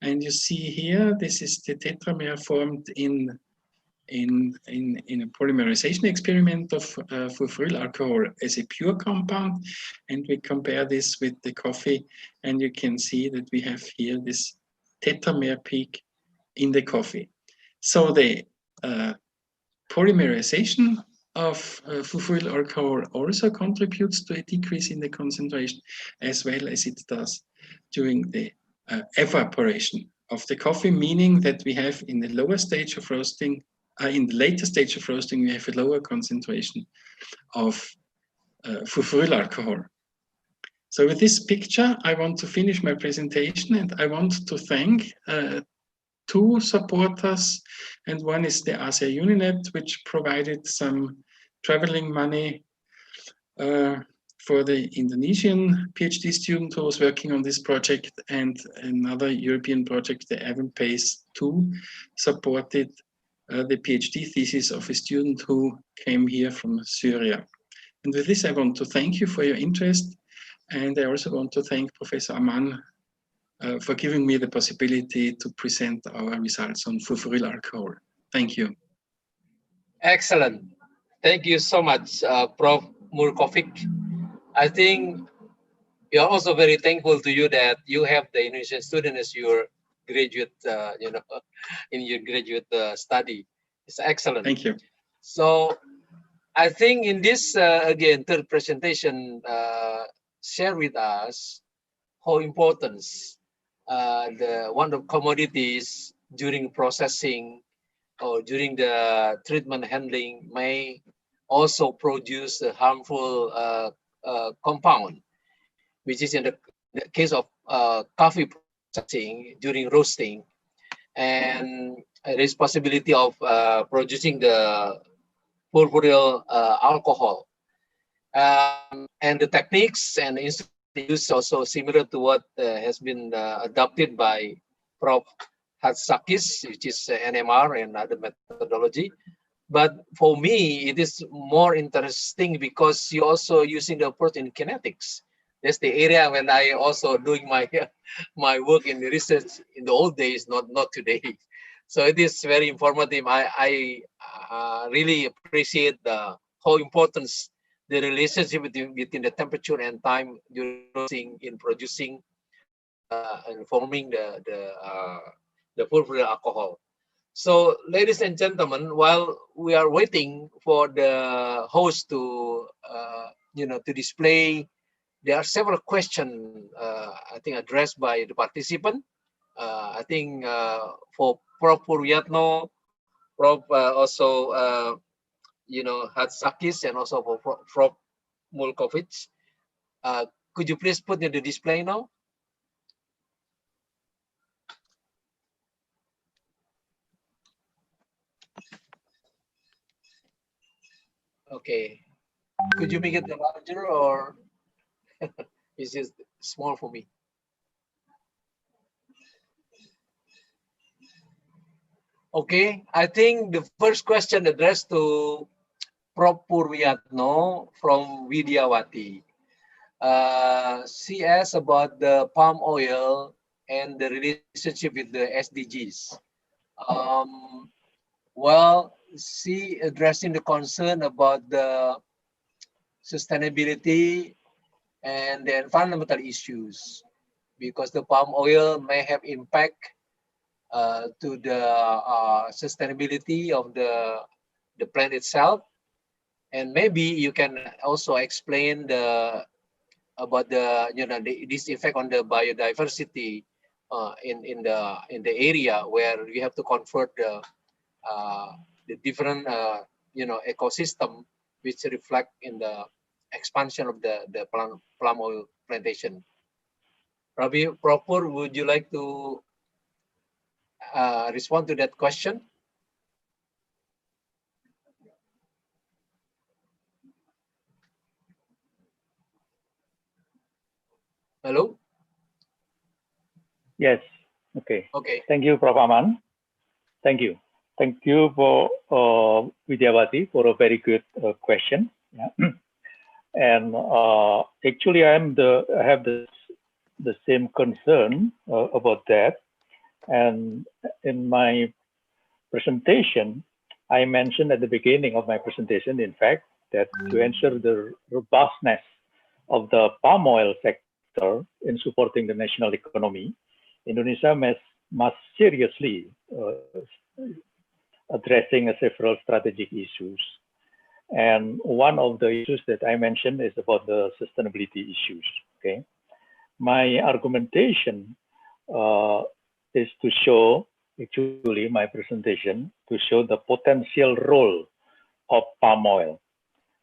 and you see here, this is the tetramer formed in a polymerization experiment of furfuryl alcohol as a pure compound, and we compare this with the coffee, and you can see that we have here this tetramer peak in the coffee. So the polymerization of furfuryl alcohol also contributes to a decrease in the concentration, as well as it does during the evaporation of the coffee, meaning that we have in the lower stage of roasting, in the later stage of roasting, we have a lower concentration of furfuryl alcohol. So with this picture, I want to finish my presentation, and I want to thank two supporters, and one is the Asia Uninet, which provided some traveling money for the Indonesian PhD student who was working on this project, and another European project, the AVENPACE 2, supported the PhD thesis of a student who came here from Syria. And with this, I want to thank you for your interest, and I also want to thank Professor Aman for giving me the possibility to present our results on furfuryl alcohol. Thank you. Excellent. Thank you so much, Prof. Murkovic. I think we are also very thankful to you that you have the Indonesian student as your graduate, in your graduate study. It's excellent. Thank you. So I think in this, again, third presentation, share with us how important one of commodities during processing or during the treatment handling may also produce a harmful compound, which is in the case of coffee processing during roasting, and there is possibility of producing the furfuryl alcohol. And the techniques and instruments used also similar to what has been adopted by Prof. Hatzakis, which is NMR and other methodology. But for me, it is more interesting because you're also using the approach in kinetics. That's the area when I also doing my my work in the research in the old days, not today. So it is very informative. I really appreciate how important the relationship between the temperature and time during roasting in producing and forming the furfuryl alcohol. So, ladies and gentlemen, while we are waiting for the host to to display, there are several questions I think addressed by the participant. I think for Prof. Puryatno, Prof. Also Hatzakis, and also for Prof. Mulkovic. Could you please put in the display now? Okay. Could you make it larger, or is it small for me? Okay, I think the first question addressed to Prof. Purwiyatno from Widyawati. She asked about the palm oil and the relationship with the SDGs. Well, she addressing the concern about the sustainability and the environmental issues, because the palm oil may have impact to the sustainability of the plant itself. And maybe you can also explain about this effect on the biodiversity in the area where we have to convert the different ecosystem which reflect in the expansion of the palm oil plantation. Prof. Pur, would you like to respond to that question? Hello? Yes. Okay. Okay. Thank you, Prof. Aman. Thank you. Thank you for Widyawati for a very good question. Yeah. And actually, I have the same concern about that. And in my presentation, I mentioned at the beginning of my presentation, in fact, that to ensure the robustness of the palm oil sector in supporting the national economy, Indonesia must seriously addressing several strategic issues. And one of the issues that I mentioned is about the sustainability issues. Okay, my argumentation is to show, actually, my presentation to show the potential role of palm oil,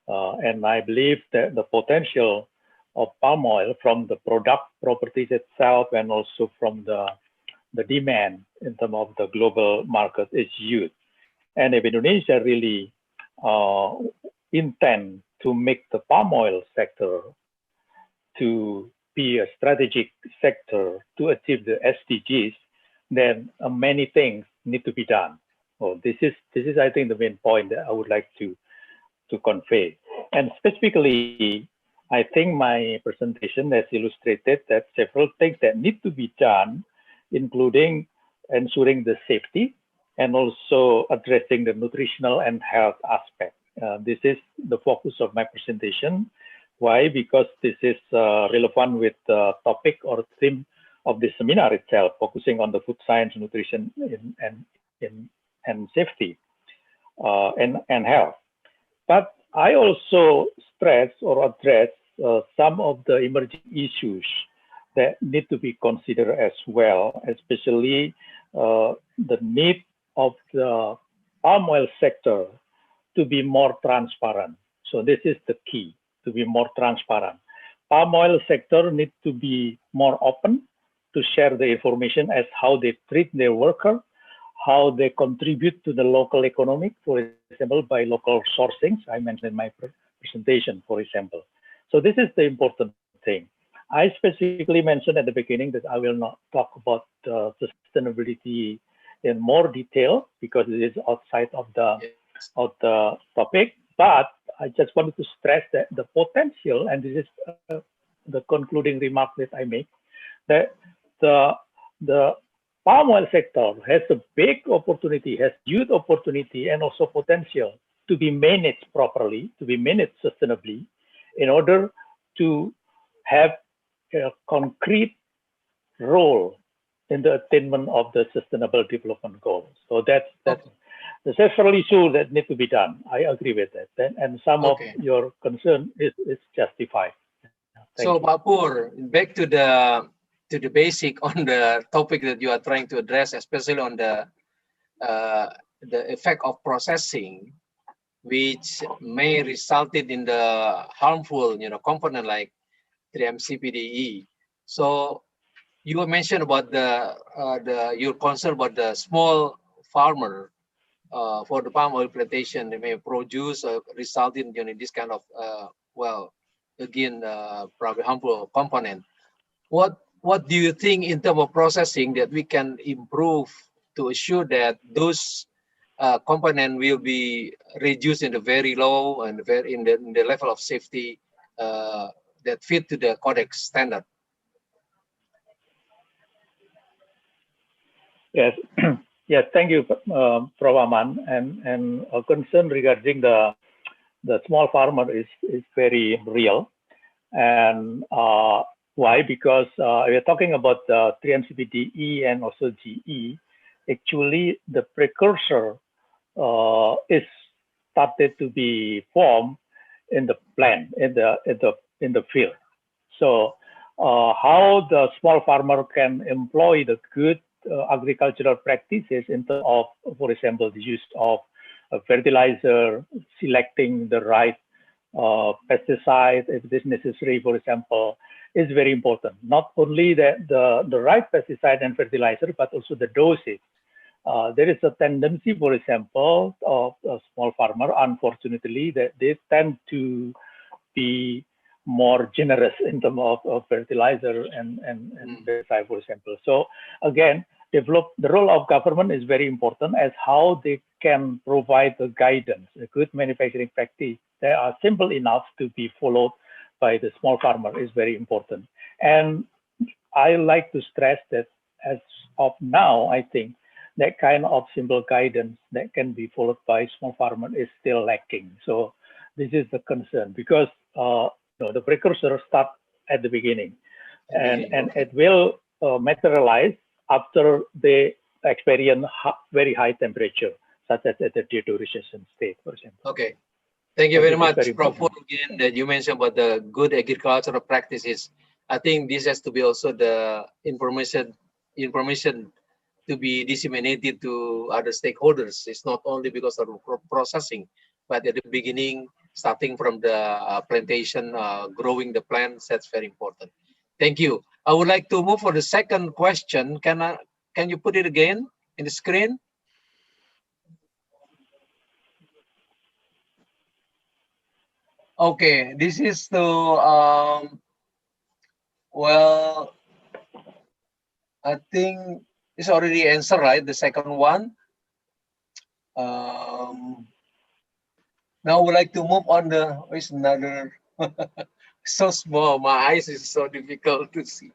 and I believe that the potential of palm oil from the product properties itself and also from the demand in terms of the global market is huge. And if Indonesia really intend to make the palm oil sector to be a strategic sector to achieve the SDGs, then many things need to be done. Well, this is I think the main point that I would like to convey. And specifically, I think my presentation has illustrated that several things that need to be done, including ensuring the safety and also addressing the nutritional and health aspect. This is the focus of my presentation. Why? Because this is relevant with the topic or theme of the seminar itself, focusing on the food science, nutrition, and safety and health. But I also stress or address some of the emerging issues that need to be considered as well, especially the need of the palm oil sector to be more transparent. So this is the key, to be more transparent. Palm oil sector needs to be more open to share the information as how they treat their worker, how they contribute to the local economic, for example, by local sourcing. I mentioned in my presentation, for example. So this is the important thing. I specifically mentioned at the beginning that I will not talk about sustainability in more detail because it is outside of the topic. But I just wanted to stress that the potential, and this is the concluding remark that I make, that the palm oil sector has a big opportunity, has huge opportunity and also potential to be managed properly, to be managed sustainably in order to have a concrete role in the attainment of the sustainable development goals. So that's the several issues that need to be done. I agree with that. And some of your concern is justified. So, Pak Pur, back to the basic on the topic that you are trying to address, especially on the effect of processing, which may result in the harmful, component like 3-MCPDE. So you mentioned about your concern about the small farmer for the palm oil plantation. They may produce or result in this kind of well, again, probably harmful component. What do you think in terms of processing that we can improve to assure that those component will be reduced in the very low and in the level of safety that fit to the Codex standard? Yes, yes, thank you, Prof. Aman. And a concern regarding the small farmer is very real. And why? Because we are talking about 3-MCPDE and also GE. Actually, the precursor is started to be formed in the plant, in the field. So how the small farmer can employ the good agricultural practices in terms of, for example, the use of fertilizer, selecting the right pesticide if it is necessary, for example, is very important. Not only the right pesticide and fertilizer, but also the dosage. There is a tendency, for example, of a small farmer, unfortunately, that they tend to be more generous in terms of fertilizer and pesticide, for example. So again, the role of government is very important as how they can provide the guidance, a good manufacturing practice that are simple enough to be followed by the small farmer is very important. And I like to stress that as of now, I think that kind of simple guidance that can be followed by small farmer is still lacking. So this is the concern because the precursor start at the beginning, and it will materialize after they experience very high temperature, such as at the deterioration state, for example. Okay, thank you very much, Prof. Again, that you mentioned about the good agricultural practices. I think this has to be also the information to be disseminated to other stakeholders. It's not only because of processing, but at the beginning, starting from the plantation, growing the plants, that's very important. Thank you. I would like to move for the second question. Can you put it again in the screen? Okay, this is to, well, I think it's already answered, right? The second one. Now I would like to move on is another, so small, my eyes is so difficult to see.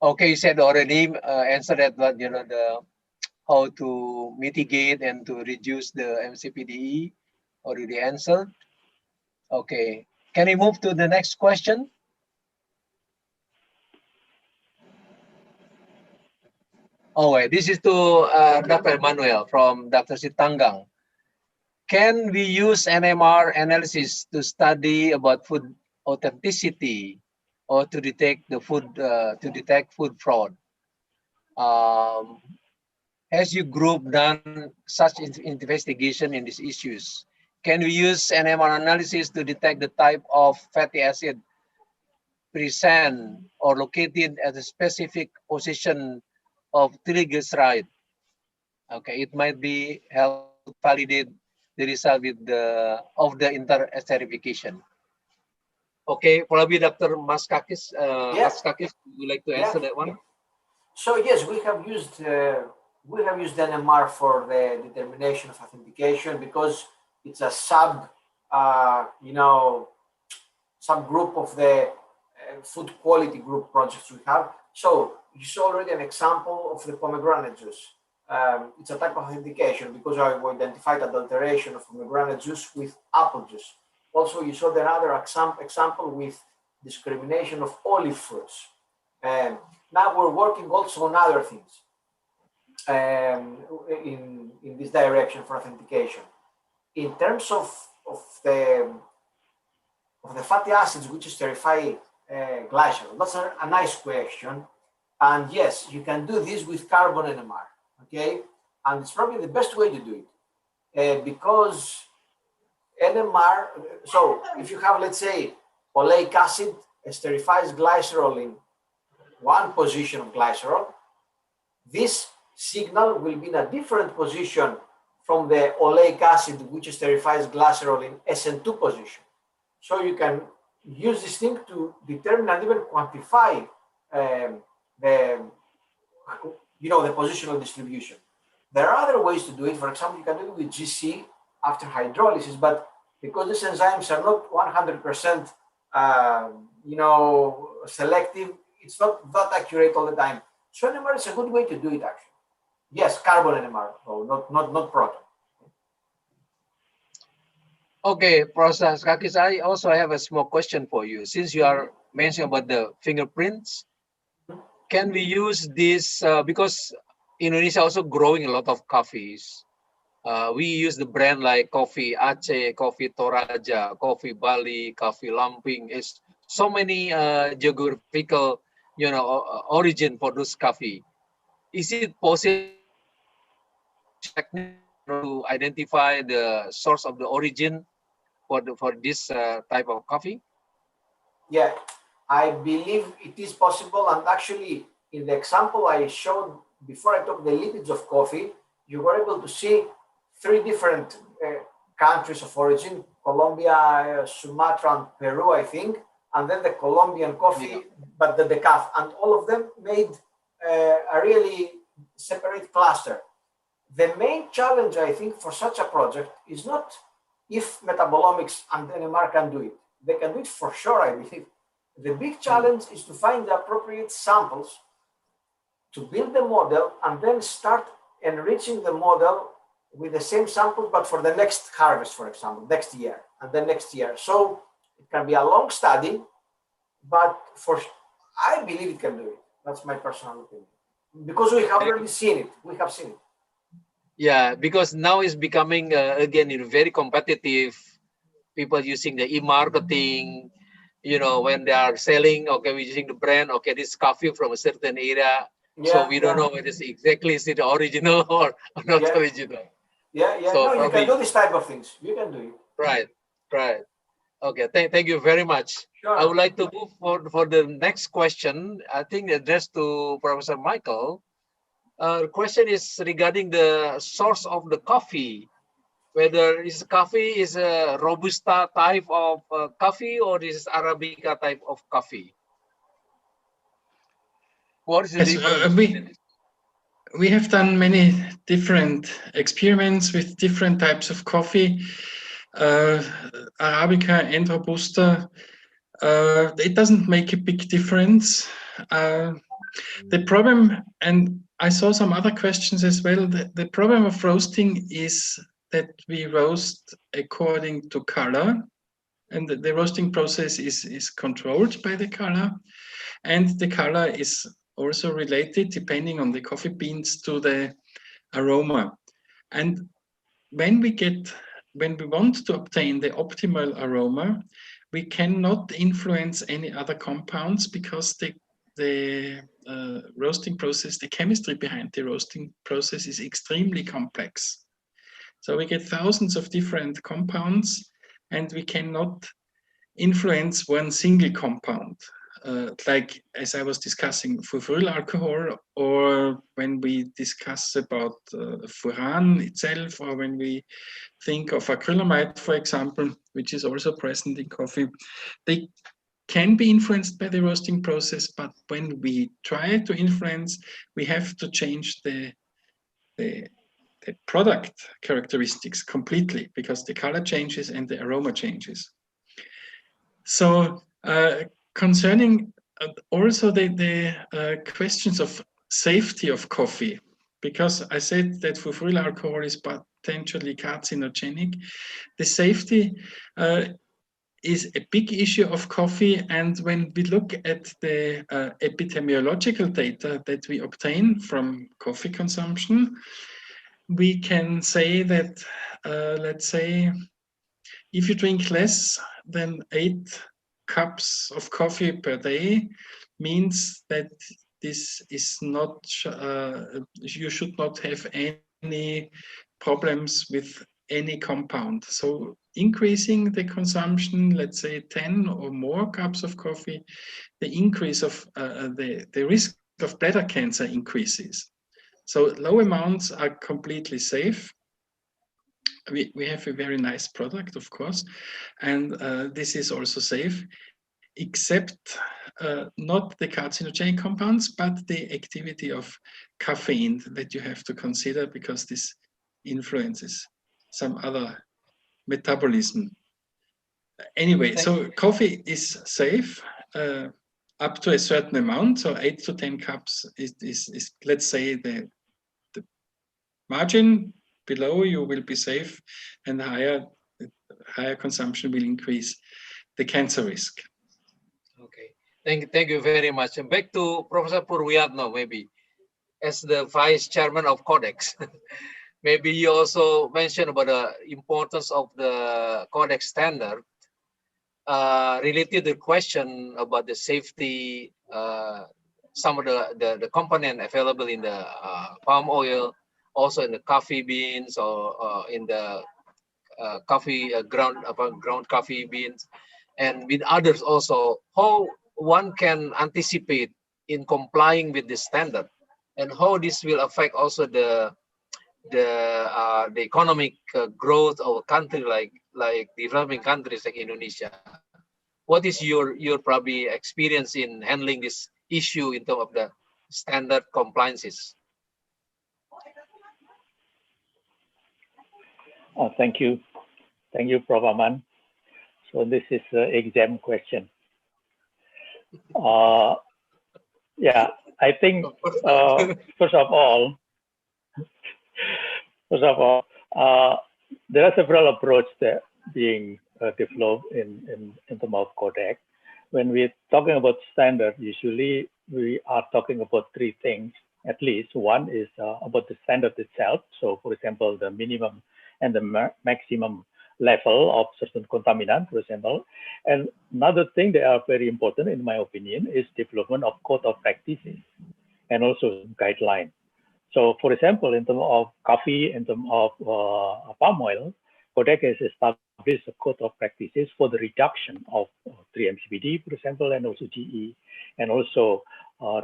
Okay, you said already answered that, but how to mitigate and to reduce the MCPDE already answered. Okay, can we move to the next question? Oh, wait, this is to Dr. Manuel from Dr. Sitanggang. Can we use NMR analysis to study about food authenticity or to detect the food fraud? Has your group done such investigation in these issues? Can we use NMR analysis to detect the type of fatty acid present or located at a specific position of triglyceride? Okay, it might be help to validate the result with of the inter-esterification. Okay, probably Dr. Maskakis, Maskakis, would you like to answer that one? So yes, we have used NMR for the determination of authentication because it's a subgroup of the food quality group projects we have. So you saw already an example of the pomegranate juice. It's a type of authentication because I identified adulteration of pomegranate juice with apple juice. Also, you saw another example with discrimination of olive fruits. Now we're working also on other things in this direction for authentication. In terms of the fatty acids which esterified glycerol, that's a nice question. And yes, you can do this with carbon NMR, okay? And it's probably the best way to do it because NMR, so if you have, let's say, oleic acid esterifies glycerol in one position of glycerol, this signal will be in a different position from the oleic acid which esterifies glycerol in SN2 position. So you can use this thing to determine and even quantify the positional distribution. There are other ways to do it. For example, you can do it with GC after hydrolysis, but because these enzymes are not 100% selective, it's not that accurate all the time. So NMR is a good way to do it, actually. Yes, carbon NMR, though, not proton. Okay, Professor Skakis, I also have a small question for you. Since you are mentioning about the fingerprints, can we use this because Indonesia also growing a lot of coffees. We use the brand like Coffee Aceh, Coffee Toraja, Coffee Bali, Coffee Lamping. Is so many geographical, origin for those coffee. Is it possible to identify the source of the origin for this type of coffee? Yeah, I believe it is possible. And actually, in the example I showed before I took the lipids of coffee, you were able to see 3 different countries of origin: Colombia, Sumatra, and Peru, I think, and then the Colombian coffee, but the decaf, and all of them made a really separate cluster. The main challenge, I think, for such a project is not if metabolomics and NMR can do it. They can do it for sure, I believe. The big challenge is to find the appropriate samples to build the model and then start enriching the model with the same samples, but for the next harvest, for example, next year and then next year. So it can be a long study, but I believe it can do it. That's my personal opinion. Because we have already seen it. We have seen it. Yeah, because now it's becoming, again, very competitive. People using the e-marketing, when they are selling, okay, we're using the brand, okay, this coffee from a certain area. Yeah, so we don't know whether it's exactly is it original or not original. Yeah. So no, you can do this type of things. You can do it. Right. Okay, thank you very much. Sure. I would like to move for the next question. I think addressed to Professor Michael. The question is regarding the source of the coffee. Whether this coffee is a Robusta type of coffee or this is Arabica type of coffee. What is the difference? We have done many different experiments with different types of coffee, Arabica and Robusta. It doesn't make a big difference. The problem, and I saw some other questions as well, the problem of roasting is that we roast according to color, and the roasting process is controlled by the color, and the color is also related, depending on the coffee beans, to the aroma. And when we want to obtain the optimal aroma, we cannot influence any other compounds because the roasting process, the chemistry behind the roasting process is extremely complex. So we get thousands of different compounds and we cannot influence one single compound. Like as I was discussing furfuryl alcohol, or when we discuss about furan itself, or when we think of acrylamide, for example, which is also present in coffee, they can be influenced by the roasting process, but when we try to influence, we have to change the product characteristics completely because the color changes and the aroma changes. So concerning also the questions of safety of coffee, because I said that furfuryl alcohol is potentially carcinogenic, the safety is a big issue of coffee. And when we look at the epidemiological data that we obtain from coffee consumption, we can say that, let's say, if you drink less than 8 cups of coffee per day, means that this is not, you should not have any problems with any compound. So increasing the consumption, let's say 10 or more cups of coffee, the increase of the risk of bladder cancer increases. So low amounts are completely safe. We have a very nice product, of course, and this is also safe, except not the carcinogenic compounds, but the activity of caffeine that you have to consider, because this influences some other metabolism. Anyway, so coffee is safe up to a certain amount. So 8 to 10 cups is let's say the margin. Below you will be safe, and higher consumption will increase the cancer risk. Okay, thank you very much. And back to Professor Purwiyatno, maybe as the vice chairman of Codex. Maybe you also mentioned about the importance of the Codex standard related to the question about the safety, some of the component available in the palm oil, also in the coffee beans, or in the coffee ground coffee beans, and with others also. How one can anticipate in complying with this standard, and how this will affect also the economic growth of a country like developing countries like Indonesia. What is your probably experience in handling this issue in terms of the standard compliances? Thank you, Prof. Aman. So this is an exam question. Yeah, I think first of all, there are several approaches that being developed in terms of Codex. When we're talking about standard, usually we are talking about three things at least. One is about the standard itself. So, for example, the minimum and the maximum level of certain contaminant, for example. And another thing that are very important, in my opinion, is development of code of practices and also guidelines. So, for example, in terms of coffee, in terms of palm oil, Codex has established a code of practices for the reduction of 3-MCPD, for example, and also GE, and also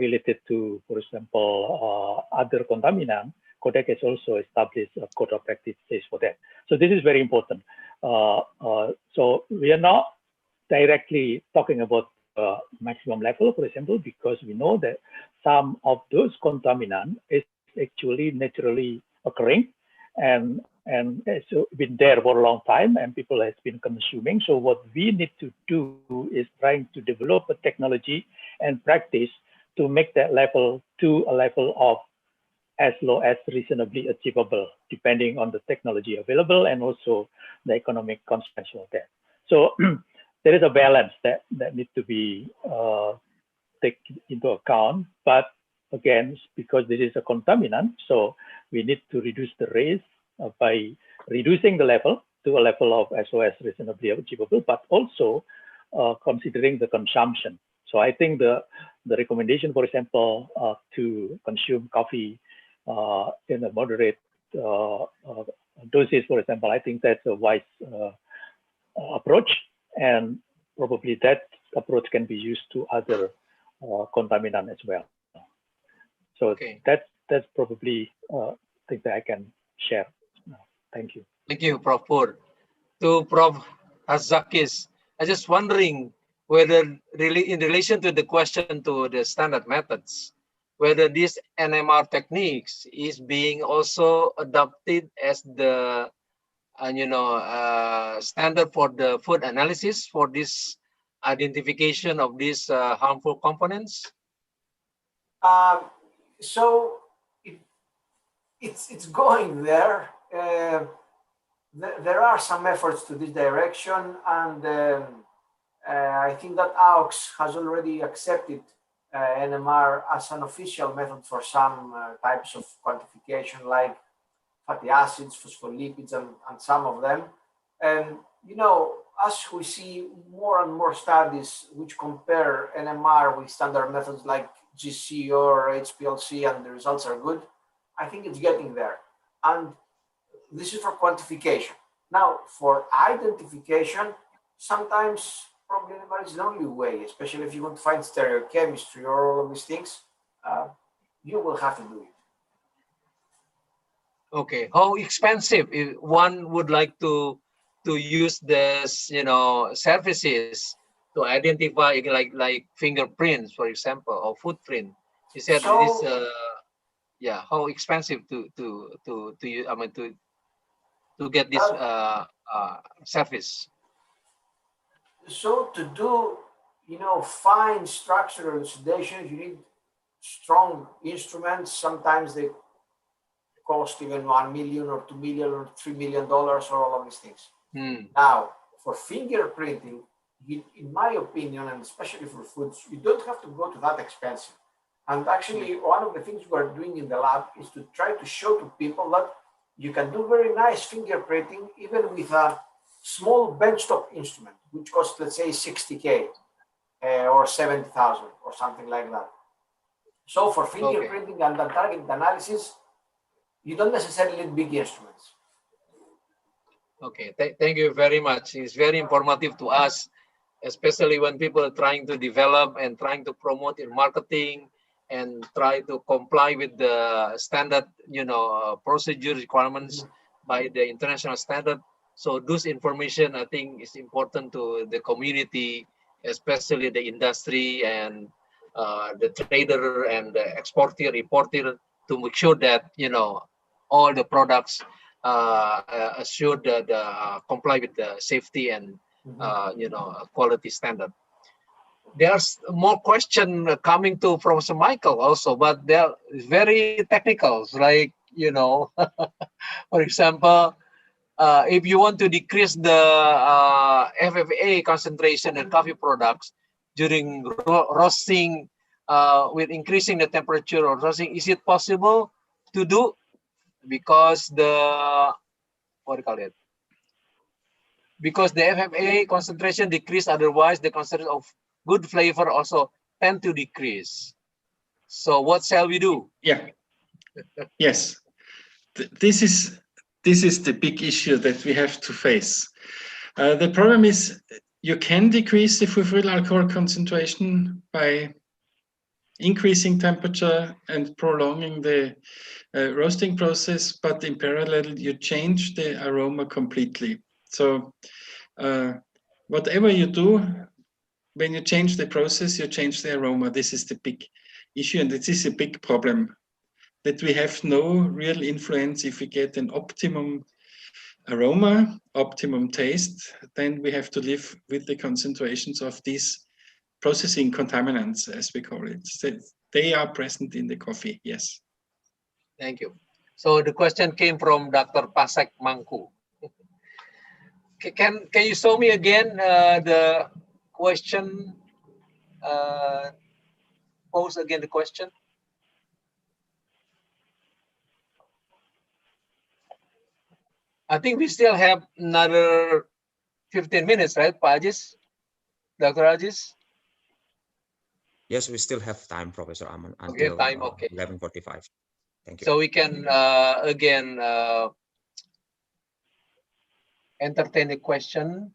related to, for example, other contaminants. Codex has also established a code of practices for that. So this is very important. So we are not directly talking about maximum level, for example, because we know that some of those contaminants is actually naturally occurring, and it's been there for a long time, and people has been consuming. So what we need to do is trying to develop a technology and practice to make that level to a level of as low as reasonably achievable, depending on the technology available and also the economic consequences of that. So there is a balance that needs to be taken into account. But again, because this is a contaminant, so we need to reduce the risk by reducing the level to a level of SOS reasonably achievable, but also considering the consumption. So I think the recommendation, for example, to consume coffee in a moderate doses, for example, I think that's a wise approach, and probably that approach can be used to other contaminants as well. So okay, that's probably thing that I can share. Thank you. Thank you, Prof. Pur. To Prof. Azakis, I just wondering whether really in relation to the question to the standard methods, whether this NMR techniques is being also adopted as the standard for the food analysis for this identification of these harmful components? So it's going there. There are some efforts to this direction, and I think that AUX has already accepted NMR as an official method for some types of quantification, like fatty acids, phospholipids, and some of them. And as we see more and more studies which compare NMR with standard methods like GC or HPLC, and the results are good, I think it's getting there. And this is for quantification. Now, for identification, sometimes probably is the only way, especially if you want to find stereochemistry or all of these things, you will have to do it. Okay, how expensive if one would like to use this, services to identify like fingerprints, for example, or footprint? You said So, this, yeah. How expensive to get this service? So to do, fine structural elucidation, you need strong instruments. Sometimes they cost even 1 million or 2 million or $3 million or all of these things. Now, for fingerprinting, in my opinion, and especially for foods, you don't have to go to that expensive. And actually, one of the things we're doing in the lab is to try to show to people that you can do very nice fingerprinting even with a small benchtop instrument, which costs, let's say, 60K or 70,000 or something like that. So for fingerprinting and the target analysis, you don't necessarily need big instruments. Okay, thank you very much. It's very informative to us, especially when people are trying to develop and trying to promote in marketing and try to comply with the standard, procedure requirements by the international standard. So those information, I think, is important to the community, especially the industry and the trader and the exporter, importer, to make sure that, all the products should comply with the safety and quality standard. There's more question coming to Professor Michael also, but they're very technical, like, for example, if you want to decrease the FFA concentration in coffee products during roasting with increasing the temperature of roasting, is it possible to do? Because because the FFA concentration decrease, otherwise the concentration of good flavor also tend to decrease. So what shall we do? Yeah. Yes. This is the big issue that we have to face. The problem is you can decrease the furfuryl alcohol concentration by increasing temperature and prolonging the roasting process, but in parallel you change the aroma completely. So whatever you do, when you change the process, you change the aroma. This is the big issue, and this is a big problem, that we have no real influence. If we get an optimum aroma, optimum taste, then we have to live with the concentrations of these processing contaminants, as we call it. So they are present in the coffee, yes. Thank you. So the question came from Dr. Pasek Mangku. Can you show me again the question? Pose again the question. I think we still have another 15 minutes, right, Pak Ajis? Dr. Ajis? Yes, we still have time, Professor Aman, until 11:45. Thank you. So we can again entertain the question.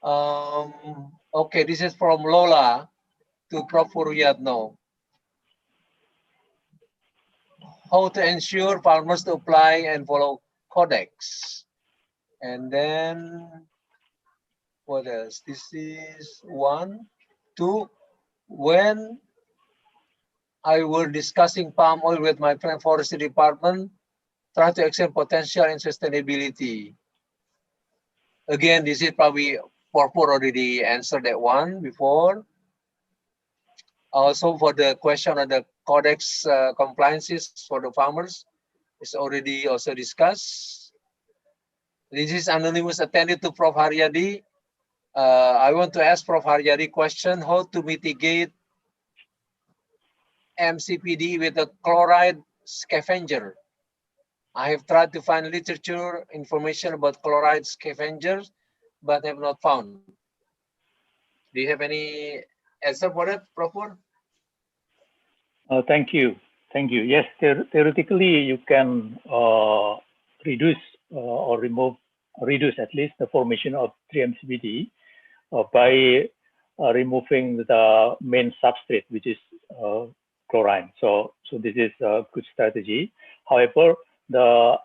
Okay, this is from Lola to Prof. Ruyadno. How to ensure farmers to apply and follow codex? And then what else? This is 1, 2. When I were discussing palm oil with my friend forestry department, try to examine potential and sustainability. Again, this is probably Purpur already answered that one before. Also for the question on the codex compliances for the farmers, it's already also discussed. This is anonymous attended to Prof. Haryadi. I want to ask Prof. Haryadi question, how to mitigate MCPD with a chloride scavenger. I have tried to find literature information about chloride scavengers, but have not found. Do you have any answer for that, Prof? Thank you. Thank you. Yes, theoretically, you can reduce or reduce at least the formation of 3-MCBD by removing the main substrate, which is chlorine. So this is a good strategy. However, the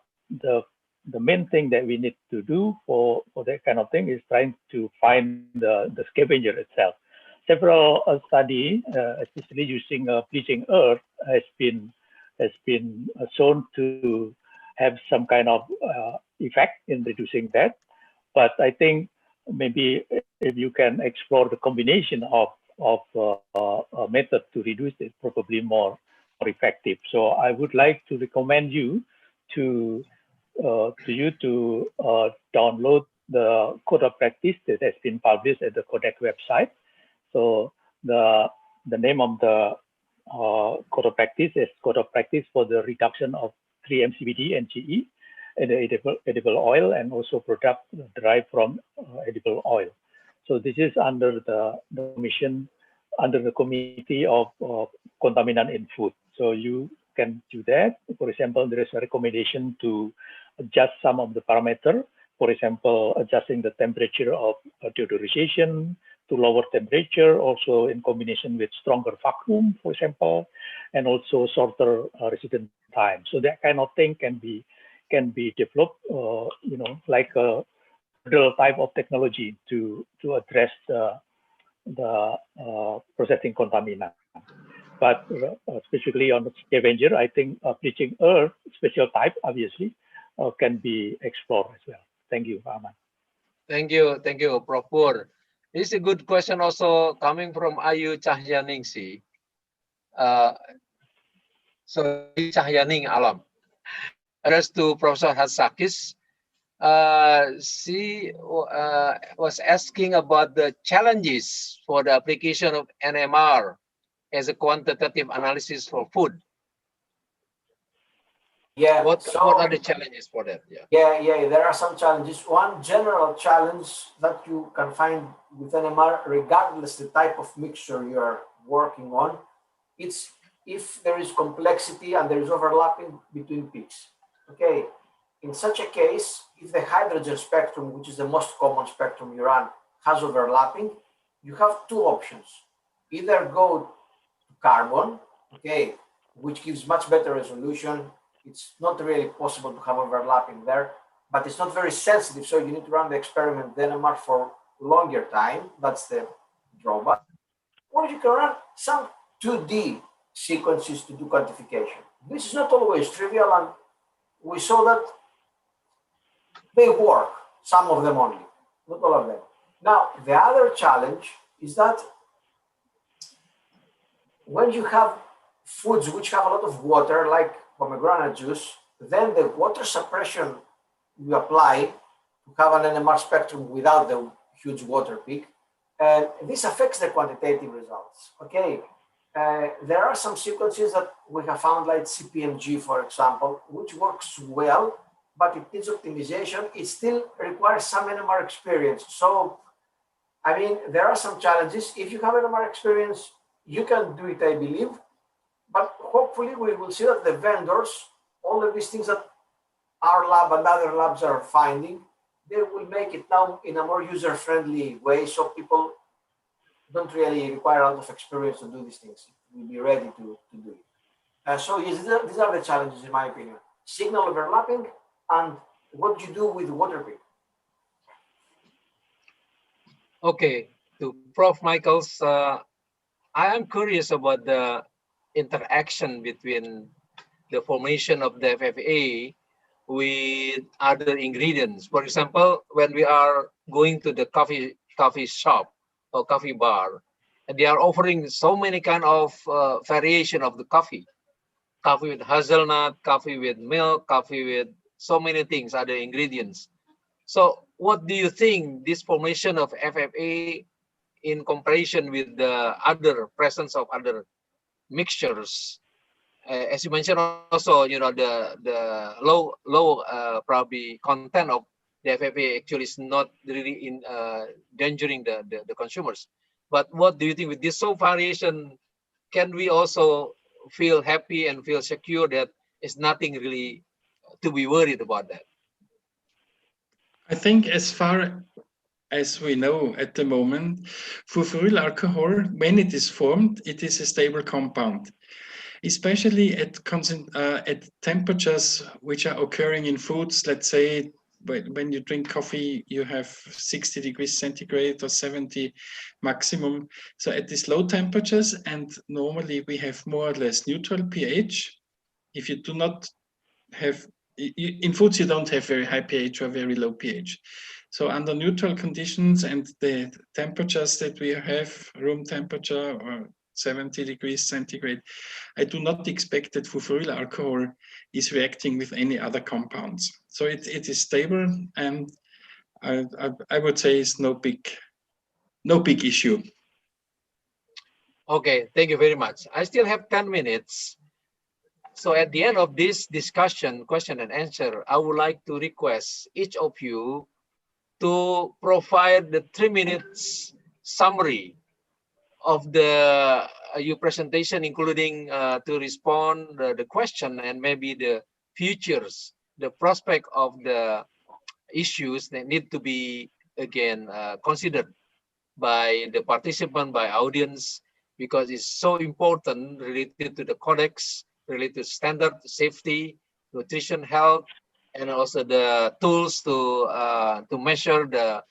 main thing that we need to do for that kind of thing is trying to find the scavenger itself. Several studies, especially using bleaching earth, has been shown to have some kind of effect in reducing that. But I think maybe if you can explore the combination of a method to reduce it, probably more effective. So I would like to recommend you to download the code of practice that has been published at the Kodak website. So the name of the code of practice is Code of Practice for the Reduction of 3-MCBD and GE in the edible oil, and also product derived from edible oil. So this is under the mission, under the Committee of Contaminant in Food. So you can do that. For example, there is a recommendation to adjust some of the parameter. For example, adjusting the temperature of deodorization to lower temperature, also in combination with stronger vacuum, for example, and also shorter residence time. So that kind of thing can be developed, like a type of technology to address the processing contaminant. But specifically on the scavenger, I think bleaching earth special type obviously can be explored as well. Thank you, Aman. Thank you, Prof. Pur. This is a good question also coming from Ayu Cahyaningsi. Cahyaning Alam. Addressed to Professor Hatsakis. She was asking about the challenges for the application of NMR as a quantitative analysis for food. Yeah. What are the challenges for that? Yeah, there are some challenges. One general challenge that you can find with NMR, regardless the type of mixture you are working on, it's if there is complexity and there is overlapping between peaks. Okay. In such a case, if the hydrogen spectrum, which is the most common spectrum you run, has overlapping, you have two options. Either go to carbon, okay, which gives much better resolution. It's not really possible to have overlapping there, but it's not very sensitive, so you need to run the experiment NMR for longer time. That's the drawback. Or you can run some 2D sequences to do quantification. This is not always trivial, and we saw that they work, some of them only, not all of them. Now, the other challenge is that when you have foods which have a lot of water, like pomegranate juice, then the water suppression you apply to have an NMR spectrum without the huge water peak, and this affects the quantitative results, okay? There are some sequences that we have found, like CPMG, for example, which works well, but it needs optimization. It still requires some NMR experience. So, I mean, there are some challenges. If you have NMR experience, you can do it, I believe. But hopefully we will see that the vendors, all of these things that our lab and other labs are finding, they will make it now in a more user-friendly way, so people don't really require a lot of experience to do these things. We'll be ready to do it. So yes, these are the challenges, in my opinion. Signal overlapping, and what you do with water peak. Okay, to Prof. Michaels, I am curious about the interaction between the formation of the FFA with other ingredients. For example, when we are going to the coffee shop or coffee bar, and they are offering so many kind of variation of the coffee with hazelnut, coffee with milk, coffee with so many things, other ingredients. So what do you think this formation of FFA in comparison with the other presence of other mixtures? As you mentioned also, the low probably content of the FFA actually is not really in endangering the consumers. But what do you think with this so variation? Can we also feel happy and feel secure that it's nothing really to be worried about that? I think as far as we know at the moment, furfuryl alcohol, when it is formed, it is a stable compound, especially at temperatures which are occurring in foods. Let's say when you drink coffee, you have 60 degrees centigrade or 70 maximum. So at these low temperatures, and normally we have more or less neutral pH. If you do not have, in foods, you don't have very high pH or very low pH. So under neutral conditions and the temperatures that we have, room temperature or 70 degrees centigrade, I do not expect that furfuryl alcohol is reacting with any other compounds. So it is stable, and I would say it's no big issue. Okay, thank you very much. I still have 10 minutes. So at the end of this discussion, question and answer, I would like to request each of you to provide the 3 minutes summary of the your presentation, including to respond the question and maybe the futures, the prospect of the issues that need to be again considered by the participant, by audience, because it's so important related to the codex, related to standard safety, nutrition, health, and also the tools to measure the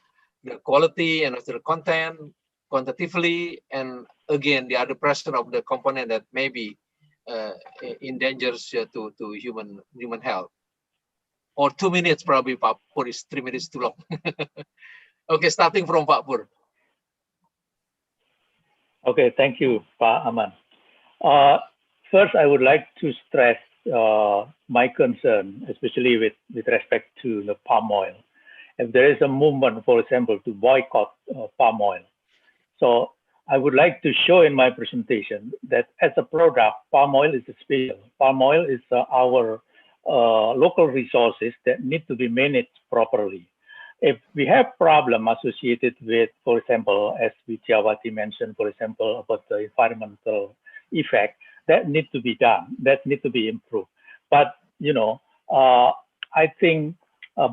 quality and also the content quantitatively, and again the other presence of the component that maybe endangers to human health. Or 2 minutes probably, Pak Pur, is 3 minutes too long. Okay, starting from Pak Pur. Okay, thank you, Pak Aman. First, I would like to stress my concern, especially with respect to the palm oil. If there is a movement, for example, to boycott palm oil, so I would like to show in my presentation that as a product, palm oil is special. Palm oil is our local resources that need to be managed properly. If we have problem associated with, for example, as Widyawati mentioned, for example, about the environmental effect, that need to be done, that need to be improved. But, you know, I think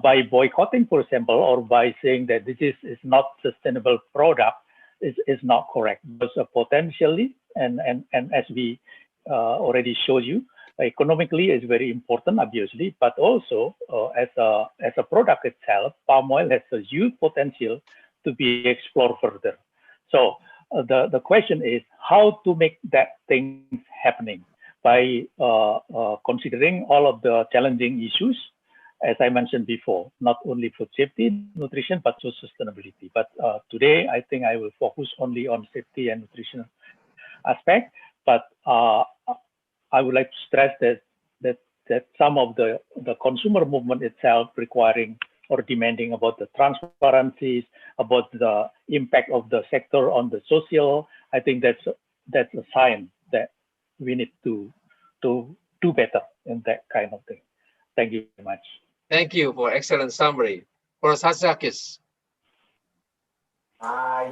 by boycotting, for example, or by saying that this is not sustainable product is not correct. Because potentially, and as we already showed you, economically is very important, obviously, but also as a product itself, palm oil has a huge potential to be explored further. So the question is how to make that thing happening by considering all of the challenging issues, as I mentioned before, not only food safety, nutrition, but also sustainability. But today, I think I will focus only on safety and nutrition aspect, but I would like to stress that some of the consumer movement itself requiring or demanding about the transparencies, about the impact of the sector on the social. I think that's a sign that we need to do better in that kind of thing. Thank you very much. Thank you for excellent summary. For Hatzakis.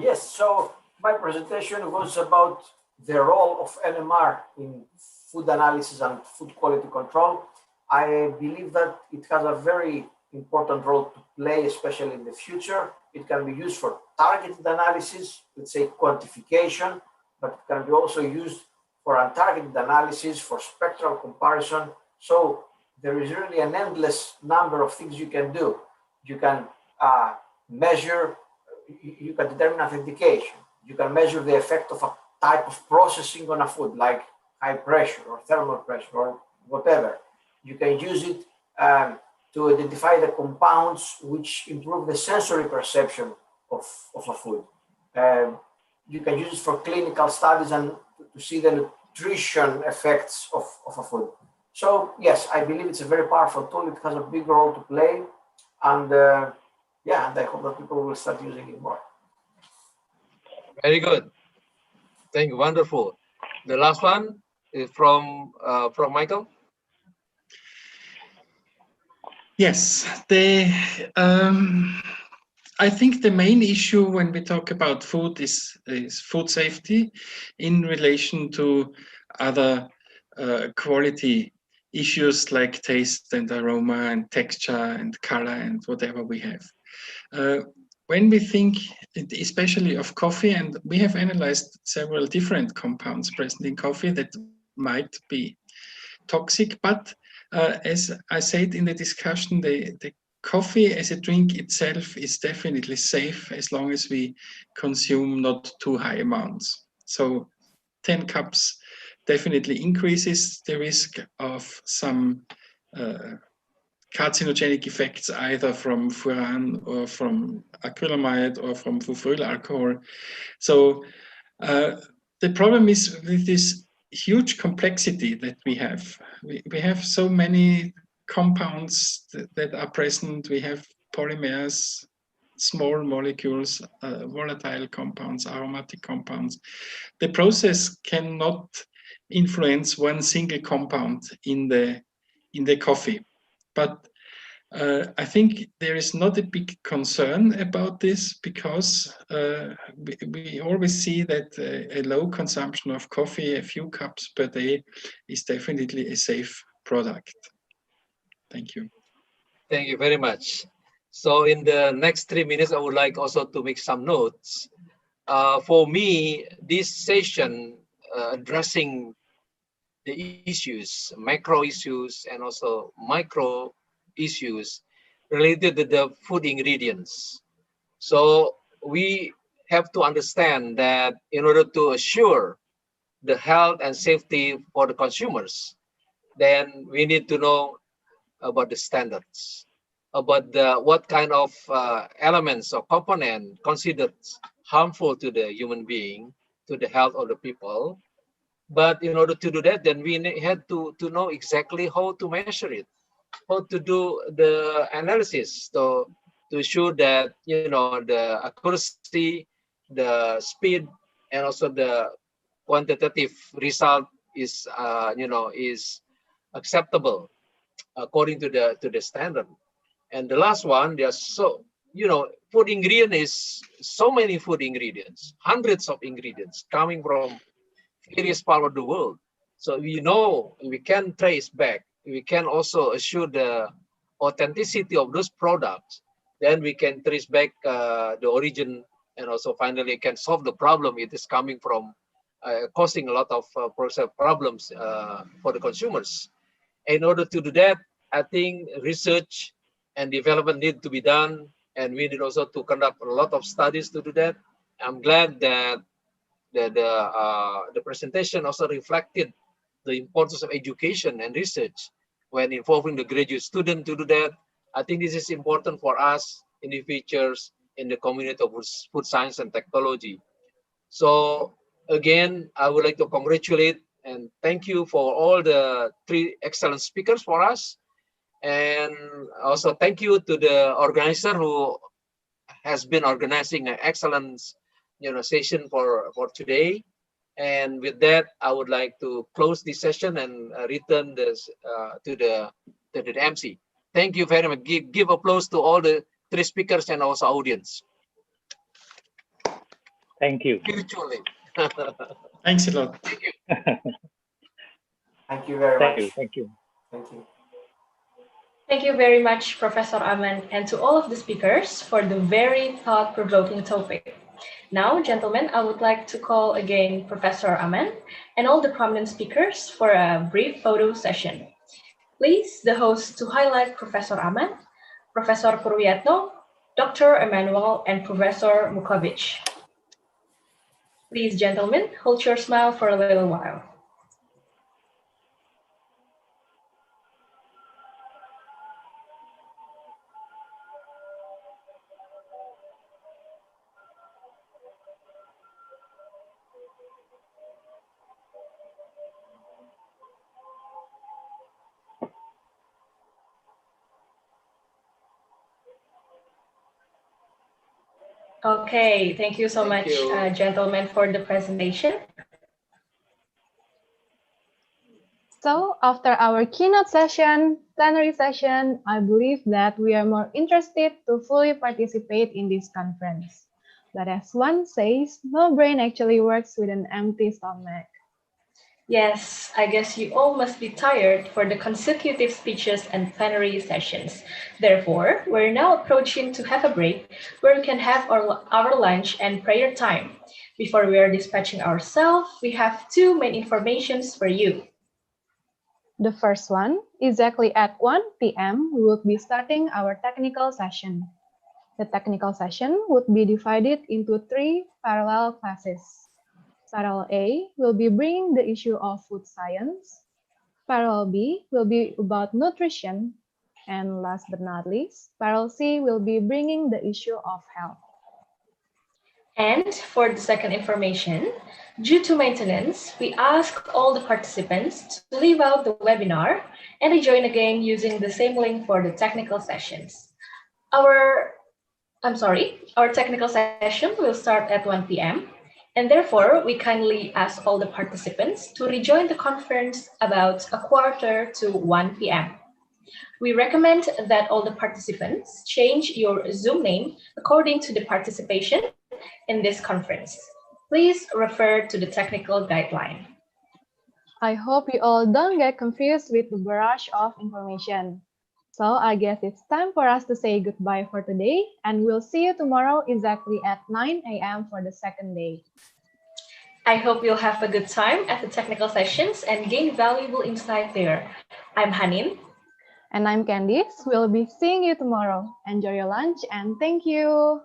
Yes, so my presentation was about the role of NMR in food analysis and food quality control. I believe that it has a very important role to play, especially in the future. It can be used for targeted analysis, let's say quantification, but it can be also used for untargeted analysis, for spectral comparison. So there is really an endless number of things you can do. You can measure, you can determine authentication. You can measure the effect of a type of processing on a food, like high pressure or thermal pressure or whatever. You can use it to identify the compounds which improve the sensory perception of a food. You can use it for clinical studies and to see the nutrition effects of a food. So yes, I believe it's a very powerful tool. It has a big role to play, and yeah, and I hope that people will start using it more. Very good. Thank you. Wonderful. The last one is from Michael. Yes, I think the main issue when we talk about food is food safety in relation to other quality issues like taste and aroma and texture and color and whatever we have. When we think especially of coffee, and we have analyzed several different compounds present in coffee that might be toxic, but as I said in the discussion, the coffee as a drink itself is definitely safe as long as we consume not too high amounts. So 10 cups definitely increases the risk of some carcinogenic effects, either from furan or from acrylamide or from furfuryl alcohol. So the problem is with this huge complexity that we have. We have so many compounds that are present. We have polymers, small molecules, volatile compounds, aromatic compounds. The process cannot influence one single compound in the coffee. But I think there is not a big concern about this because we always see that a low consumption of coffee, a few cups per day, is definitely a safe product. Thank you. Thank you very much. So in the next 3 minutes, I would like also to make some notes. For me, this session addressing the issues, macro issues, and also micro issues related to the food ingredients. So we have to understand that in order to assure the health and safety for the consumers, then we need to know about the standards, about what kind of elements or component considered harmful to the human being, to the health of the people. But in order to do that, then we had to know exactly how to measure it, how to do the analysis to ensure that, you know, the accuracy, the speed, and also the quantitative result is, you know, is acceptable according to the standard. And the last one, there's so, you know, food ingredient is so many food ingredients, hundreds of ingredients coming from various parts of the world. So we know we can trace back, we can also assure the authenticity of those products, then we can trace back the origin, and also finally can solve the problem it is coming from, causing a lot of problems for the consumers. In order to do that, I think research and development need to be done, and we need also to conduct a lot of studies to do that. I'm glad that the presentation also reflected the importance of education and research when involving the graduate student to do that. I think this is important for us in the futures in the community of food science and technology. So again, I would like to congratulate and thank you for all the 3 excellent speakers for us. And also thank you to the organizer who has been organizing an excellent, you know, session for today. And with that, I would like to close this session and return this to the MC. Thank you very much. Give applause to all the 3 speakers and also audience. Thank you. Virtually. Thanks a lot. Thank you. Thank you very much. Thank you. Thank you. Thank you very much, Professor Aman, and to all of the speakers for the very thought-provoking topic. Now, gentlemen, I would like to call again Professor Aman and all the prominent speakers for a brief photo session. Please, the host to highlight Professor Aman, Professor Purwiyatno, Dr. Emmanuel, and Professor Mukovic. Please, gentlemen, hold your smile for a little while. Okay, thank you so much, gentlemen, for the presentation. So after our keynote session, plenary session, I believe that we are more interested to fully participate in this conference. But as one says, no brain actually works with an empty stomach. Yes, I guess you all must be tired for the consecutive speeches and plenary sessions. Therefore, we're now approaching to have a break where we can have our lunch and prayer time. Before we are dispatching ourselves, we have two main informations for you. The first one, exactly at 1 p.m., we will be starting our technical session. The technical session would be divided into 3 parallel classes. Parallel A will be bringing the issue of food science. Parallel B will be about nutrition. And last but not least, Parallel C will be bringing the issue of health. And for the second information, due to maintenance, we ask all the participants to leave out the webinar and join again using the same link for the technical sessions. Our technical session will start at 1 p.m. and therefore we kindly ask all the participants to rejoin the conference about 1:45 p.m. We recommend that all the participants change your Zoom name according to the participation in this conference. Please refer to the technical guideline. I hope you all don't get confused with the barrage of information. So I guess it's time for us to say goodbye for today, and we'll see you tomorrow exactly at 9 a.m. for the second day. I hope you'll have a good time at the technical sessions and gain valuable insight there. I'm Hanin. And I'm Candice. We'll be seeing you tomorrow. Enjoy your lunch and thank you.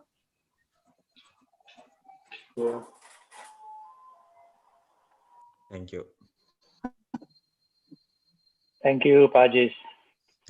Yeah. Thank you. Thank you, Pajis.